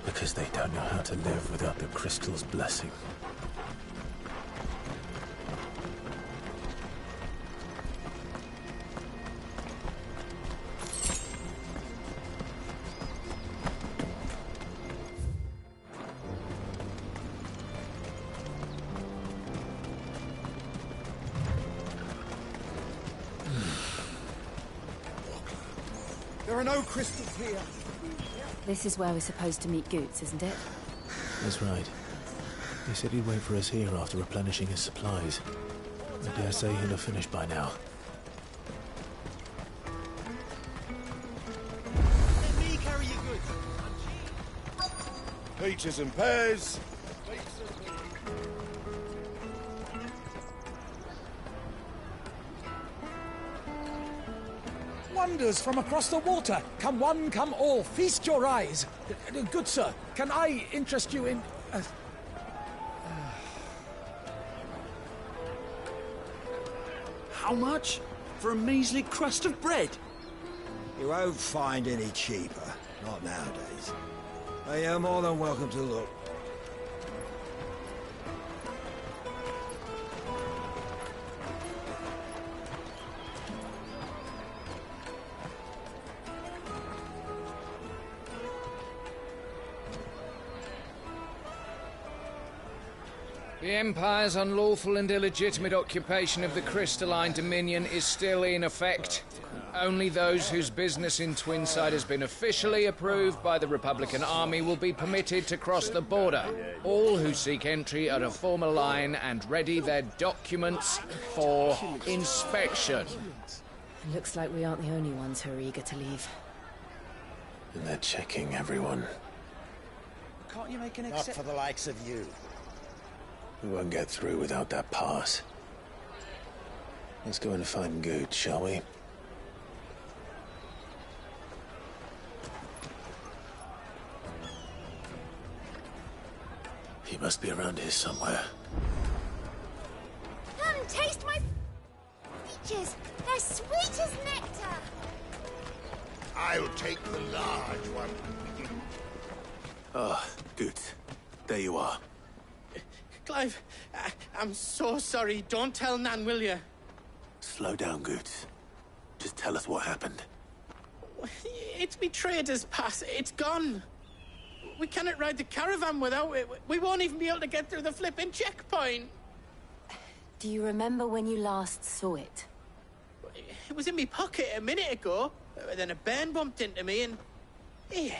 Because they don't know how to live without the Crystal's blessing. There are no crystals here. This is where we're supposed to meet Goots, isn't it? That's right. He said he'd wait for us here after replenishing his supplies. I dare say he'll have finished by now. Let me carry your goods. Peaches and pears. Wonders from across the water. Come one, come all. Feast your eyes. Good sir, can I interest you in... How much? For a measly crust of bread? You won't find any cheaper. Not nowadays. But you're more than welcome to look. The Empire's unlawful and illegitimate occupation of the Crystalline Dominion is still in effect. Only those whose business in Twinside has been officially approved by the Republican Army will be permitted to cross the border. All who seek entry are to form a line and ready their documents for inspection. It looks like we aren't the only ones who are eager to leave. And they're checking everyone. Can't you make an Not for the likes of you. We won't get through without that pass. Let's go and find Good, shall we? He must be around here somewhere. Come, taste my peaches. They're sweet as nectar. I'll take the large one. Ah, Good. There you are. Clive, I'm so sorry. Don't tell Nan, will you? Slow down, Goots. Just tell us what happened. It's me trader's pass. It's gone. We cannot ride the caravan without it. We won't even be able to get through the flipping checkpoint. Do you remember when you last saw it? It was in my pocket a minute ago. Then a bairn bumped into me and... Yeah.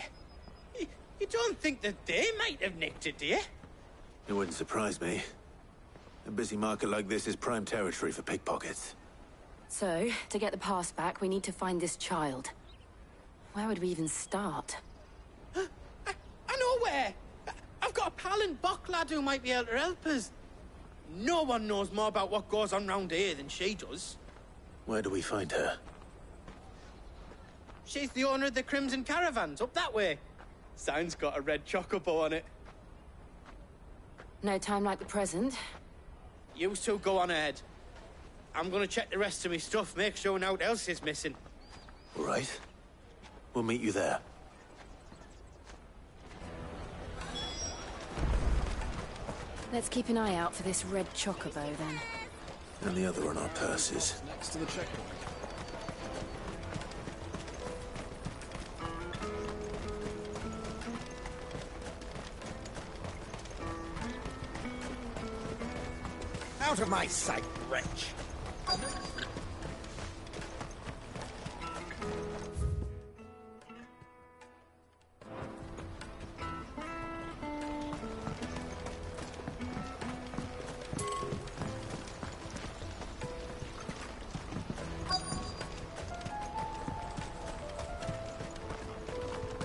You don't think that they might have nicked it, do you? It wouldn't surprise me. A busy market like this is prime territory for pickpockets. So, to get the pass back, we need to find this child. Where would we even start? I know where! I've got a pal in Bocklad who might be able to help us. No one knows more about what goes on round here than she does. Where do we find her? She's the owner of the Crimson Caravans, up that way. Sign's got a red chocobo on it. No time like the present. You two go on ahead. I'm gonna check the rest of my stuff, make sure naught else is missing. All right. We'll meet you there. Let's keep an eye out for this red chocobo, then. And the other on our purses. Next to the checkpoint. Out of my sight, wretch!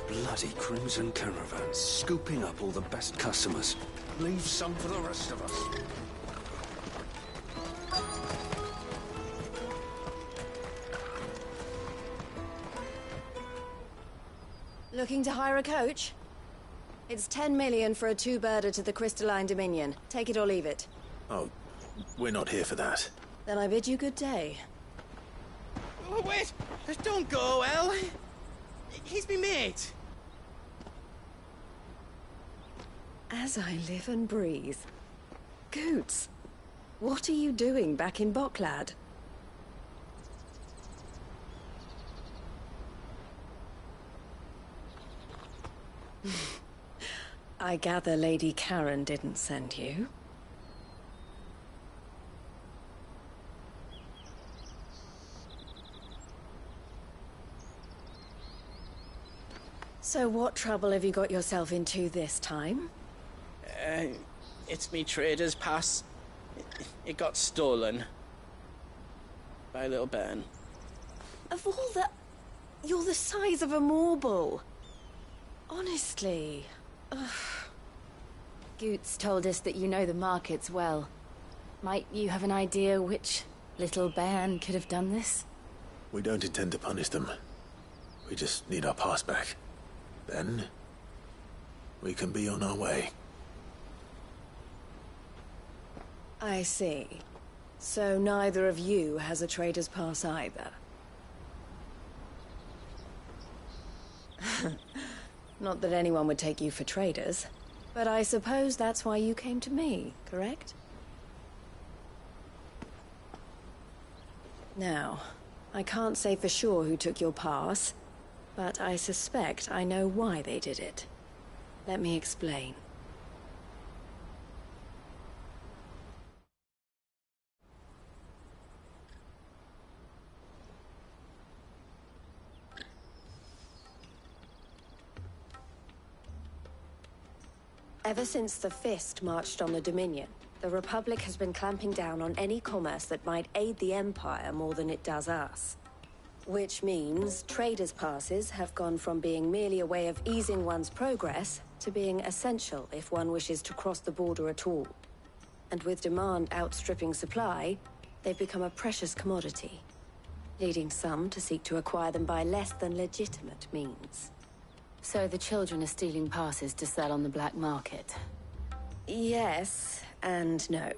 Bloody Crimson Caravans, scooping up all the best customers. Leave some for the rest of us. Looking to hire a coach? It's 10 million for a two-birder to the Crystalline Dominion. Take it or leave it. Oh, we're not here for that. Then I bid you good day. Oh, wait! Don't go, El. He's me mate. As I live and breathe. Goots, what are you doing back in Boklad? I gather Lady Karen didn't send you. So what trouble have you got yourself into this time? It's me trader's pass. It got stolen. By little Ben. Of all the... You're the size of a marble. Honestly. Ugh. Goots told us that you know the markets well. Might you have an idea which little bairn could have done this? We don't intend to punish them. We just need our pass back. Then, we can be on our way. I see. So neither of you has a trader's pass either. Not that anyone would take you for traders, but I suppose that's why you came to me, correct? Now, I can't say for sure who took your pass, but I suspect I know why they did it. Let me explain. Ever since the Fist marched on the Dominion, the Republic has been clamping down on any commerce that might aid the Empire more than it does us. Which means traders' passes have gone from being merely a way of easing one's progress to being essential if one wishes to cross the border at all. And with demand outstripping supply, they've become a precious commodity, leading some to seek to acquire them by less than legitimate means. So the children are stealing passes to sell on the black market? Yes, and no.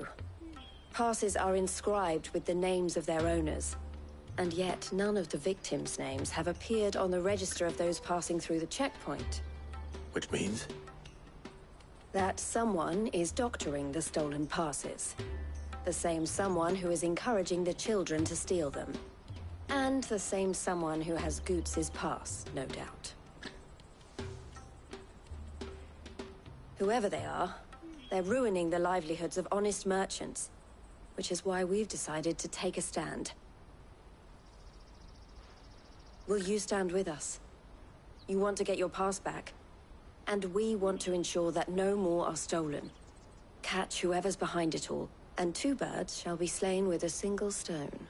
Passes are inscribed with the names of their owners, and yet none of the victims' names have appeared on the register of those passing through the checkpoint. Which means? That someone is doctoring the stolen passes. The same someone who is encouraging the children to steal them. And the same someone who has Goots' pass, no doubt. Whoever they are, they're ruining the livelihoods of honest merchants, which is why we've decided to take a stand. Will you stand with us? You want to get your pass back, and we want to ensure that no more are stolen. Catch whoever's behind it all, and 2 birds shall be slain with a single stone.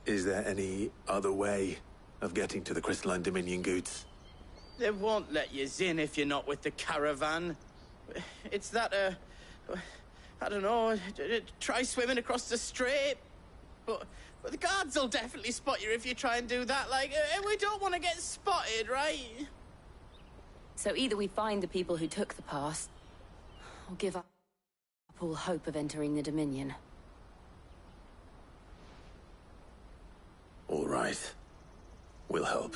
Is there any other way of getting to the Crystalline Dominion, Goots? They won't let you in if you're not with the caravan. It's that, I don't know, try swimming across the strait. But the guards will definitely spot you if you try and do that. Like, we don't want to get spotted, right? So either we find the people who took the pass, or give up all hope of entering the Dominion. All right. We'll help.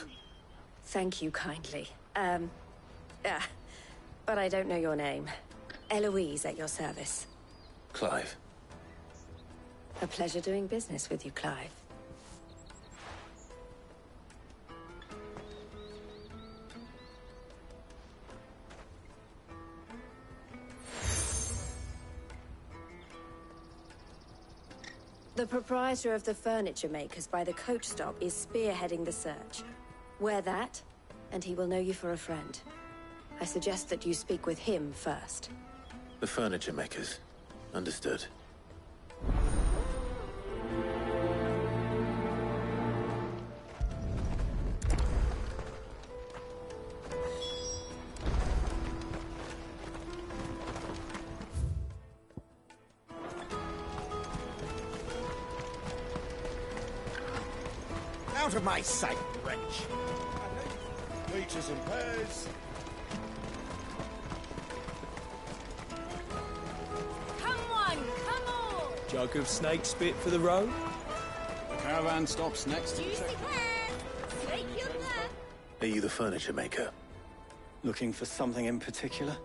Thank you kindly. But I don't know your name. Eloise at your service. Clive. A pleasure doing business with you, Clive. The proprietor of the furniture makers by the coach stop is spearheading the search. Wear that, and he will know you for a friend. I suggest that you speak with him first. The furniture makers. Understood. Out of my sight, wretch! Peaches and pears. Come on, come on! Jug of snake spit for the road? Caravan stops next to the Juicy check. pear! Snake your pear! Are you the furniture maker? Looking for something in particular?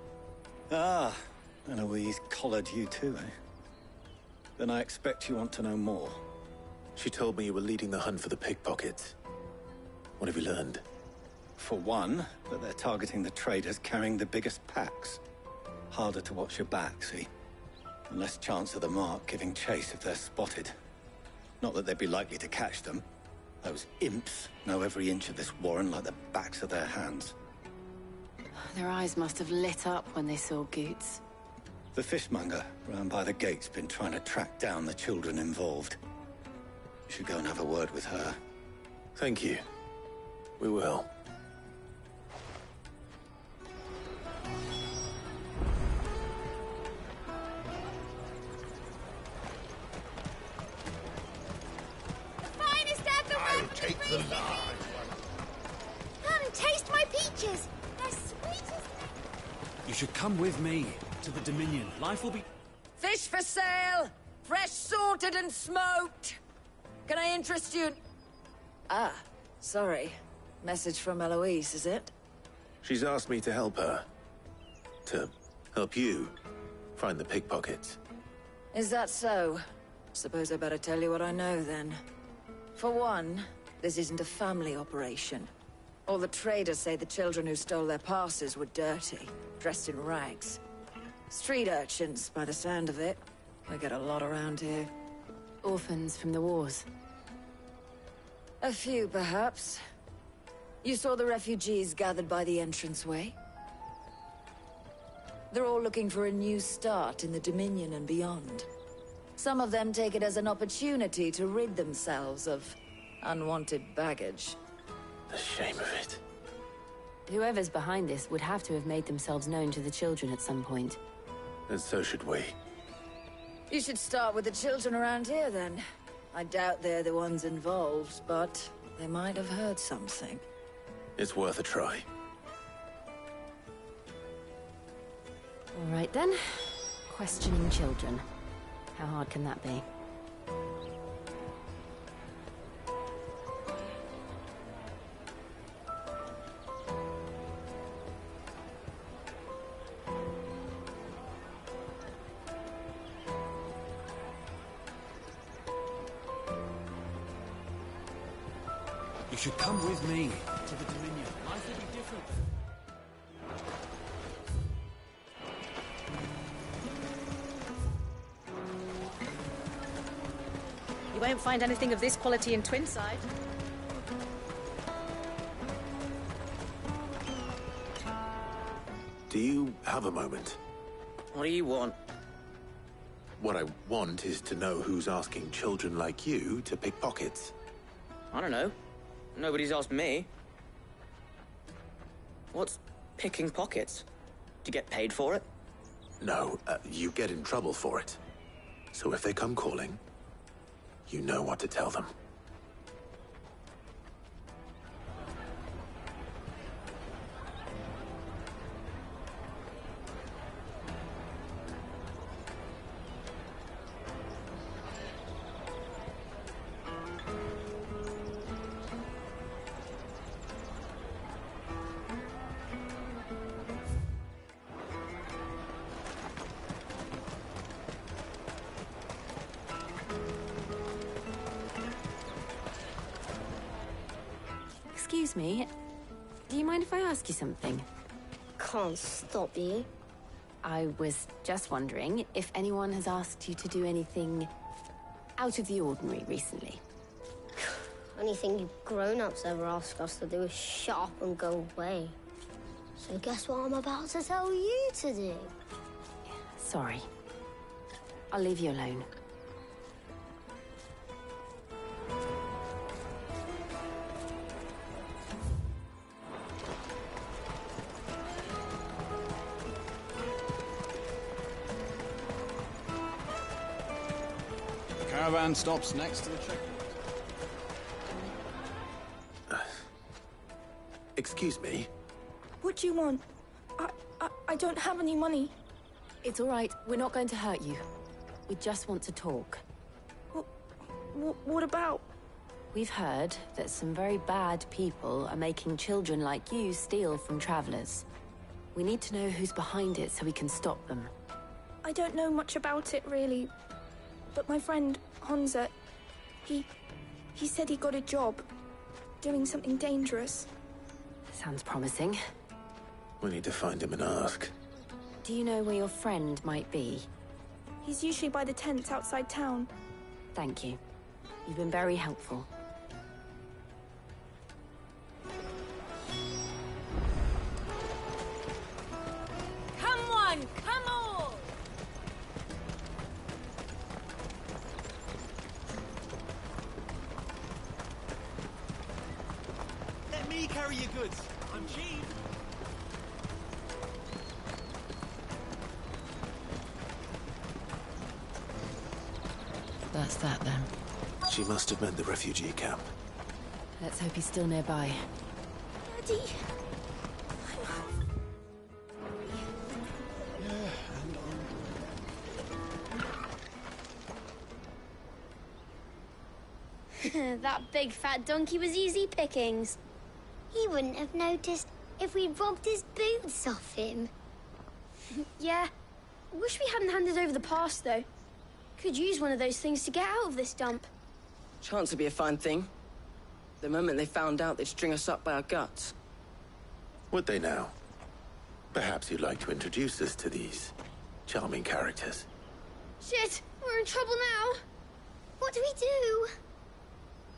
Ah, Eloise collared you too, eh? Then I expect you want to know more. She told me you were leading the hunt for the pickpockets. What have you learned? For one, that they're targeting the traders carrying the biggest packs. Harder to watch your back, see? And less chance of the mark giving chase if they're spotted. Not that they'd be likely to catch them. Those imps know every inch of this warren like the backs of their hands. Their eyes must have lit up when they saw Goots. The fishmonger round by the gate's been trying to track down the children involved. You should go and have a word with her. Thank you. We will. Finest apple I'll take the large one. Come, taste my peaches! They're sweet as... You should come with me to the Dominion. Life will be... Fish for sale! Fresh sorted and smoked! Can I interest you in... Ah, sorry. Message from Eloise, is it? She's asked me to help her. To help you find the pickpockets. Is that so? Suppose I better tell you what I know, then. For one, this isn't a family operation. All the traders say the children who stole their passes were dirty, dressed in rags. Street urchins, by the sound of it. I get a lot around here. Orphans from the wars. A few, perhaps. You saw the refugees gathered by the entranceway? They're all looking for a new start in the Dominion and beyond. Some of them take it as an opportunity to rid themselves of unwanted baggage. The shame of it. Whoever's behind this would have to have made themselves known to the children at some point. And so should we. You should start with the children around here, then. I doubt they're the ones involved, but they might have heard something. It's worth a try. All right, then. Questioning children. How hard can that be? You should come with me to the Dominion. Life will be different. You won't find anything of this quality in Twinside. Do you have a moment? What do you want? What I want is to know who's asking children like you to pick pockets. I don't know. Nobody's asked me. What's picking pockets? Do you get paid for it? No, you get in trouble for it. So if they come calling, you know what to tell them. Excuse me. Do you mind if I ask you something? Can't stop you. I was just wondering if anyone has asked you to do anything out of the ordinary recently. Anything you grown-ups ever ask us to do is shut up and go away. So guess what I'm about to tell you to do? Sorry. I'll leave you alone. The caravan stops next to the checkpoint. Excuse me? What do you want? I don't have any money. It's all right. We're not going to hurt you. We just want to talk. What about? We've heard that some very bad people are making children like you steal from travelers. We need to know who's behind it so we can stop them. I don't know much about it, really. But my friend, Honza, he said he got a job doing something dangerous. Sounds promising. We need to find him and ask. Do you know where your friend might be? He's usually by the tents outside town. Thank you. You've been very helpful. Come on, come on! Let me carry your goods. I'm cheap. That's that then. She must have meant the refugee camp. Let's hope he's still nearby. Daddy! That big fat donkey was easy pickings. He wouldn't have noticed if we'd robbed his boots off him. Yeah. Wish we hadn't handed over the pass, though. Could use one of those things to get out of this dump. Chance would be a fine thing. The moment they found out, they'd string us up by our guts. Would they now? Perhaps you'd like to introduce us to these charming characters. Shit, we're in trouble now. What do we do?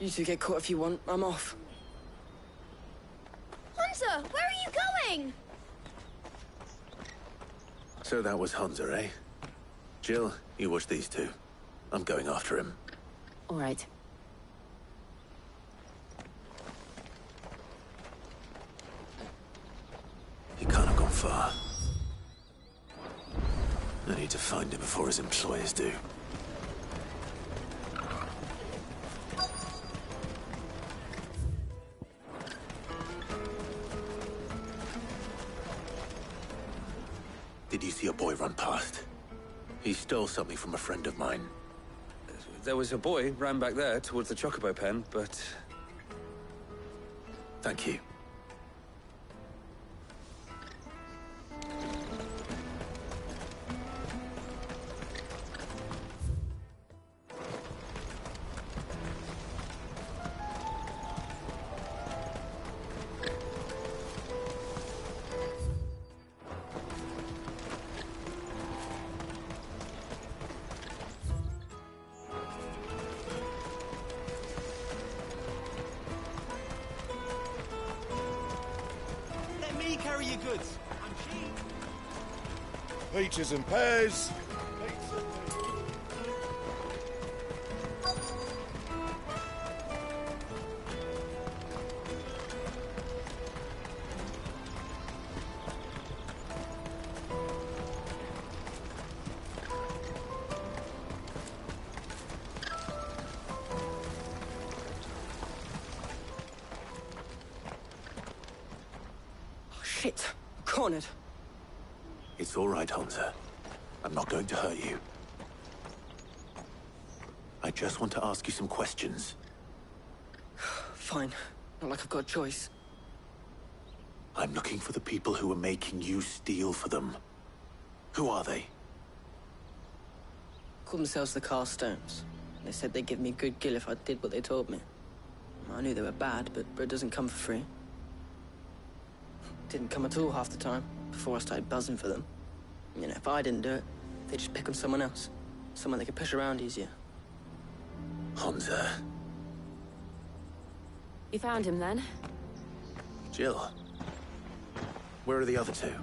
You two get caught if you want. I'm off. Hunter, where are you going? So that was Hunter, eh? Jill, you watch these two. I'm going after him. All right. He can't have gone far. I need to find him before his employers do. Did you see a boy run past? He stole something from a friend of mine. There was a boy ran back there towards the Chocobo pen, but... Thank you. Let me carry your goods. I'm cheap. Peaches and pears. Shit. Cornered. It's all right, Hunter. I'm not going to hurt you. I just want to ask you some questions. Fine. Not like I've got a choice. I'm looking for the people who are making you steal for them. Who are they? Called themselves the Carstones. They said they'd give me good gill if I did what they told me. I knew they were bad, but bread doesn't come for free. Didn't come at all half the time, before I started buzzing for them. You know, if I didn't do it, they'd just pick on someone else. Someone they could push around easier. Hunter. You found him then? Jill. Where are the other two?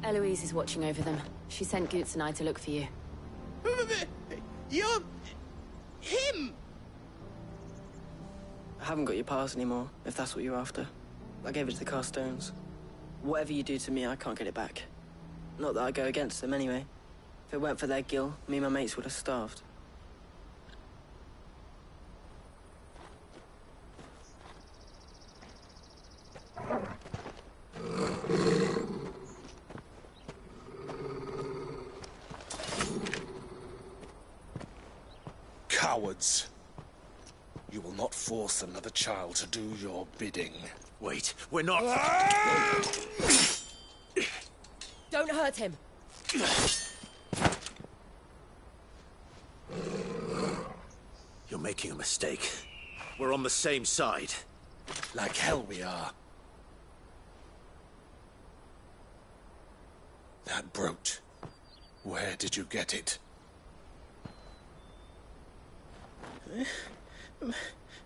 Eloise is watching over them. She sent Goots and I to look for you. You're... him! I haven't got your pass anymore, if that's what you're after. I gave it to the Carstones. Whatever you do to me, I can't get it back. Not that I go against them anyway. If it weren't for their gill, me and my mates would have starved. Cowards. You will not force another child to do your bidding. Wait, we're not... Don't hurt him! You're making a mistake. We're on the same side. Like hell we are. That brooch. Where did you get it?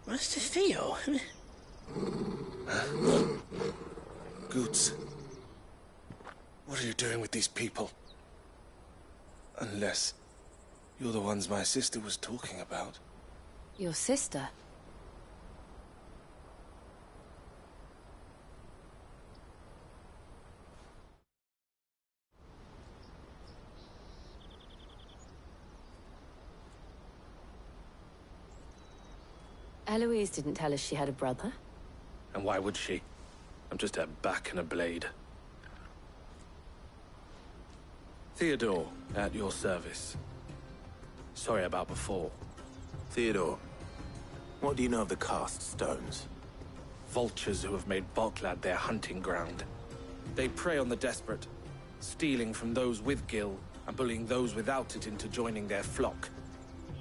Master Theo? Goots. What are you doing with these people? Unless you're the ones my sister was talking about. Your sister? Eloise didn't tell us she had a brother. And why would she? I'm just her back and a blade. Theodore, at your service. Sorry about before. Theodore, what do you know of the Cast Stones? Vultures who have made Boklad their hunting ground. They prey on the desperate, stealing from those with Gil and bullying those without it into joining their flock.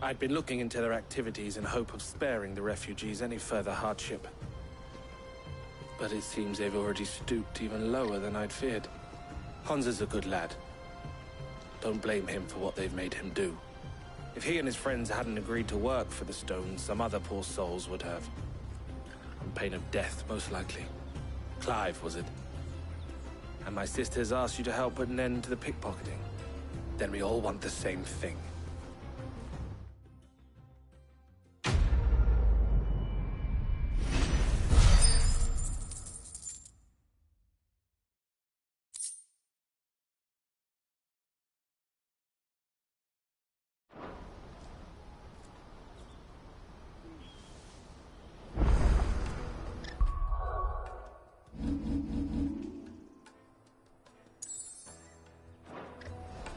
I'd been looking into their activities in hope of sparing the refugees any further hardship. But it seems they've already stooped even lower than I'd feared. Hansa's a good lad. Don't blame him for what they've made him do. If he and his friends hadn't agreed to work for the Stones, some other poor souls would have. On pain of death, most likely. Clive, was it? And my sisters asked you to help put an end to the pickpocketing. Then we all want the same thing.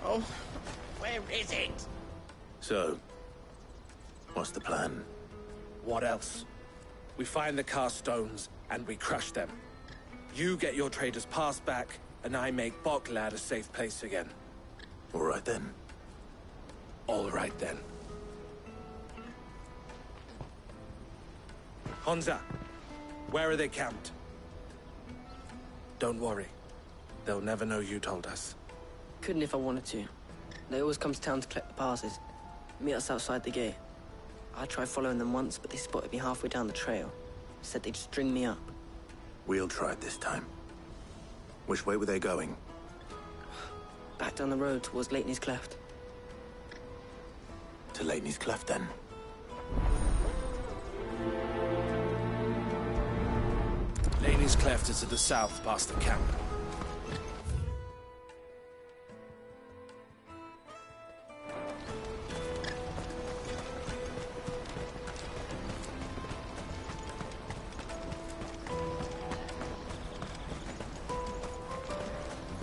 Oh, where is it? So, what's the plan? What else? We find the Cast Stones, and we crush them. You get your traders' pass back, and I make Boklad a safe place again. All right then. All right then. Hansa, where are they camped? Don't worry. They'll never know you told us. Couldn't if I wanted to. They always come to town to collect the passes. Meet us outside the gate. I tried following them once, but they spotted me halfway down the trail. Said they'd string me up. We'll try it this time. Which way were they going? Back down the road towards Leitney's Cleft. To Leitney's Cleft, then. Leitney's Cleft is to the south, past the camp.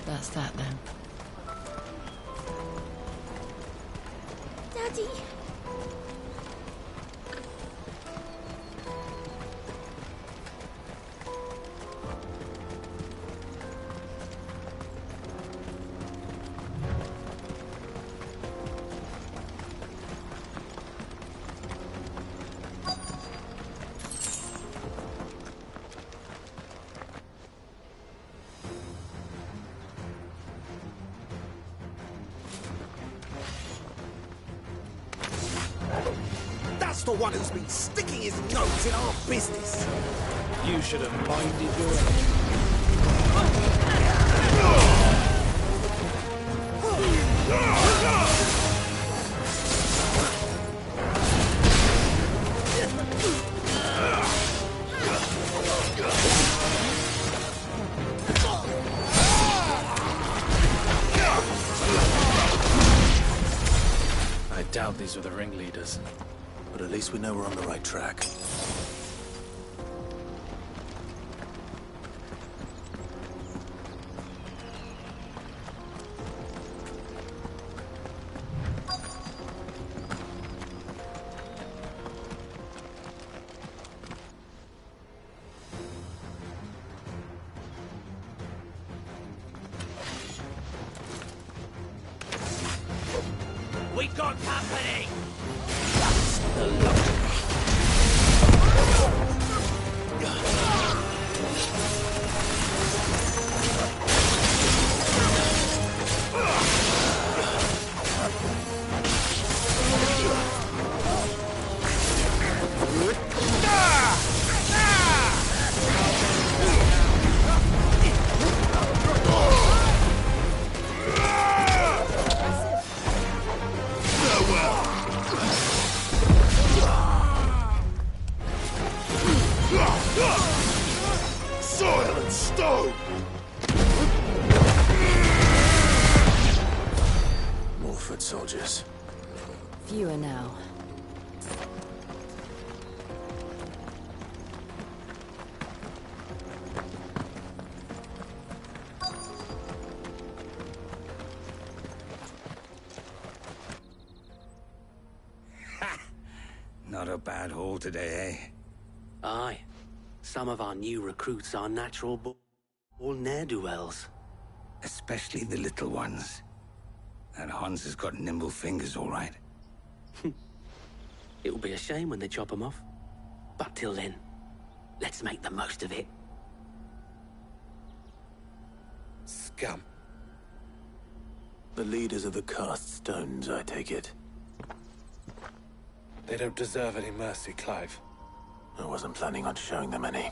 That's that then. Daddy! That's the one who's been sticking his nose in our business. You should have minded your own. I doubt these were the ringleaders. But at least we know we're on the right track. We got company! Soil and stone! More foot soldiers. Fewer now. Not a bad haul today, eh? Aye. Some of our new recruits are natural born ne'er-do-wells. Especially the little ones. That Hans has got nimble fingers, all right. It will be a shame when they chop them off. But till then, let's make the most of it. Scum. The leaders of the cast stones, I take it. They don't deserve any mercy, Clive. I wasn't planning on showing them any.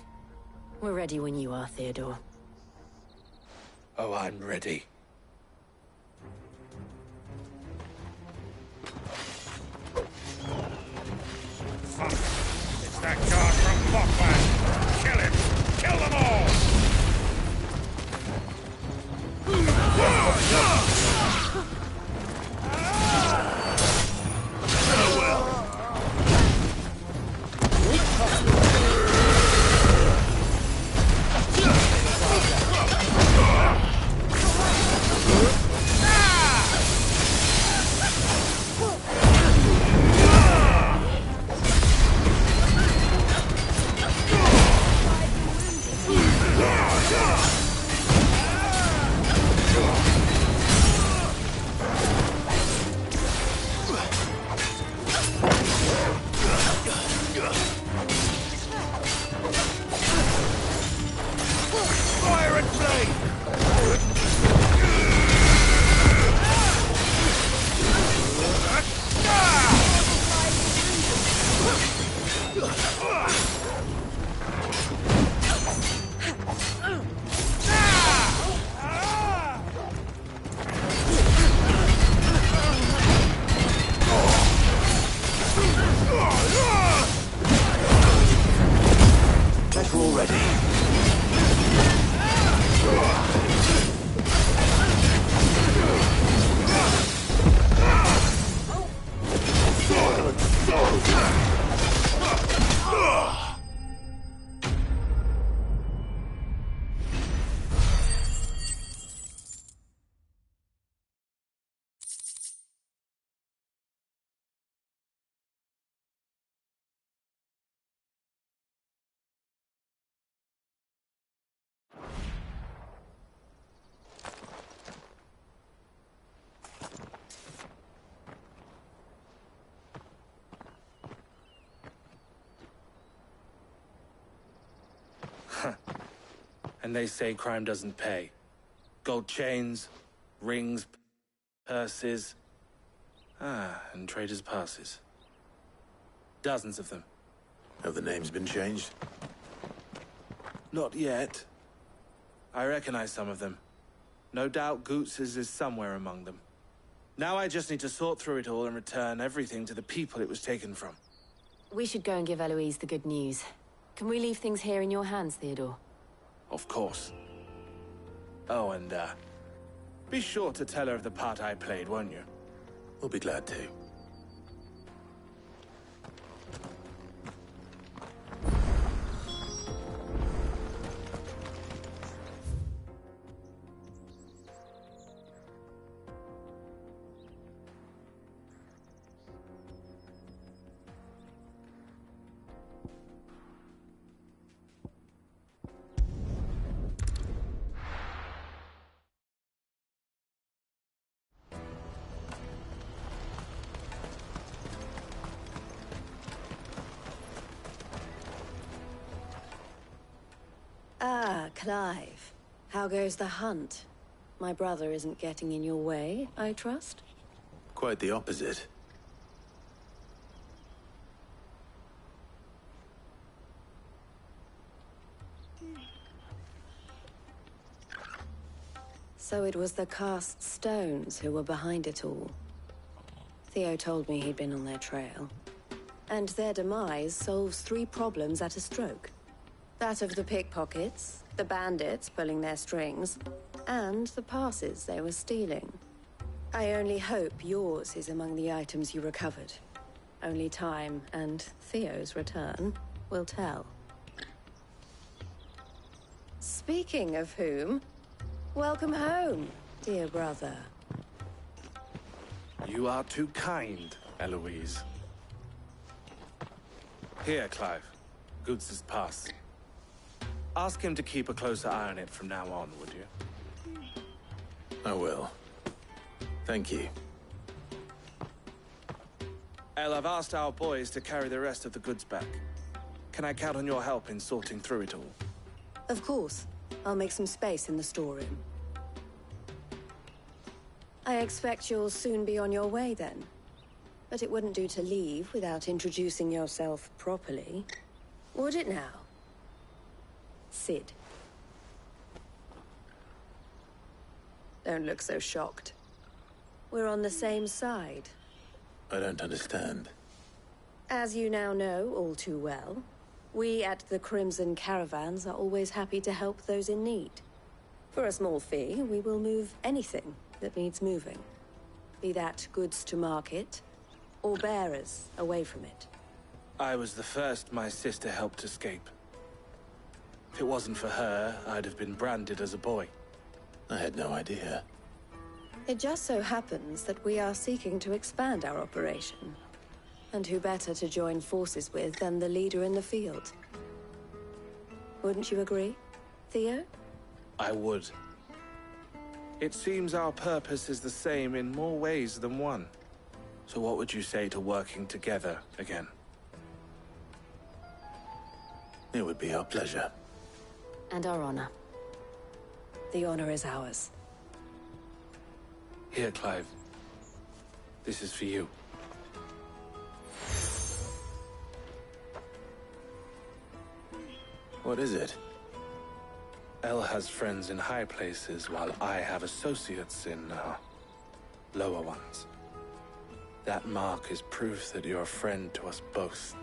We're ready when you are, Theodore. Oh, I'm ready. Fuck! It's that guard from Bokland! Kill him! Kill them all! And they say crime doesn't pay. Gold chains, rings, purses. And traders' passes. Dozens of them. Have the names been changed? Not yet. I recognize some of them. No doubt Goots's is somewhere among them. Now I just need to sort through it all and return everything to the people it was taken from. We should go and give Eloise the good news. Can we leave things here in your hands, Theodore? Of course. Oh, and, be sure to tell her of the part I played, won't you? We'll be glad to. Clive. How goes the hunt? My brother isn't getting in your way, I trust? Quite the opposite. So it was the cast stones who were behind it all. Theo told me he'd been on their trail. And their demise solves 3 problems at a stroke. That of the pickpockets, the bandits pulling their strings, and the passes they were stealing. I only hope yours is among the items you recovered. Only time and Theo's return will tell. Speaking of whom, welcome home, dear brother. You are too kind, Eloise. Here, Clive. Goots' pass. Ask him to keep a closer eye on it from now on, would you? I will. Thank you. El, I've asked our boys to carry the rest of the goods back. Can I count on your help in sorting through it all? Of course. I'll make some space in the storeroom. I expect you'll soon be on your way then. But it wouldn't do to leave without introducing yourself properly. Would it now? Cid. Don't look so shocked. We're on the same side. I don't understand. As you now know all too well, we at the Crimson Caravans are always happy to help those in need. For a small fee, we will move anything that needs moving. Be that goods to market, or bearers away from it. I was the first my sister helped escape. If it wasn't for her, I'd have been branded as a boy. I had no idea. It just so happens that we are seeking to expand our operation. And who better to join forces with than the leader in the field? Wouldn't you agree, Theo? I would. It seems our purpose is the same in more ways than one. So what would you say to working together again? It would be our pleasure. And our honor. The honor is ours. Here, Clive. This is for you. What is it? El has friends in high places, while I have associates in, lower ones. That mark is proof that you're a friend to us both.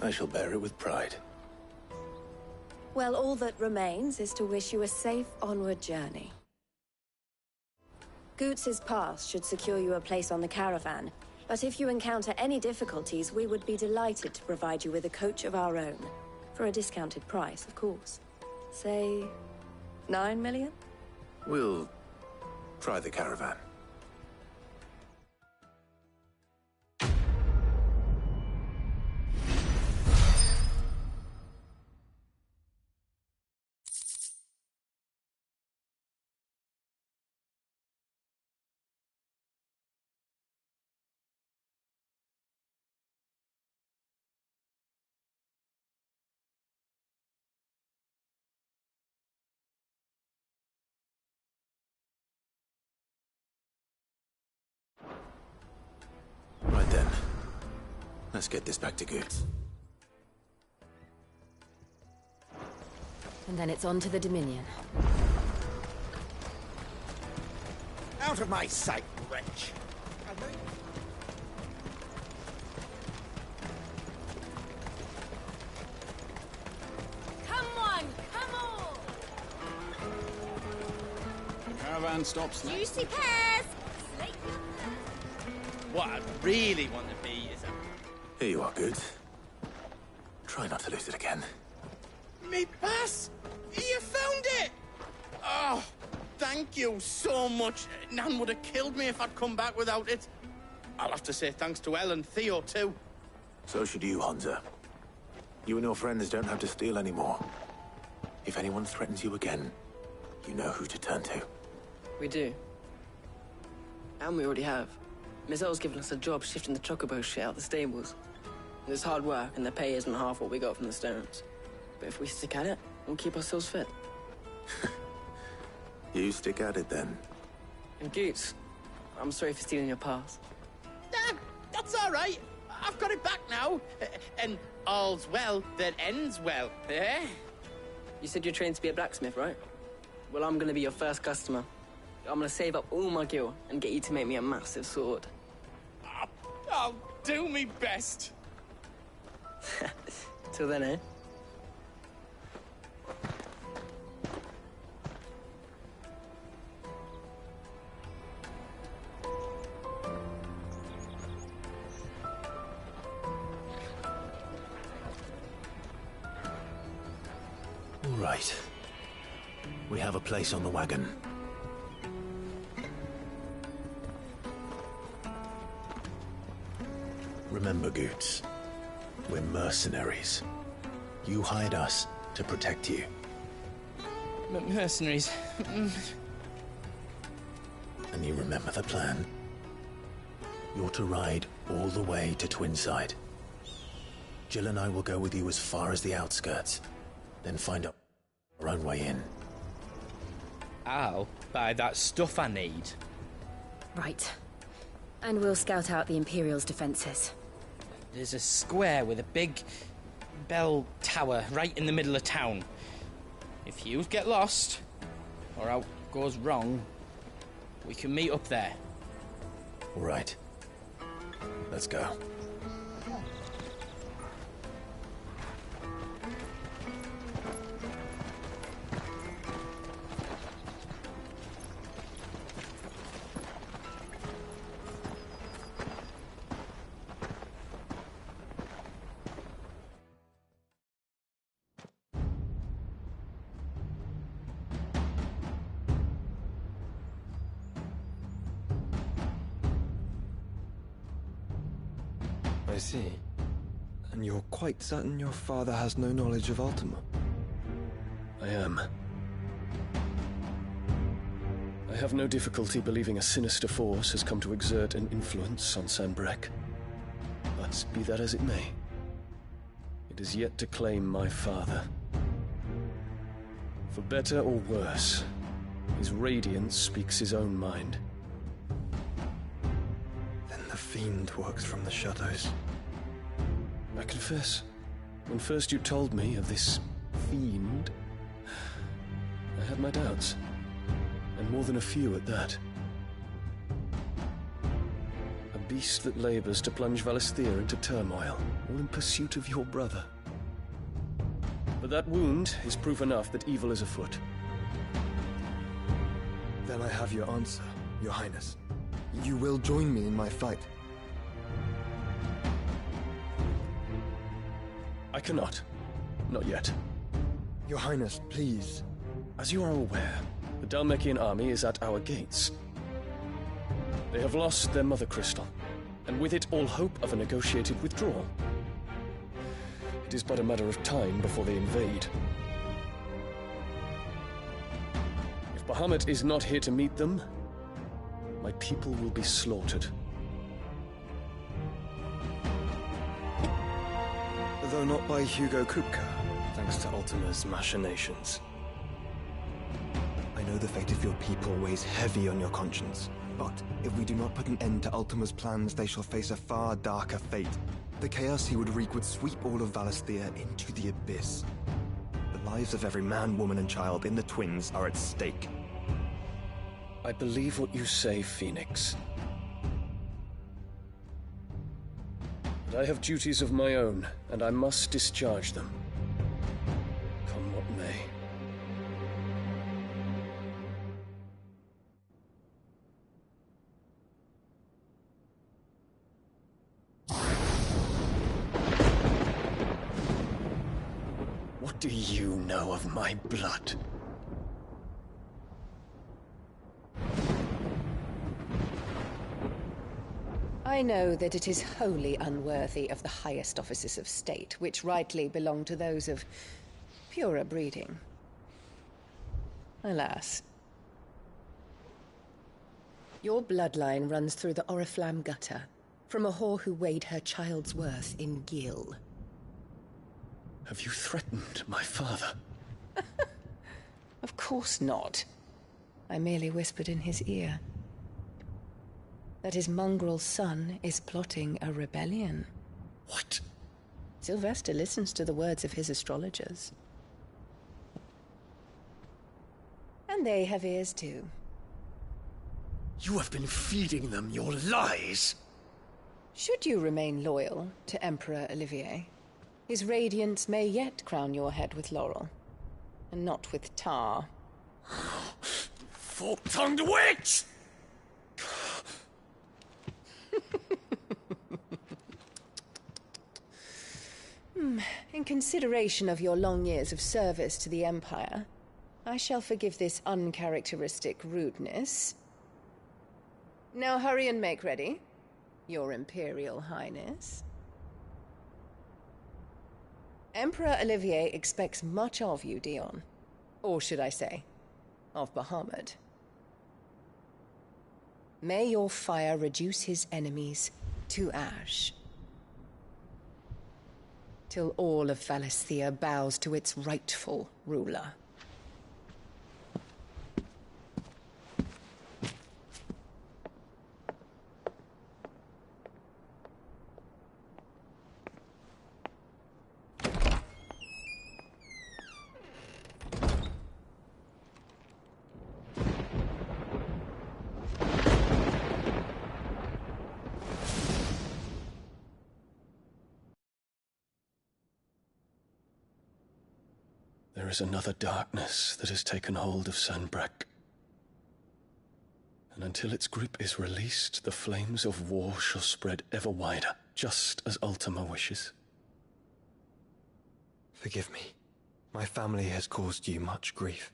I shall bear it with pride. Well, all that remains is to wish you a safe onward journey. Goots' pass should secure you a place on the caravan, but if you encounter any difficulties, we would be delighted to provide you with a coach of our own. For a discounted price, of course. Say, 9 million? We'll try the caravan. Right then. Let's get this back to Goots. And then it's on to the Dominion. Out of my sight, wretch! Come on, come on! Caravan stops there. Juicy pears! What I really want to be is a... Here you are, Goots. Try not to lose it again. Me pass! You found it! Oh, thank you so much. Nan would have killed me if I'd come back without it. I'll have to say thanks to El and Theo, too. So should you, Honza. You and your friends don't have to steal anymore. If anyone threatens you again, you know who to turn to. We do. And we already have. Miss L's given us a job shifting the chocobo shit out the stables. It's hard work, and the pay isn't half what we got from the stones. But if we stick at it, we'll keep ourselves fit. You stick at it, then. And Goots, I'm sorry for stealing your pass. That's all right. I've got it back now. And all's well that ends well, eh? You said you're trained to be a blacksmith, right? Well, I'm gonna be your first customer. I'm gonna save up all my gil and get you to make me a massive sword. I'll do me best. Till then, eh? All right. We have a place on the wagon. Remember, Goots, we're mercenaries. You hired us to protect you. Mercenaries. And you remember the plan? You're to ride all the way to Twinside. Jill and I will go with you as far as the outskirts, then find our own way in. I'll buy that stuff I need. Right. And we'll scout out the Imperial's defenses. There's a square with a big bell tower right in the middle of town. If you get lost, or out goes wrong, we can meet up there. All right. Let's go. I see. And you're quite certain your father has no knowledge of Ultima? I am. I have no difficulty believing a sinister force has come to exert an influence on Sanbreque. But be that as it may, it is yet to claim my father. For better or worse, his radiance speaks his own mind. Then the Fiend works from the shadows. I confess, when first you told me of this Fiend, I had my doubts. And more than a few at that. A beast that labors to plunge Valisthea into turmoil, all in pursuit of your brother. But that wound is proof enough that evil is afoot. Then I have your answer, Your Highness. You will join me in my fight. I cannot. Not yet. Your Highness, please. As you are aware, the Dhalmekian army is at our gates. They have lost their mother crystal, and with it all hope of a negotiated withdrawal. It is but a matter of time before they invade. If Bahamut is not here to meet them, my people will be slaughtered. Though not by Hugo Kupka, thanks to Ultima's machinations. I know the fate of your people weighs heavy on your conscience, but if we do not put an end to Ultima's plans, they shall face a far darker fate. The chaos he would wreak would sweep all of Valisthea into the abyss. The lives of every man, woman, and child in the Twins are at stake. I believe what you say, Phoenix. But I have duties of my own, and I must discharge them. Come what may. What do you know of my blood? I know that it is wholly unworthy of the highest offices of state, which rightly belong to those of purer breeding. Alas. Your bloodline runs through the Oriflamme gutter, From a whore who weighed her child's worth in gil. Have you threatened my father? Of course not. I merely whispered in his ear that his mongrel son is plotting a rebellion. What? Sylvester listens to the words of his astrologers. And they have ears too. You have been feeding them your lies! Should you remain loyal to Emperor Olivier, his radiance may yet crown your head with laurel, and not with tar. Fork-tongued witch! In consideration of your long years of service to the Empire, I shall forgive this uncharacteristic rudeness. Now hurry and make ready, Your Imperial Highness. Emperor Olivier expects much of you, Dion. Or should I say, of Bahamut. May your fire reduce his enemies to ash, till all of Valisthea bows to its rightful ruler. There is another darkness that has taken hold of Sanbreque. And until its grip is released, the flames of war shall spread ever wider, just as Ultima wishes. Forgive me. My family has caused you much grief.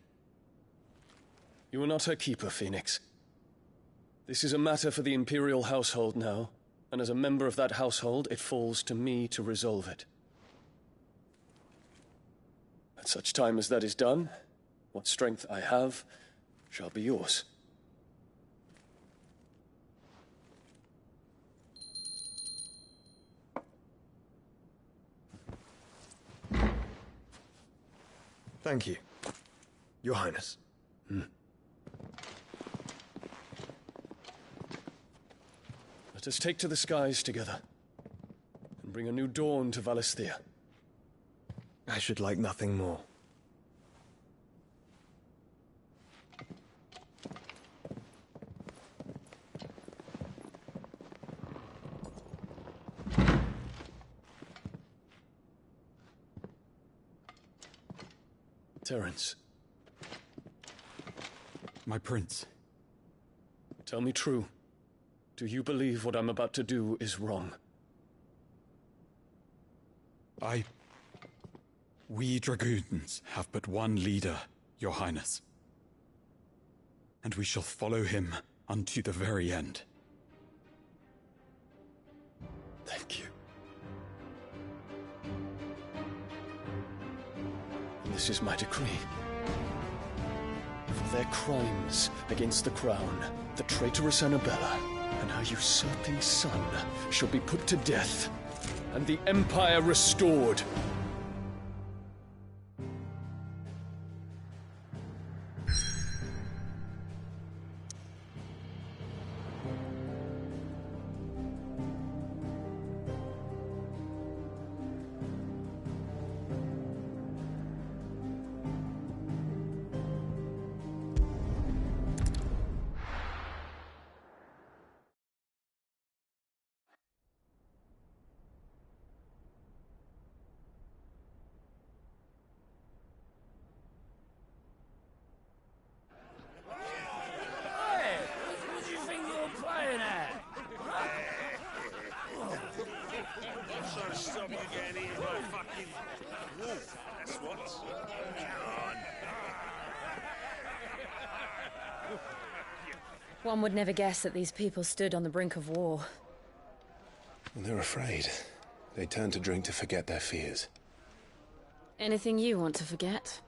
You are not her keeper, Phoenix. This is a matter for the Imperial household now, and as a member of that household, it falls to me to resolve it. At such time as that is done, what strength I have shall be yours. Thank you, Your Highness. Let us take to the skies together, and bring a new dawn to Valisthea. I should like nothing more. Terence. My prince. Tell me true. Do you believe what I'm about to do is wrong? We dragoons have but one leader, Your Highness. And we shall follow him unto the very end. Thank you. And this is my decree. For their crimes against the crown, the traitorous Annabella and her usurping son shall be put to death, and the Empire restored. One would never guess that these people stood on the brink of war. They're afraid. They turn to drink to forget their fears. Anything you want to forget?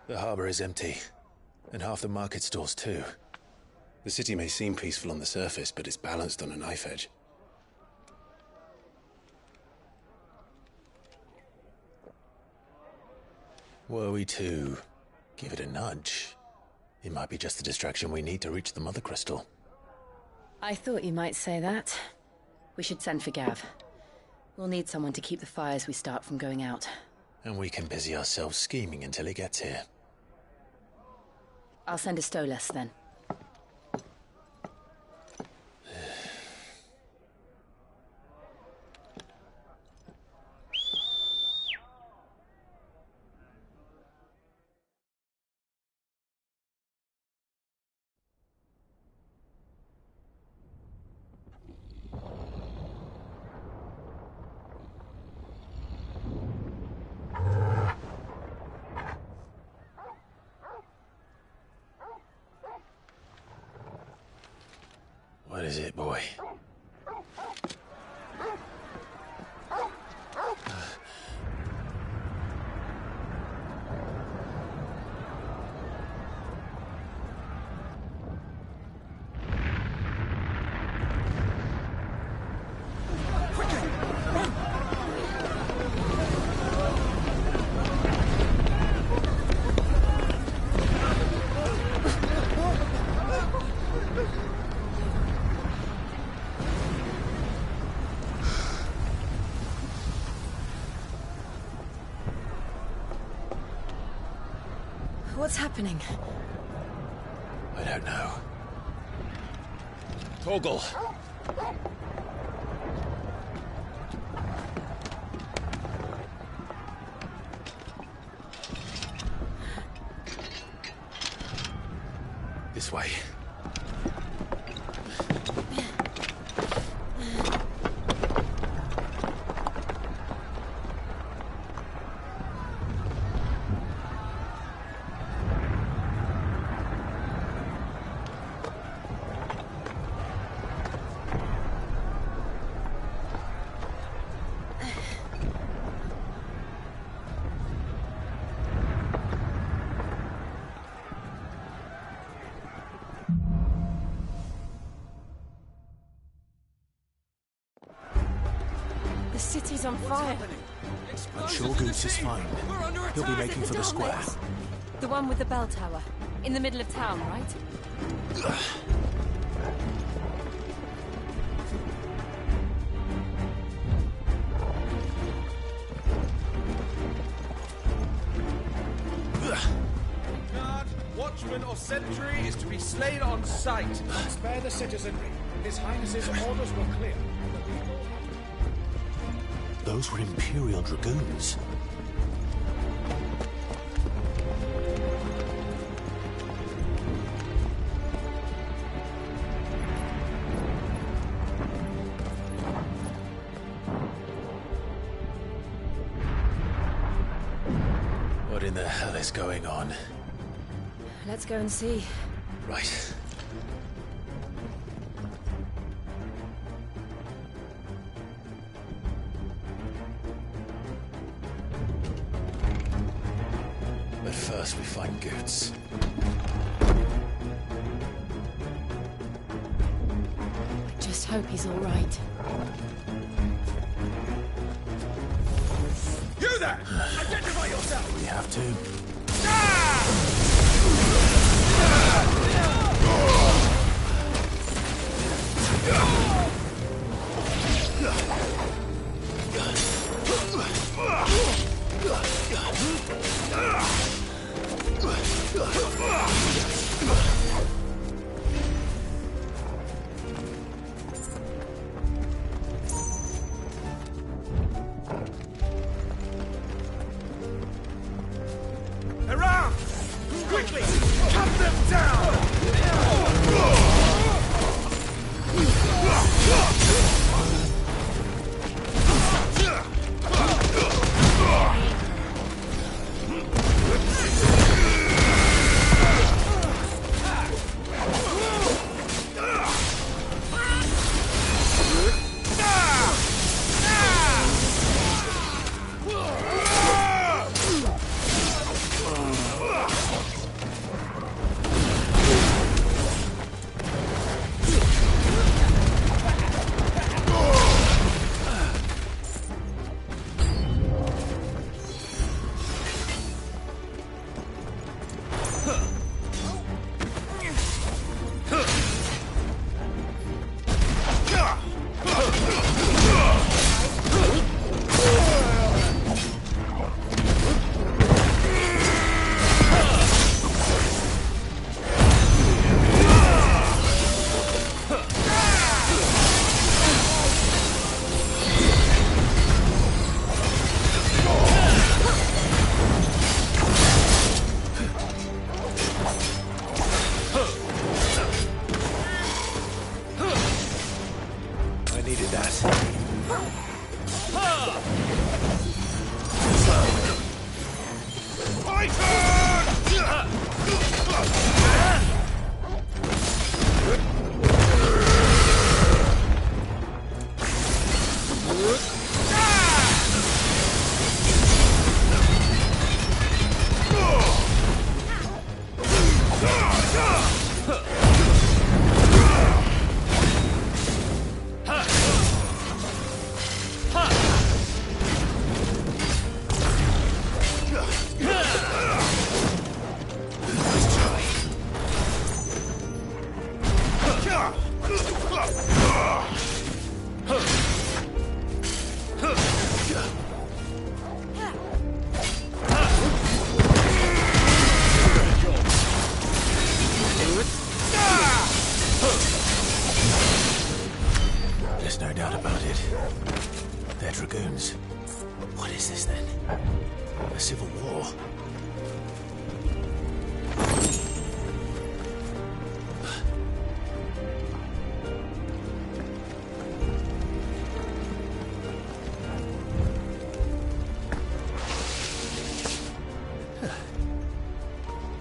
The harbor is empty. And half the market stalls too. The city may seem peaceful on the surface, but it's balanced on a knife edge. Were we to give it a nudge, it might be just the distraction we need to reach the Mother Crystal. I thought you might say that. We should send for Gav. We'll need someone to keep the fires we start from going out. And we can busy ourselves scheming until he gets here. I'll send a Stolas then. What is it, boy? What's happening? I don't know. Torgal! This way. The city's on fire. I'm sure Goose is fine. He'll be making for the square. The one with the bell tower. In the middle of town, right? Guard, watchman or sentry is to be slain on sight. Spare the citizenry. His Highness's orders were clear. Those were Imperial Dragoons. What in the hell is going on? Let's go and see. Right. But first we find Goots. I just hope he's all right. You there! Identify yourself! We have to. Around! Quickly! Cut them down! Needed that. There's no doubt about it. They're dragoons. What is this then? A civil war?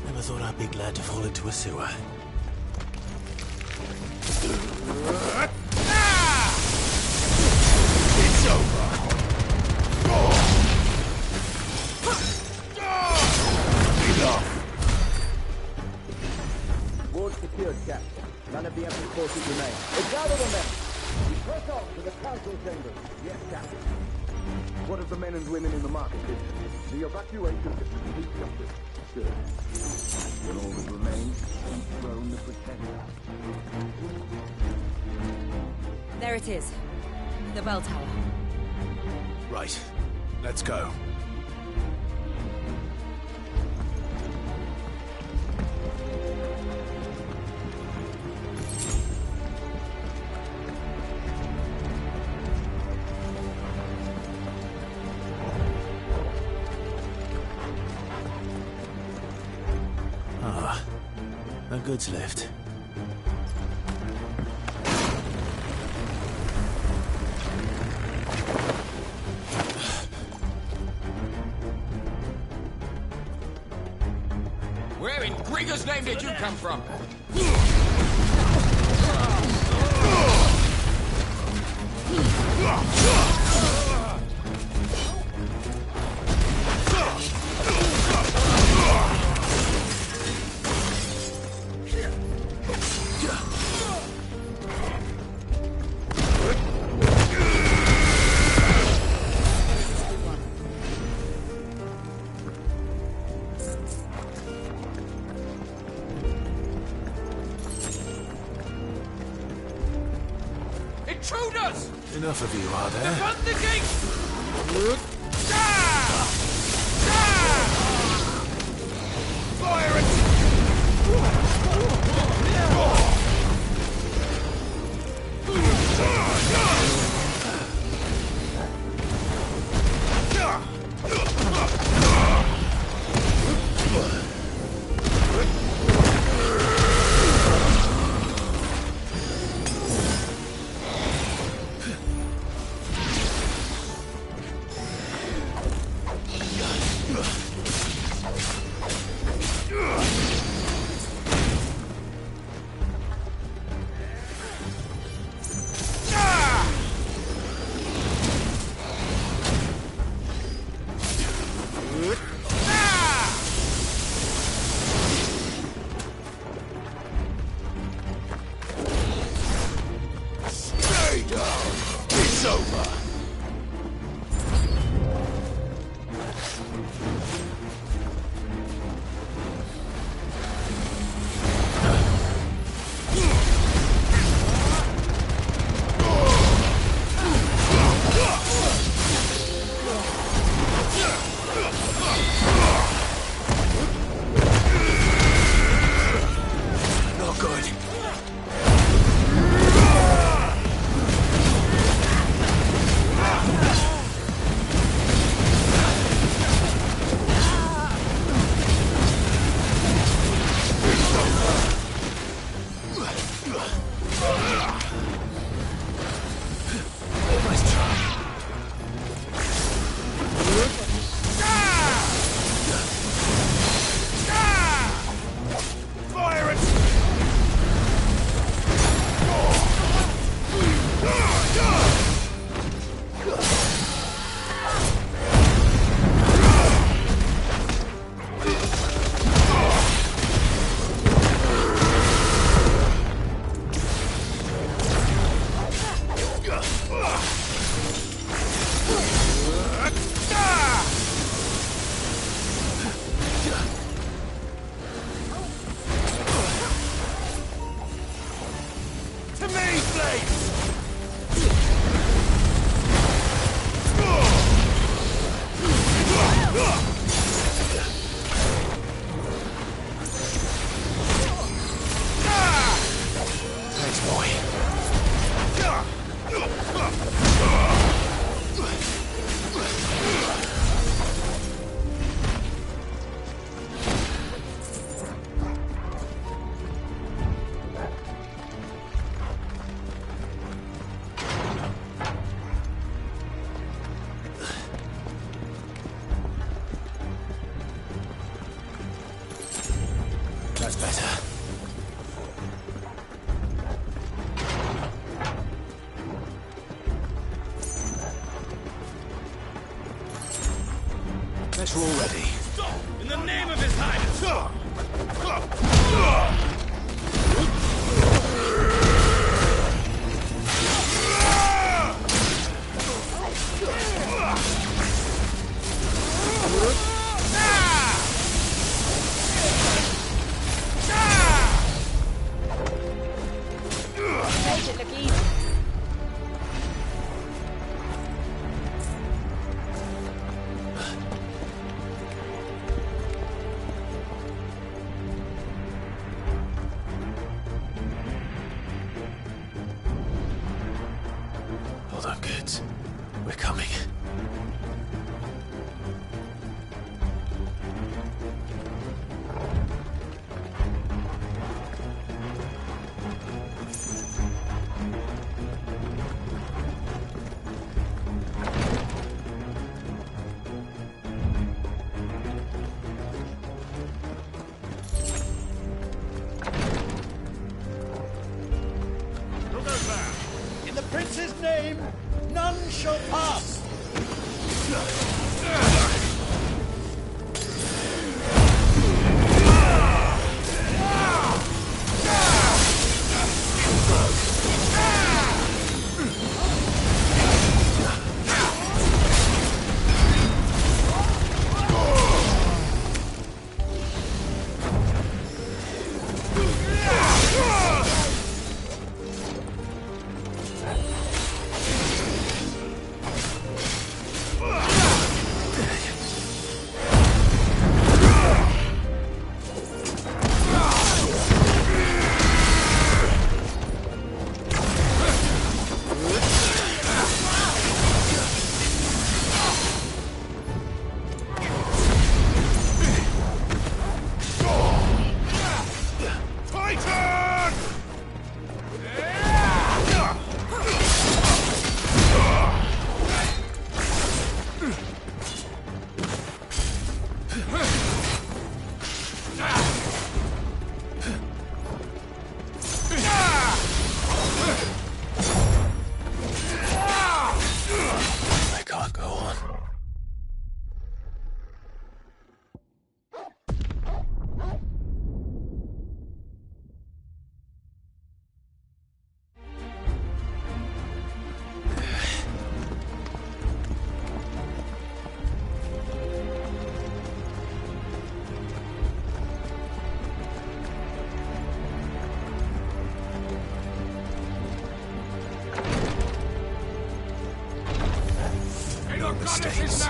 Never thought I'd be glad to fall into a sewer. It's over. Enough. Ward secured, Captain. None of the Emperor's forces remain. Gather the men. We press on to the council chambers. Yes, Captain. What of the men and women in the market district? The evacuation is complete justice. Good. When all that remains, dethrone the Pretender. There it is. The bell tower. Right. Let's go. Ah, no goods left. Where in Grigger's name did you come from? Intruders! Enough of you, are there? Defend the gate! Fire Stay down. It's over. Not good. better already. Stop! In the name of His Highness! Make it look easy. Hold on, kids. We're coming. In the prince's name, none shall pass. I can't go on. Mistakes.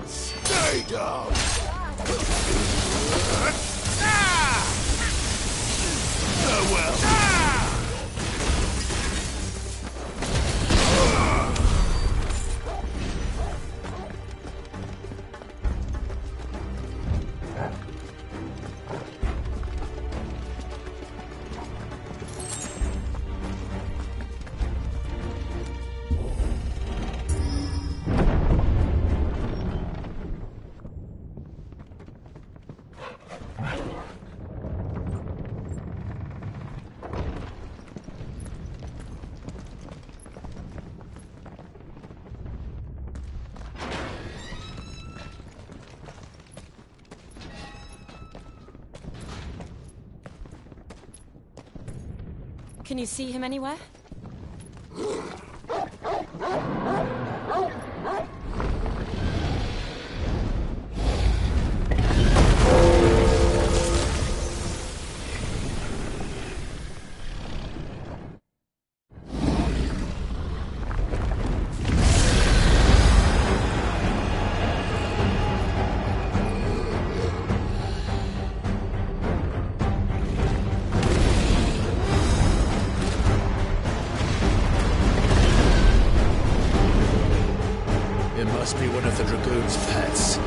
Stay down! Farewell! Can you see him anywhere? Must be one of the Dragoon's pets.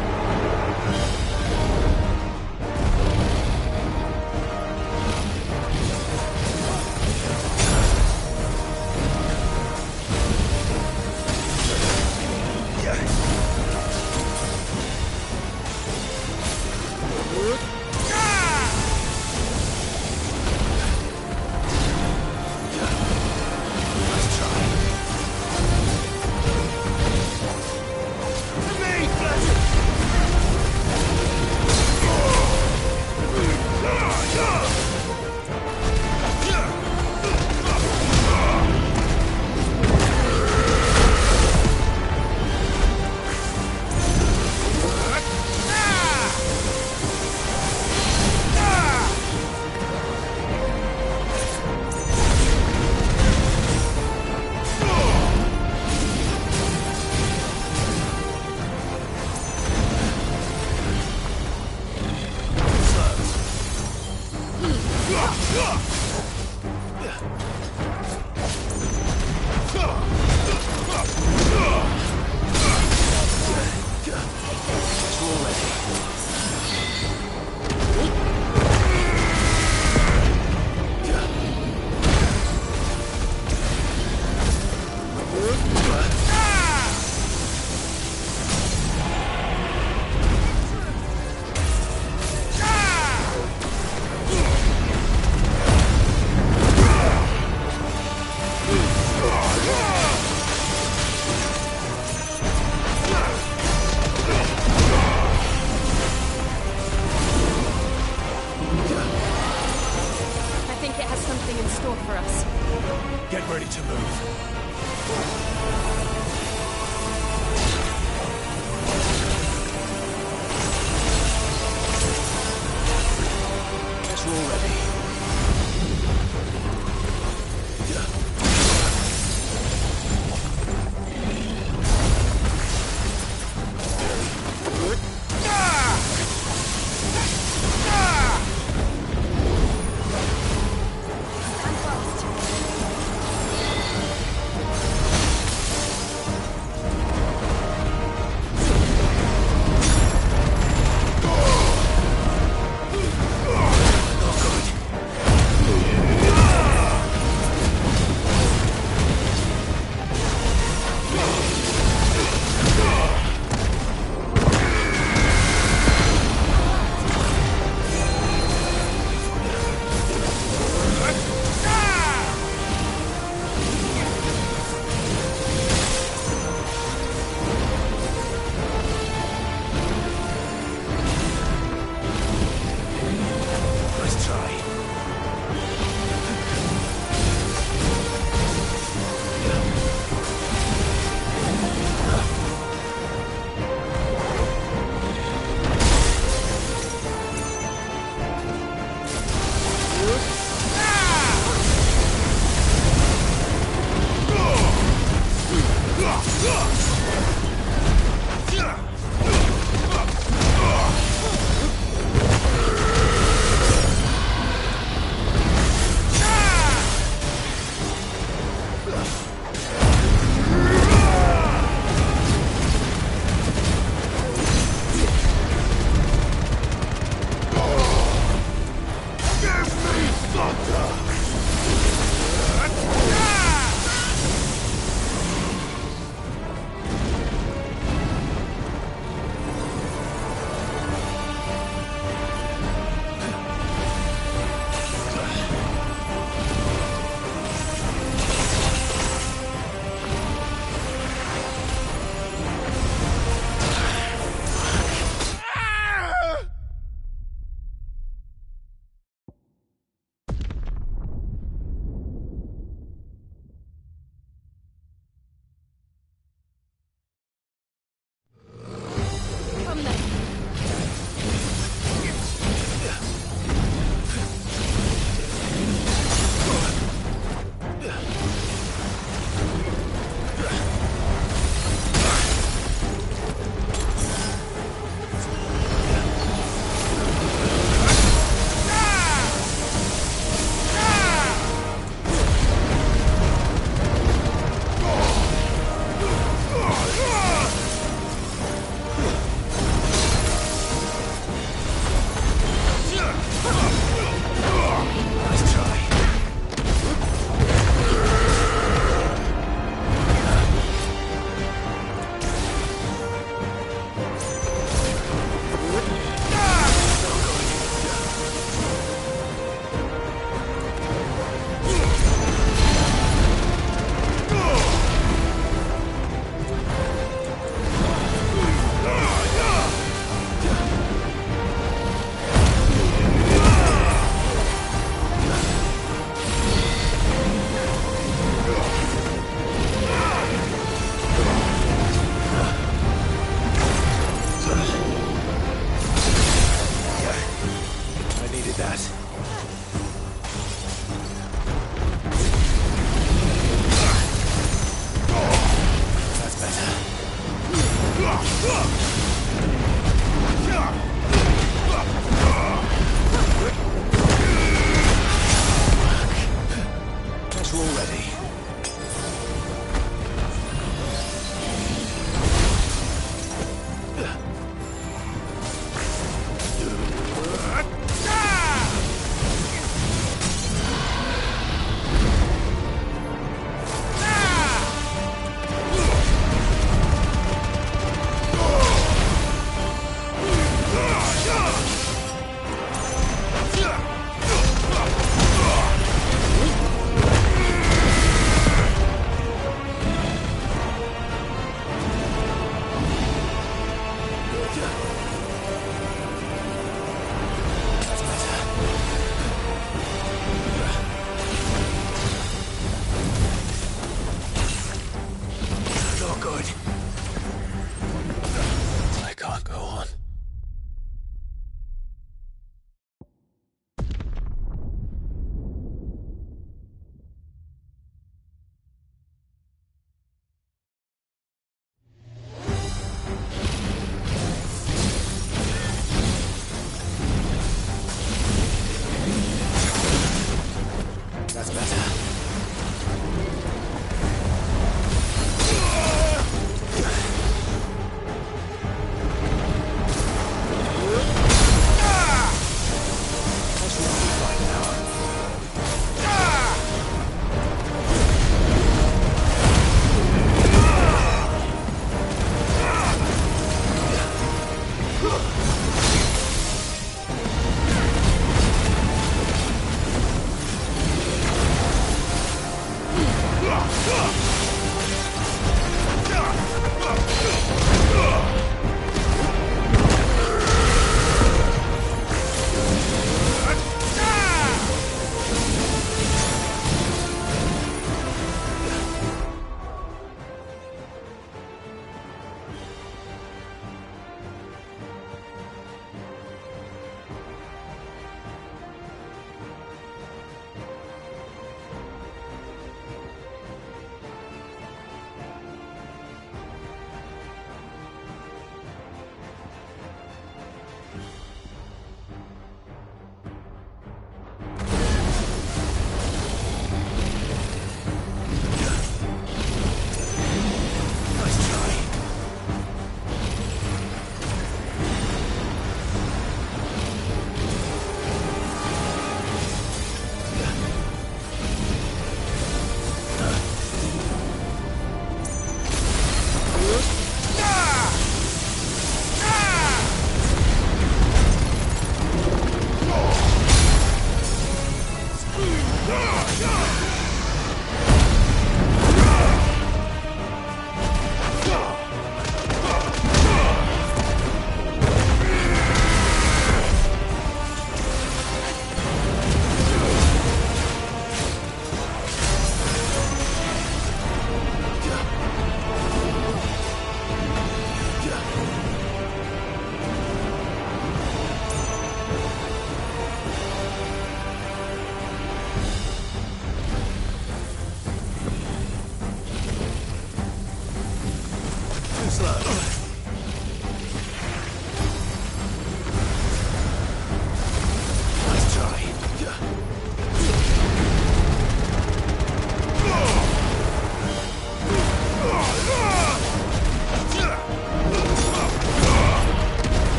ready.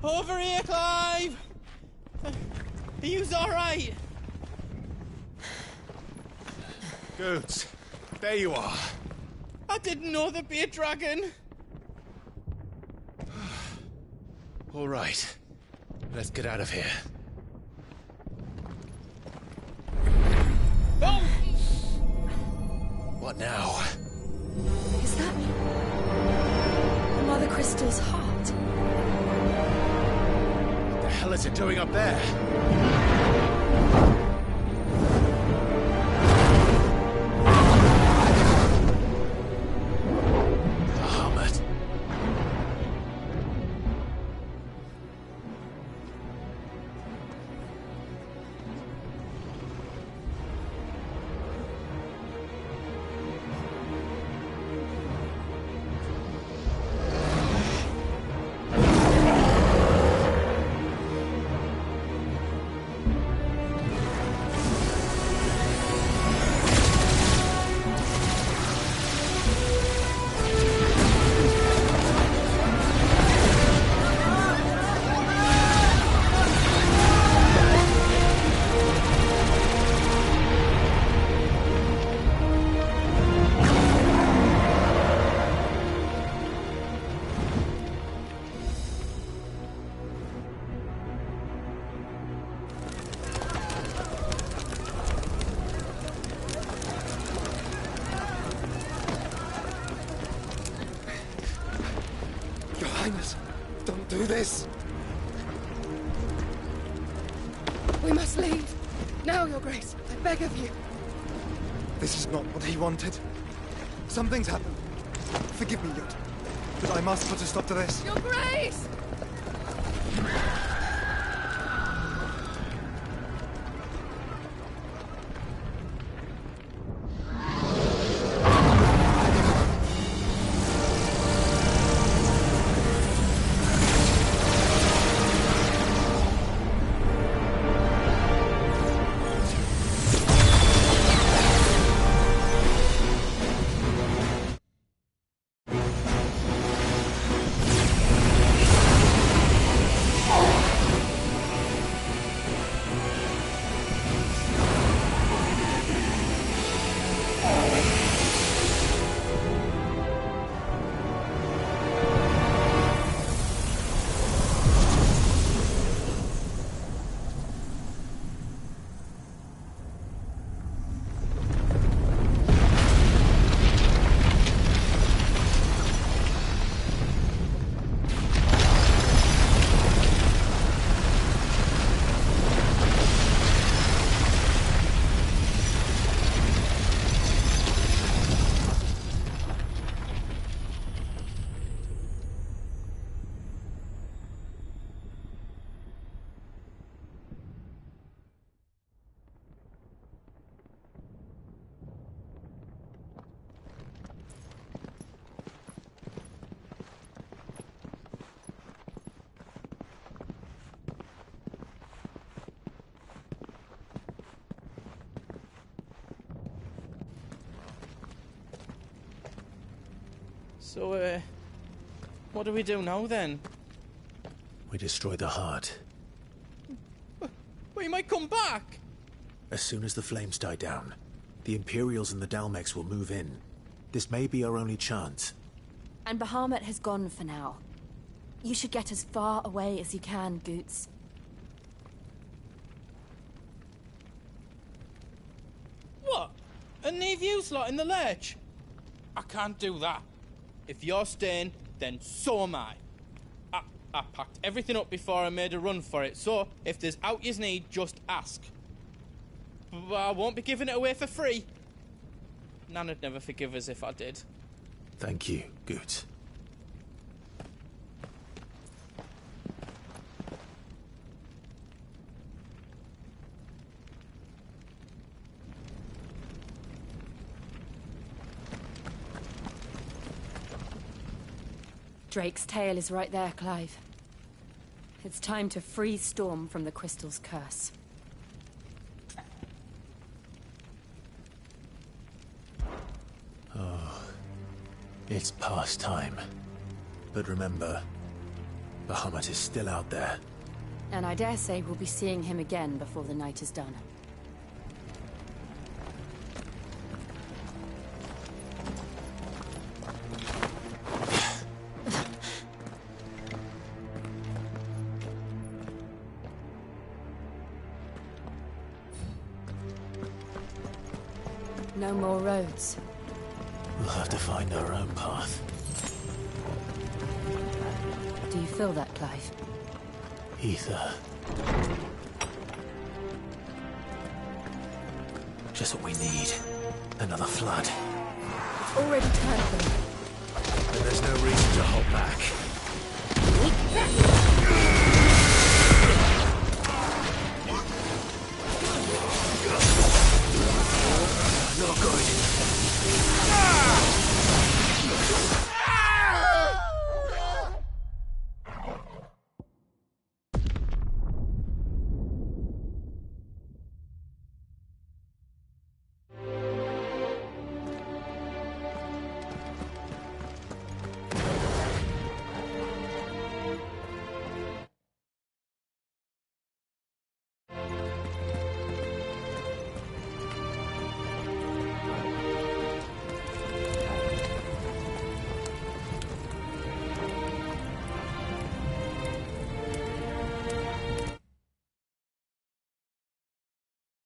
Over here, Clive! Are you alright? Goods, there you are. I didn't know there'd be a dragon. All right, let's get out of here. Oh! What now? Is that Mother Crystal's heart? What the hell is it doing up there? Bahamut. Your Highness, don't do this. We must leave. Now, Your Grace. I beg of you. This is not what he wanted. Something's happened. Forgive me, Yod, but I must put a stop to this. Your Grace! So, what do we do now, then? We destroy the heart. We might come back! As soon as the flames die down, the Imperials and the Dalmex will move in. This may be our only chance. And Bahamut has gone for now. You should get as far away as you can, Goots. What? And leave you slot in the lurch? I can't do that. If you're staying, then so am I. I packed everything up before I made a run for it, so if there's out yous need, just ask. But I won't be giving it away for free. Nana'd never forgive us if I did. Thank you, Goots. Drake's tail is right there, Clive. It's time to free Storm from the Crystal's curse. Oh, it's past time. But remember, Bahamut is still out there. And I dare say we'll be seeing him again before the night is done. No more roads. We'll have to find our own path. Do you feel that, Clive? Ether. Just what we need. Another flood. It's already turned them. And there's no reason to hold back.